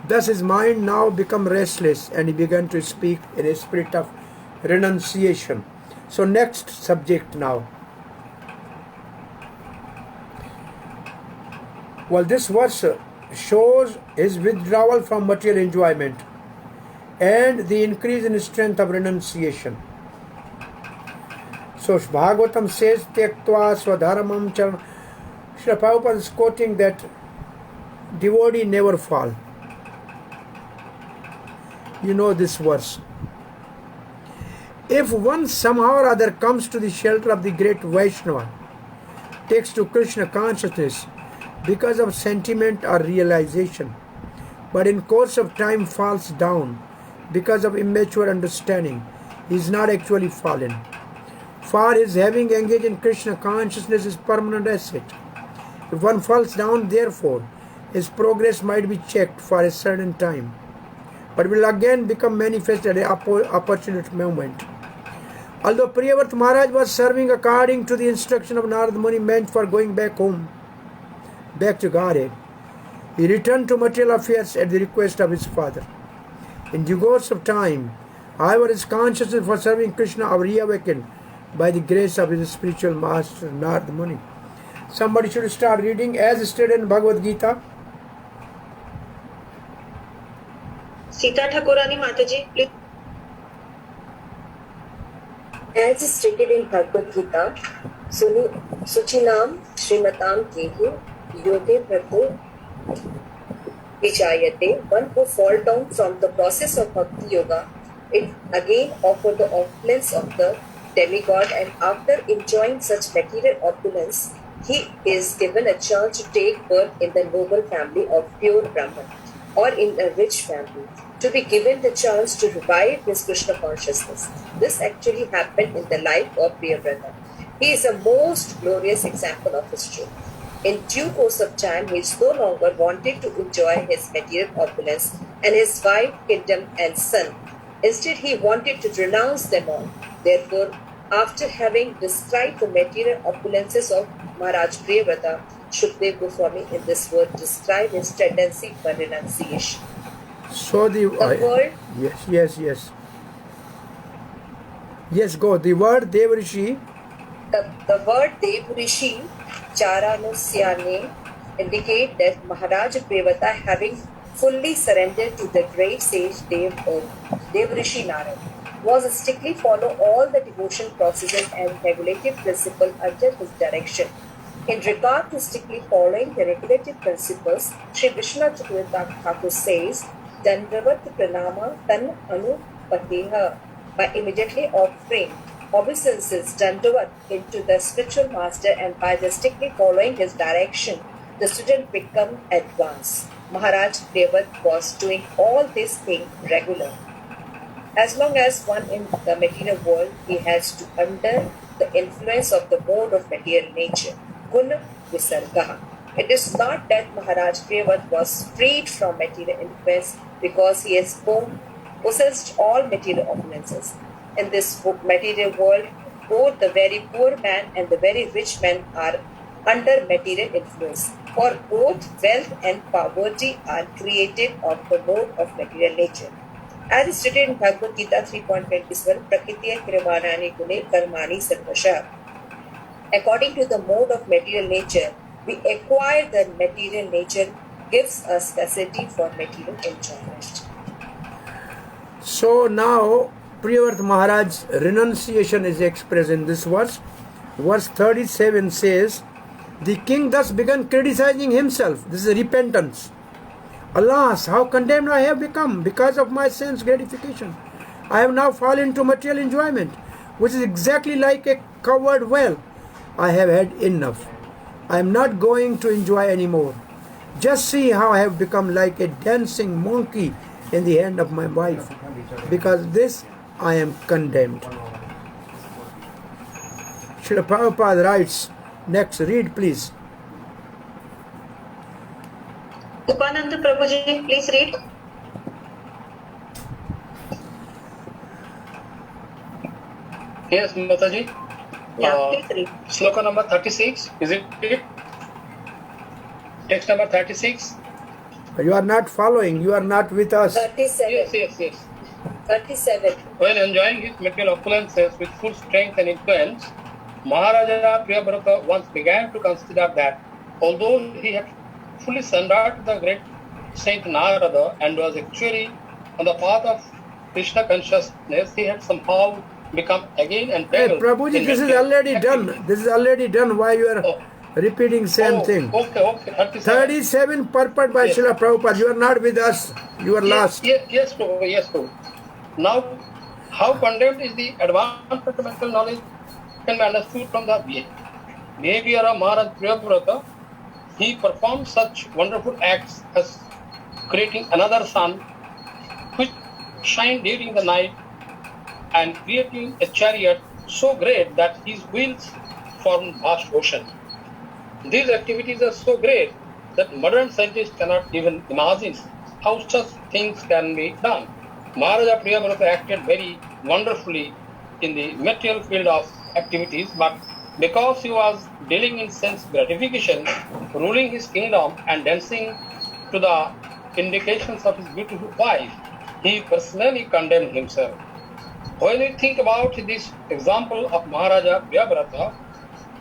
Thus his mind now became restless and he began to speak in a spirit of renunciation. So next subject now. Well, this verse shows his withdrawal from material enjoyment and the increase in strength of renunciation. So Bhagavatam says, Tyaktva swadharamam charan. Srila Prabhupada is quoting that devotee never fall. You know this verse. If one somehow or other comes to the shelter of the great Vaishnava, takes to Krishna consciousness because of sentiment or realization, but in course of time falls down because of immature understanding, he is not actually fallen. For his having engaged in Krishna consciousness is permanent asset. If one falls down, therefore, his progress might be checked for a certain time, but will again become manifest at an opportune moment. Although Priyavrata Maharaj was serving according to the instruction of Narada Muni meant for going back home, back to Godhead, he returned to material affairs at the request of his father. In due course of time, however, his consciousness for serving Krishna was reawakened by the grace of his spiritual master Narada Muni. Somebody should start reading as stated in Bhagavad Gita. Sita Thakurani Mataji, please. As stated in Bhagavad Gita, Suchinam Srimatam Kehu Yoge Prabhu Vijayate, one who fall down from the process of Bhakti Yoga, it again offer the opulence of the demigod, and after enjoying such material opulence, he is given a chance to take birth in the noble family of pure Brahman or in a rich family, to be given the chance to revive his Krishna consciousness. This actually happened in the life of Priyavrata. He is a most glorious example of his truth. In due course of time, he is no longer wanted to enjoy his material opulence and his wife, kingdom, and son. Instead, he wanted to renounce them all. Therefore, after having described the material opulences of Maharaj Priyavrata, Shukdev Goswami in this word describe his tendency for renunciation. So the word, yes, go. The word Devrishi. The word Devrishi, Charanusyane, indicate that Maharaj Priyavrata, having fully surrendered to the great sage Devrishi Narad, was strictly follow all the devotion processes and regulative principles under his direction. In regard to strictly following the regulative principles, Sri Vishwanath Chakravarti Thakur says, Dandavat Pranama Tan Anupateha, by immediately offering obeisances Dandavat into the spiritual master, and by the strictly following his direction, the student become advanced. Maharaj Priyavrata was doing all these things regularly. As long as one in the material world, he has to under the influence of the mode of material nature, Guna Visargaha. It is not that Maharaj Priyavrata was freed from material influence because he has possessed all material opulences. In this material world, both the very poor man and the very rich man are under material influence, for both wealth and poverty are created of the mode of material nature. As stated in Bhagavad Gita 3.27, Prakritiya Krimanani Gune Karmani Sarvasha. According to the mode of material nature, we acquire the material nature gives us facility for material enjoyment. So now Priyavrata Maharaj's renunciation is expressed in this verse. Verse 37 says, the king thus began criticizing himself. This is repentance. Alas, how condemned I have become because of my sense gratification. I have now fallen into material enjoyment, which is exactly like a covered well. I have had enough. I am not going to enjoy anymore. Just see how I have become like a dancing monkey in the hand of my wife. Because this I am condemned. Srila Prabhupada writes, next, read please. Upananda Prabhuji, please read. Yes, Mataji. Please read. Sloka number 36, is it? Text number 36. You are not following, you are not with us. 37. Yes. 37. While enjoying his material opulences with full strength and influence, Maharaja Priyavrata once began to consider that although he had fully surrendered to the great Saint Narada and was actually on the path of Krishna consciousness, he had somehow become again entangled. Hey, Prabhuji, this is already done. This is already done. Why you are repeating same thing? Okay. 37 purport by Srila Prabhupada. You are not with us. You are lost. Yes, Prabhu. Now, How condemned is the advancement of mental knowledge can be understood from the behavior of Maharaj Priyavrata. He performed such wonderful acts as creating another sun which shined during the night and creating a chariot so great that his wheels formed vast ocean. These activities are so great that modern scientists cannot even imagine how such things can be done. Maharaja Priyavrata acted very wonderfully in the material field of activities, but because he was dealing in sense gratification, ruling his kingdom and dancing to the indications of his beautiful wife, he personally condemned himself. When we think about this example of Maharaja Priyavrata,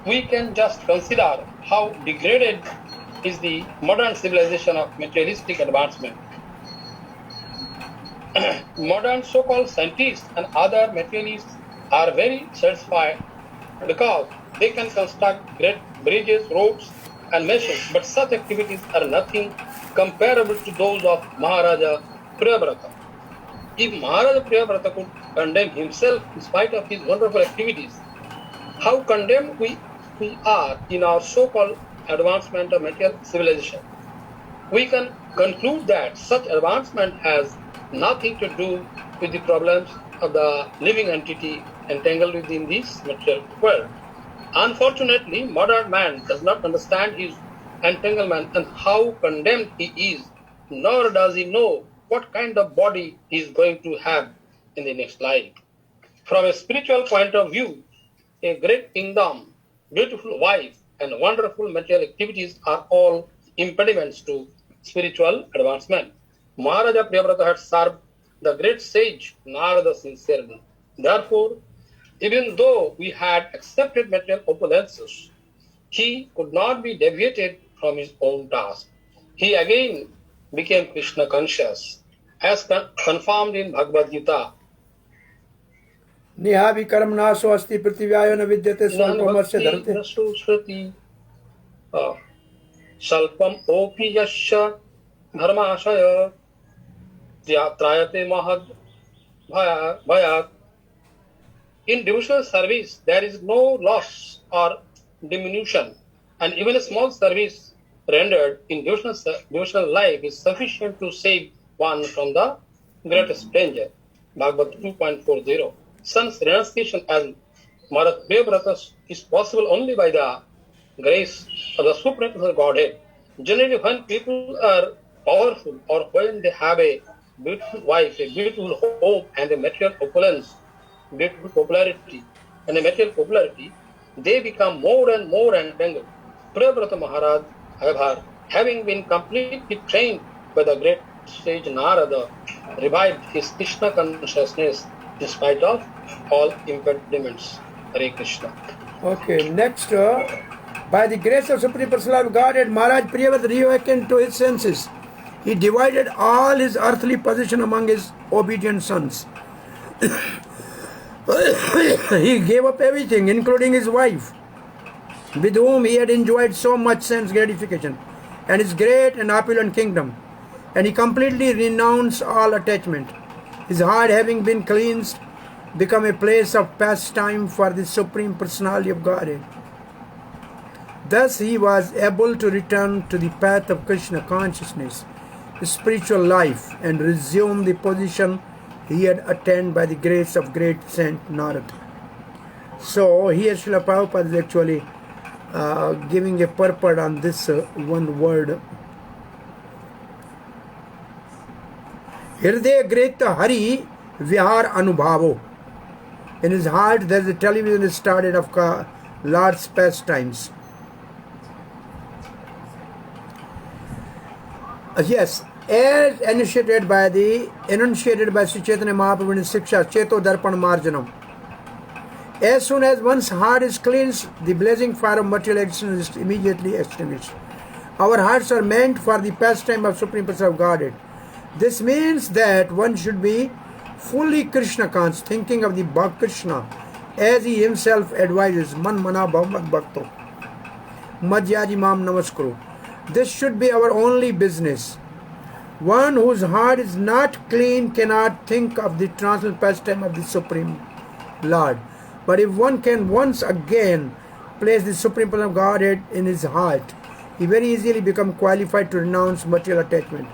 we can just consider how degraded is the modern civilization of materialistic advancement. Modern so-called scientists and other materialists are very satisfied because they can construct great bridges, roads and machines, but such activities are nothing comparable to those of Maharaja Priyavrata. If Maharaja Priyavrata could condemn himself in spite of his wonderful activities, how condemned we are in our so-called advancement of material civilization? We can conclude that such advancement has nothing to do with the problems of the living entity entangled within this material world. Unfortunately, modern man does not understand his entanglement and how condemned he is, nor does he know what kind of body he is going to have in the next life. From a spiritual point of view, a great kingdom, beautiful wife, and wonderful material activities are all impediments to spiritual advancement. Maharaja Priyavrata had served the great sage Narada sincerely. Therefore, even though we had accepted material opulences, he could not be deviated from his own task. He again became Krishna conscious, as confirmed in Bhagavad Gita. निहा कर्म नाशो अस्ति पृथिव्यायो न विद्यते स्वल्पमस्य धरते स्वल्पम ओपि यस्य धर्माशय त्रायते महद् भयात्. In devotional service, there is no loss or diminution, and even a small service rendered in devotional life is sufficient to save one from the greatest danger. Bhagavad 2.40. Such renunciation as Maharaj Priyavrata is possible only by the grace of the Supreme Godhead. Generally, when people are powerful or when they have a beautiful wife, a beautiful home, and a material opulence, beautiful popularity, and a material popularity, they become more and more entangled. Priyavrata Maharaj, however, having been completely trained by the great sage Narada, revived his Krishna consciousness in spite of all impediments. Hare Krishna. Okay, next, by the grace of Supreme Personality of Godhead, Maharaj Priyavrata reawakened to his senses. He divided all his earthly possession among his obedient sons. He gave up everything, including his wife, with whom he had enjoyed so much sense gratification, and his great and opulent kingdom, and he completely renounced all attachment. His heart, having been cleansed, became a place of pastime for the Supreme Personality of Godhead. Thus he was able to return to the path of Krishna consciousness, spiritual life, and resume the position he had attained by the grace of great Saint Narada. So here Srila Prabhupada is actually giving a purport on this one word. Hriday Greta Hari Vihar Anubhavo. In his heart there is a television started of Lord's pastimes. Yes, as enunciated by Sri Chaitanya Mahaprabhu in Siksha Cheto Darpan Marjanam. As soon as one's heart is cleansed, the blazing fire of material existence is immediately extinguished. Our hearts are meant for the pastime of Supreme Personality of Godhead. This means that one should be fully Krishna conscious, thinking of the Krishna, as he himself advises, Man mana bhavat bhakto, madhyaji mam namaskuru. This should be our only business. One whose heart is not clean cannot think of the transcendental pastime of the Supreme Lord. But if one can once again place the Supreme Person of Godhead in his heart, he very easily becomes qualified to renounce material attachment.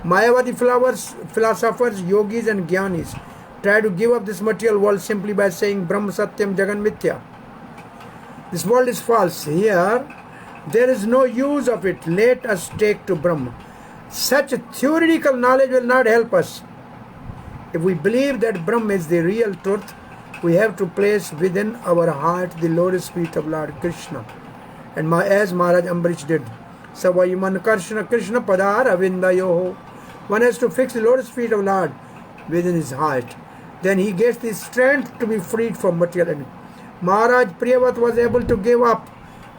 Mayavadi philosophers, yogis and jnanis try to give up this material world simply by saying Brahma Satyam Jagan Mithya. This world is false. Here, there is no use of it. Let us take to Brahma. Such theoretical knowledge will not help us. If we believe that Brahma is the real truth, we have to place within our heart the lotus feet of Lord Krishna. And as Maharaj Ambarish did, Savayiman Krishna Krishna Padar Avindayoho. One has to fix the lotus feet of Lord within his heart. Then he gets the strength to be freed from material. Maharaj Priyavat was able to give up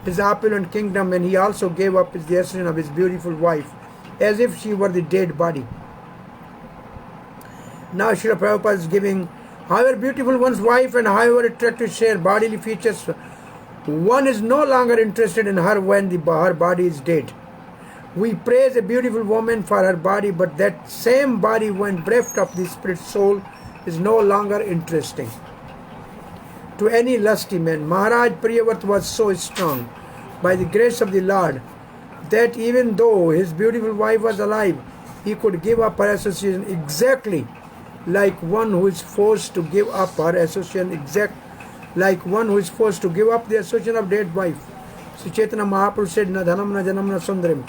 his opulent kingdom, and he also gave up the essence of his beautiful wife, as if she were the dead body. Now Srila Prabhupada is giving, however beautiful one's wife and however attractive her bodily features, one is no longer interested in her when her body is dead. We praise a beautiful woman for her body, but that same body, when bereft of the spirit soul, is no longer interesting to any lusty man. Maharaj Priyavat was so strong by the grace of the Lord that even though his beautiful wife was alive, he could give up her association exactly like one who is forced to give up her association, like one who is forced to give up the association of dead wife. Sri Chaitanya Mahaprabhu said, Na dhanam na janam na sundarim.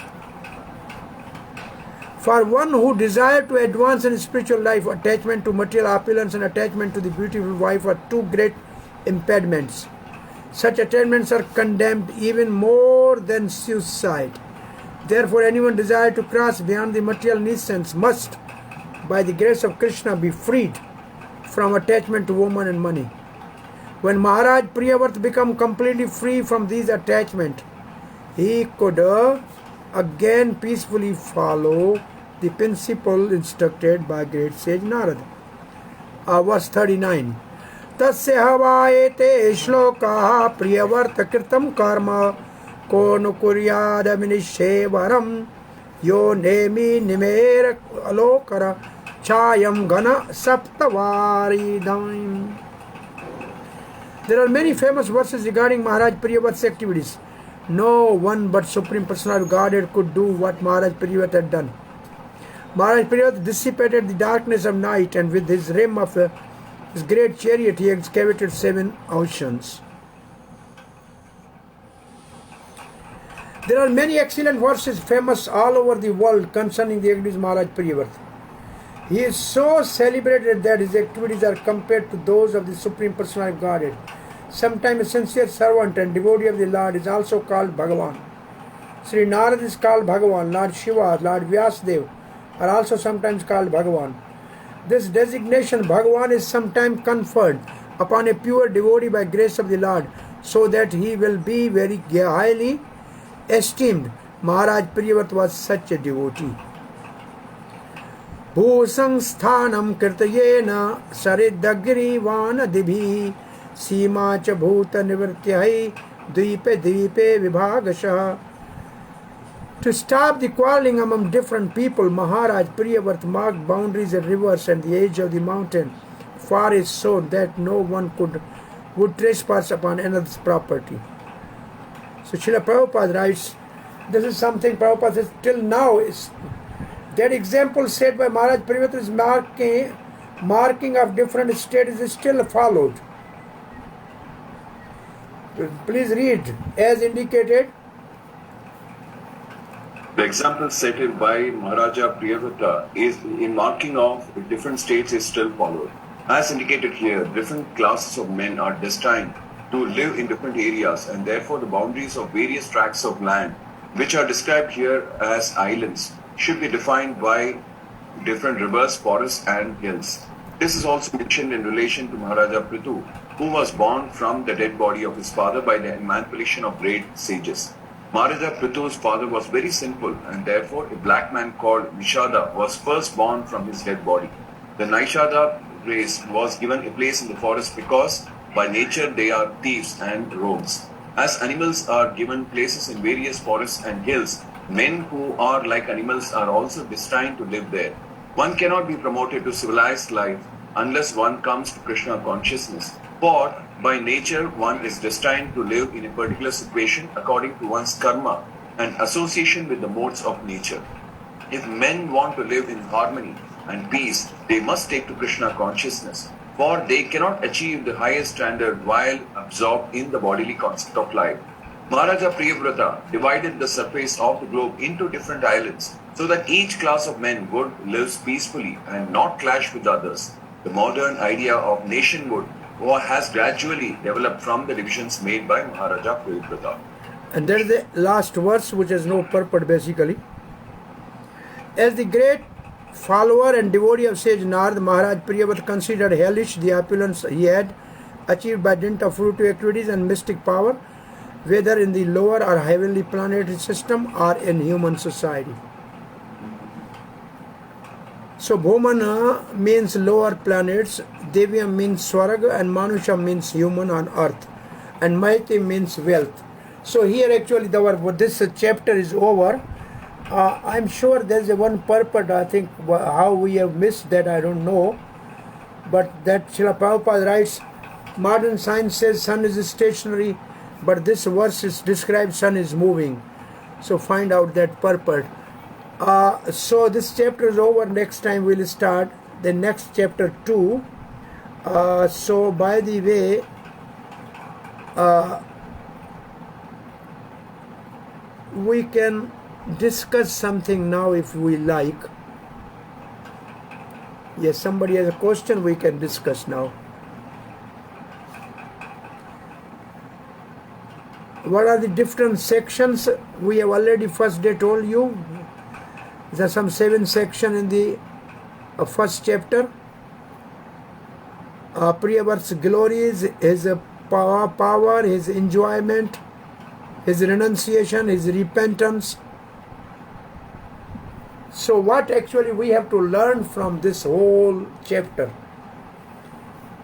For one who desires to advance in spiritual life, attachment to material opulence and attachment to the beautiful wife are two great impediments. Such attachments are condemned even more than suicide. Therefore, anyone desiring to cross beyond the material nuisance must, by the grace of Krishna, be freed from attachment to woman and money. When Maharaj Priyavat became completely free from these attachments, he could again peacefully follow the principle instructed by great sage Narada. Verse 39. Tasya havayete shlokaha priyavarta kritam karma ko nukuryad aminishevaram yo nemi nimer alokara chayam gana saptavaridam. There are many famous verses regarding Maharaj Priyavat's activities. No one but Supreme Personality of Godhead could do what Maharaj Priyavat had done. Maharaj Priyavat dissipated the darkness of night, and with his rim of his great chariot he excavated 7 oceans. There are many excellent verses famous all over the world concerning the activities of Maharaj Priyavat. He is so celebrated that his activities are compared to those of the Supreme Personality of Godhead. Sometimes a sincere servant and devotee of the Lord is also called Bhagavan. Sri Narada is called Bhagavan. Lord Shiva, Lord Vyasadeva are also sometimes called Bhagavan. This designation Bhagavan is sometimes conferred upon a pure devotee by grace of the Lord, so that he will be very highly esteemed. Maharaj Priyavat was such a devotee. Bhusangsthanam kirtayena saridagrivan dibhi Sima cha bhuta nivrityai dvipe dvipe vibhagasha. To stop the quarreling among different people, Maharaj Priyavat marked boundaries of rivers and the edge of the mountain far is so that no one would trespass upon another's property. So Srila Prabhupada writes, this is something Prabhupada says till now is that example set by Maharaj Priyavat is marking of different states is still followed. Please read as indicated. The example cited by Maharaja Priyavata is in marking of different states is still followed. As indicated here, different classes of men are destined to live in different areas, and therefore the boundaries of various tracts of land, which are described here as islands, should be defined by different rivers, forests and hills. This is also mentioned in relation to Maharaja Prithu, who was born from the dead body of his father by the manipulation of great sages. Maharaja Prithu's father was very simple, and therefore a black man called Nishada was first born from his dead body. The Nishada race was given a place in the forest because by nature they are thieves and rogues. As animals are given places in various forests and hills, Men who are like animals are also destined to live there. One cannot be promoted to civilized life unless one comes to Krishna consciousness. For by nature one is destined to live in a particular situation according to one's karma and association with the modes of nature. If men want to live in harmony and peace, they must take to Krishna consciousness, for they cannot achieve the highest standard while absorbed in the bodily concept of life. Maharaja Priyavrata divided the surface of the globe into different islands so that each class of men would live peacefully and not clash with others. The modern idea of nationhood has gradually developed from the divisions made by Maharaja Priyavrata. And there is the last verse which has no purport basically. As the great follower and devotee of sage Narad, Maharaj Priyavrata considered hellish the opulence he had achieved by dint of fruitive activities and mystic power, whether in the lower or heavenly planetary system or in human society. So Bhumana means lower planets, Devyam means Swarga, and Manusha means human on earth, and Maiti means wealth. So here actually this chapter is over. I'm sure there's a one purport, I think how we have missed that I don't know, but that Srila Prabhupada writes, modern science says sun is stationary, but this verse is describes sun is moving. So find out that purport. So this chapter is over. Next time we'll start the next chapter 2. So by the way, we can discuss something now if we like. Yes, somebody has a question, we can discuss now. What are the different sections? We have already first day told you. There are some 7 sections in the first chapter. Priyavrata's glories, his power, his enjoyment, his renunciation, his repentance. So what actually we have to learn from this whole chapter?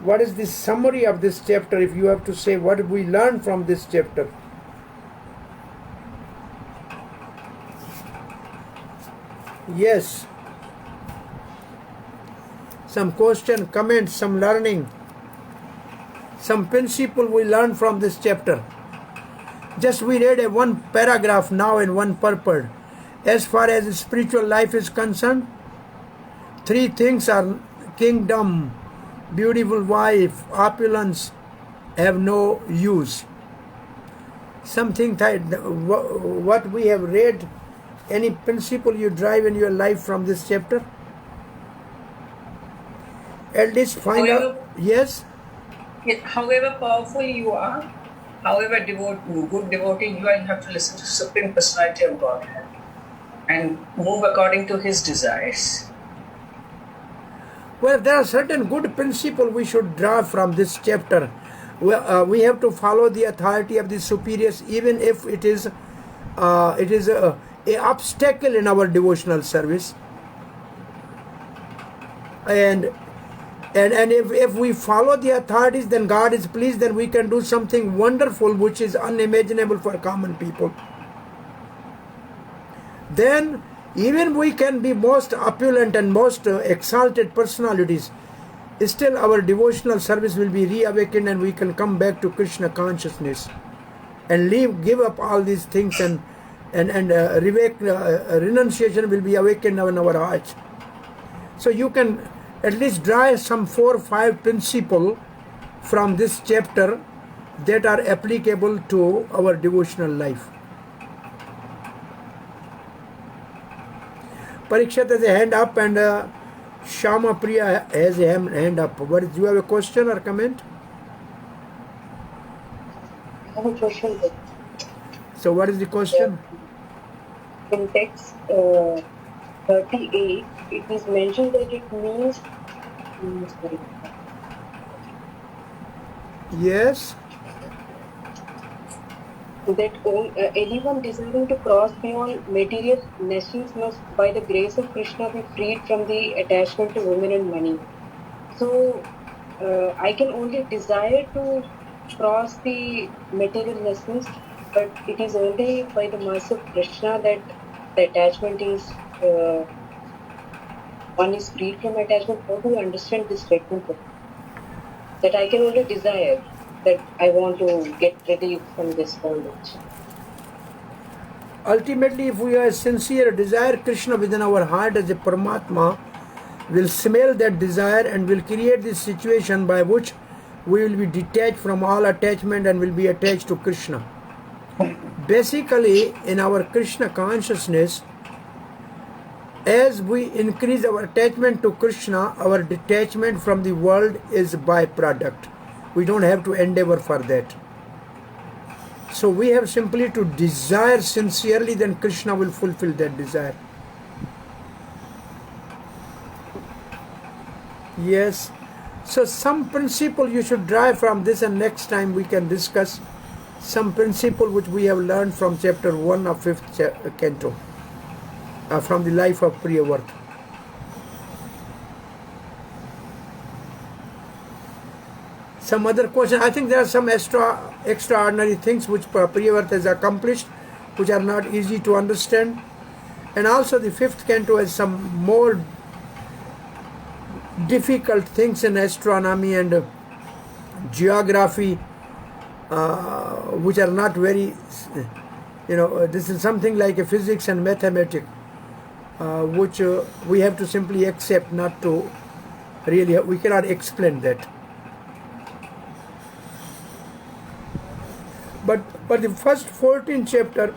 What is the summary of this chapter if you have to say what did we learn from this chapter? Yes. Some question, comment, some learning, some principle we learn from this chapter. Just we read a one paragraph now in one purport. As far as spiritual life is concerned, 3 things are kingdom, beautiful wife, opulence have no use. Something that what we have read, any principle you drive in your life from this chapter? At least find out. Yes? However powerful you are, however good devotee you are, you have to listen to Supreme Personality of Godhead and move according to His desires. Well, there are certain good principles we should draw from this chapter. We have to follow the authority of the superiors, even if it is a obstacle in our devotional service. And if we follow the authorities, then God is pleased, then we can do something wonderful which is unimaginable for common people. Then even we can be most opulent and most exalted personalities, still our devotional service will be reawakened and we can come back to Krishna consciousness and give up all these things, and renunciation will be awakened in our hearts. So you can at least draw some 4 or 5 principles from this chapter that are applicable to our devotional life. Parikshat has a hand up, and Shama Priya has a hand up. Do you have a question or comment? I have a question. So what is the question? In text 38, it is mentioned that it means... Yes. That anyone desiring to cross beyond material nations must, by the grace of Krishna, be freed from the attachment to women and money. So, I can only desire to cross the material nations, but it is only by the mercy of Krishna that the attachment is one is freed from attachment. How do you understand this statement? That I can only desire, that I want to get ready from this bondage. Ultimately, if we are sincere, desire Krishna within our heart as a Paramatma, will smell that desire and will create this situation by which we will be detached from all attachment and will be attached to Krishna. Basically, in our Krishna consciousness, as we increase our attachment to Krishna, our detachment from the world is byproduct. We don't have to endeavor for that. So we have simply to desire sincerely, then Krishna will fulfill that desire. Yes. So some principle you should derive from this, and next time we can discuss some principle which we have learned from chapter 1 of 5th canto, from the life of Priyavrata. Some other question. I think there are some extraordinary things which Priyavrata has accomplished, which are not easy to understand. And also the 5th canto has some more difficult things in astronomy and geography, which are not very, this is something like a physics and mathematics, which we have to simply accept, not to really, we cannot explain that. But the first 14 chapter,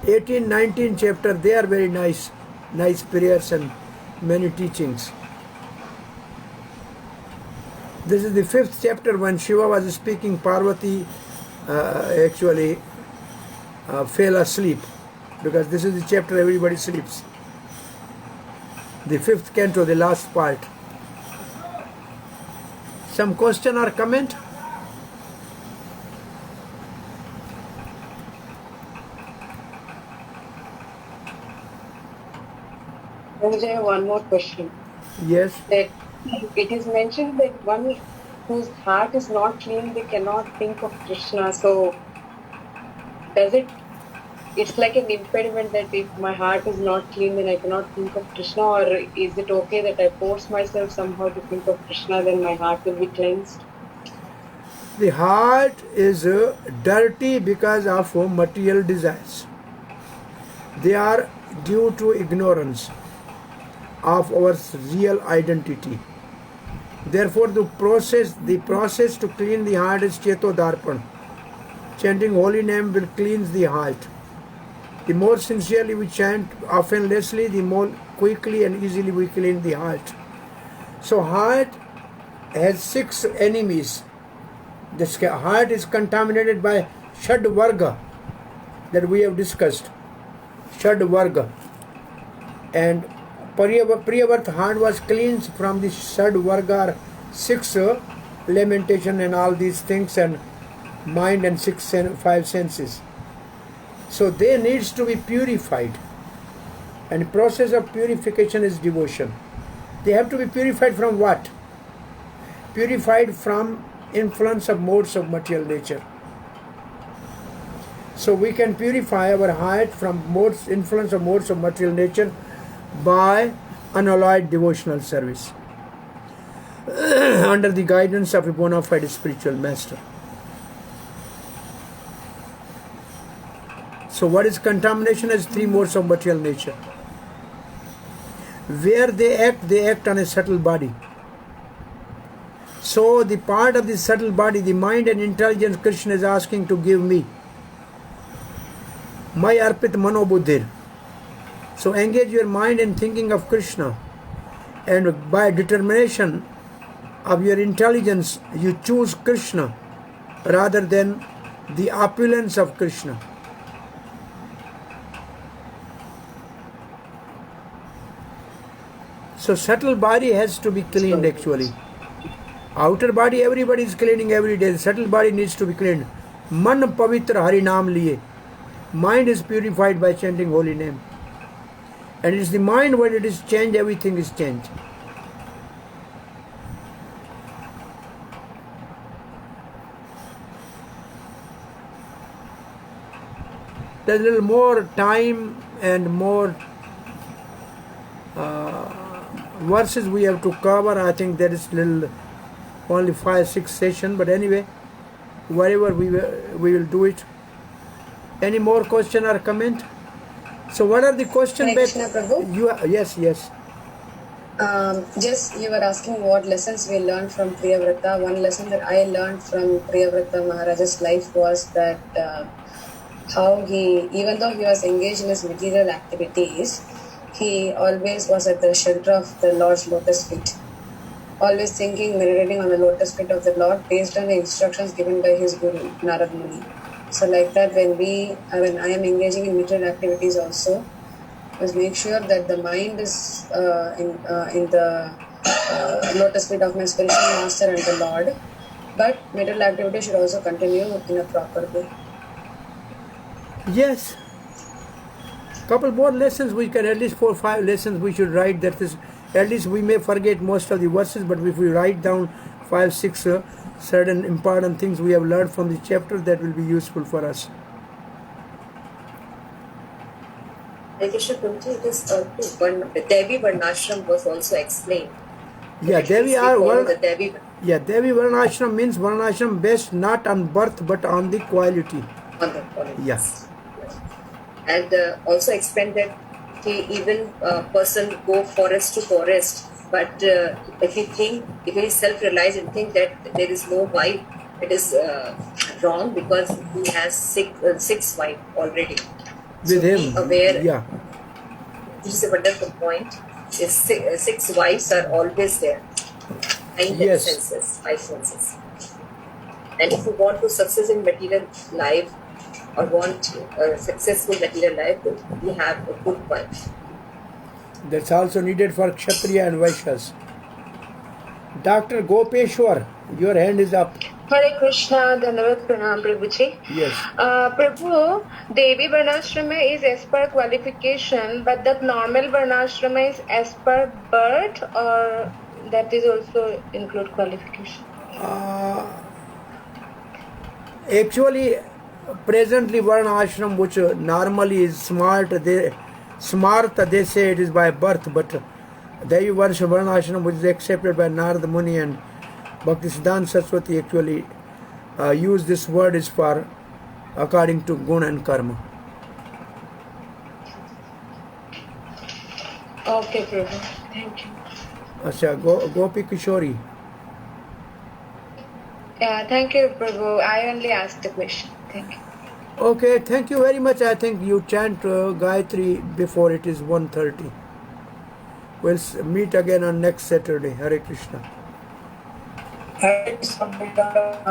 18, 19 chapter, they are very nice prayers and many teachings. This is the 5th chapter. When Shiva was speaking, Parvati actually fell asleep, because this is the chapter everybody sleeps. The 5th canto, the last part. Some question or comment? I have one more question. Yes. That it is mentioned that one whose heart is not clean, they cannot think of Krishna. So does it's like an impediment that if my heart is not clean, then I cannot think of Krishna? Or is it okay that I force myself somehow to think of Krishna, then my heart will be cleansed? The heart is dirty because of material desires. They are due to ignorance of our real identity. Therefore, the process to clean the heart is Chetodarpan. Chanting holy name will cleanse the heart. The more sincerely we chant, often lessly, the more quickly and easily we clean the heart. So heart has 6 enemies. This heart is contaminated by Shad Varga that we have discussed. Shad Varga. And Priyavrata heart was cleansed from the Shad Varga, 6 lamentation and all these things, and mind and 5 senses. So they needs to be purified. And the process of purification is devotion. They have to be purified from what? Purified from influence of modes of material nature. So we can purify our heart from influence of modes of material nature by unalloyed devotional service under the guidance of a bona fide spiritual master. So what is contamination? As 3 modes of material nature. Where they act on a subtle body. So the part of the subtle body, the mind and intelligence, Krishna is asking to give me. My arpit manobuddhir. So engage your mind in thinking of Krishna, and by determination of your intelligence, you choose Krishna rather than the opulence of Krishna. So subtle body has to be cleaned actually. Outer body everybody is cleaning every day. Subtle body needs to be cleaned. Man pavitra hari naam liye. Mind is purified by chanting holy name. And it is the mind, when it is changed, everything is changed. there's a little more time and more verses we have to cover. I think there is little only 5-6 sessions, but anyway, whatever we will do it. Any more question or comment? So what are the questions? Krishna Prabhu? Yes. Just you were asking what lessons we learned from Priyavrata. One lesson that I learned from Priyavrata Maharaja's life was that how he, even though he was engaged in his material activities, he always was at the shelter of the Lord's lotus feet. Always thinking, meditating on the lotus feet of the Lord based on the instructions given by his Guru, Narad Muni. So like that, when I am engaging in material activities also, must make sure that the mind is in the lotus feet of my spiritual master and the Lord. But material activity should also continue in a proper way. Yes. Couple more lessons we can, at least 4 or 5 lessons we should write. That is, at least we may forget most of the verses, but if we write down 5-6 certain important things we have learned from the chapter, that will be useful for us. Krishna Prabhuji, it is Devi Varnashram was also explained. Yeah, Devi Devi Varnashram means Varnashram based not on birth but on the quality. On the quality. Yes. And also explained that even a person go forest to forest, but if he is self-realized and think that there is no wife, it is wrong, because he has six wives already. With so him, be aware. Yeah. This is a wonderful point. Is six wives are always there. And Yes. five senses. And if you want to success in material life, or want a successful material life, we have a good wife. That's also needed for Kshatriya and Vaishyas. Dr. Gopeshwar, your hand is up. Hare Krishna, Dhanavad Pranam Prabhuji. Yes. Prabhu, Devi Varnashrama is as per qualification, but that normal Varnashrama is as per birth, or that is also include qualification? Actually, presently Varna Ashram, which normally is smart, they say it is by birth, but Devi Varna Ashram, which is accepted by Narad Muni and Bhaktisiddhanta Saraswati, actually use this word is for according to guna and karma. Okay, Prabhu. Thank you. Asha, Gopi Kishori. Thank you, Prabhu. I only asked the question. Thank you. Okay, thank you very much. I think you chant Gayatri before it is 1:30. We'll meet again on next Saturday. Hare Krishna. Hare Krishna.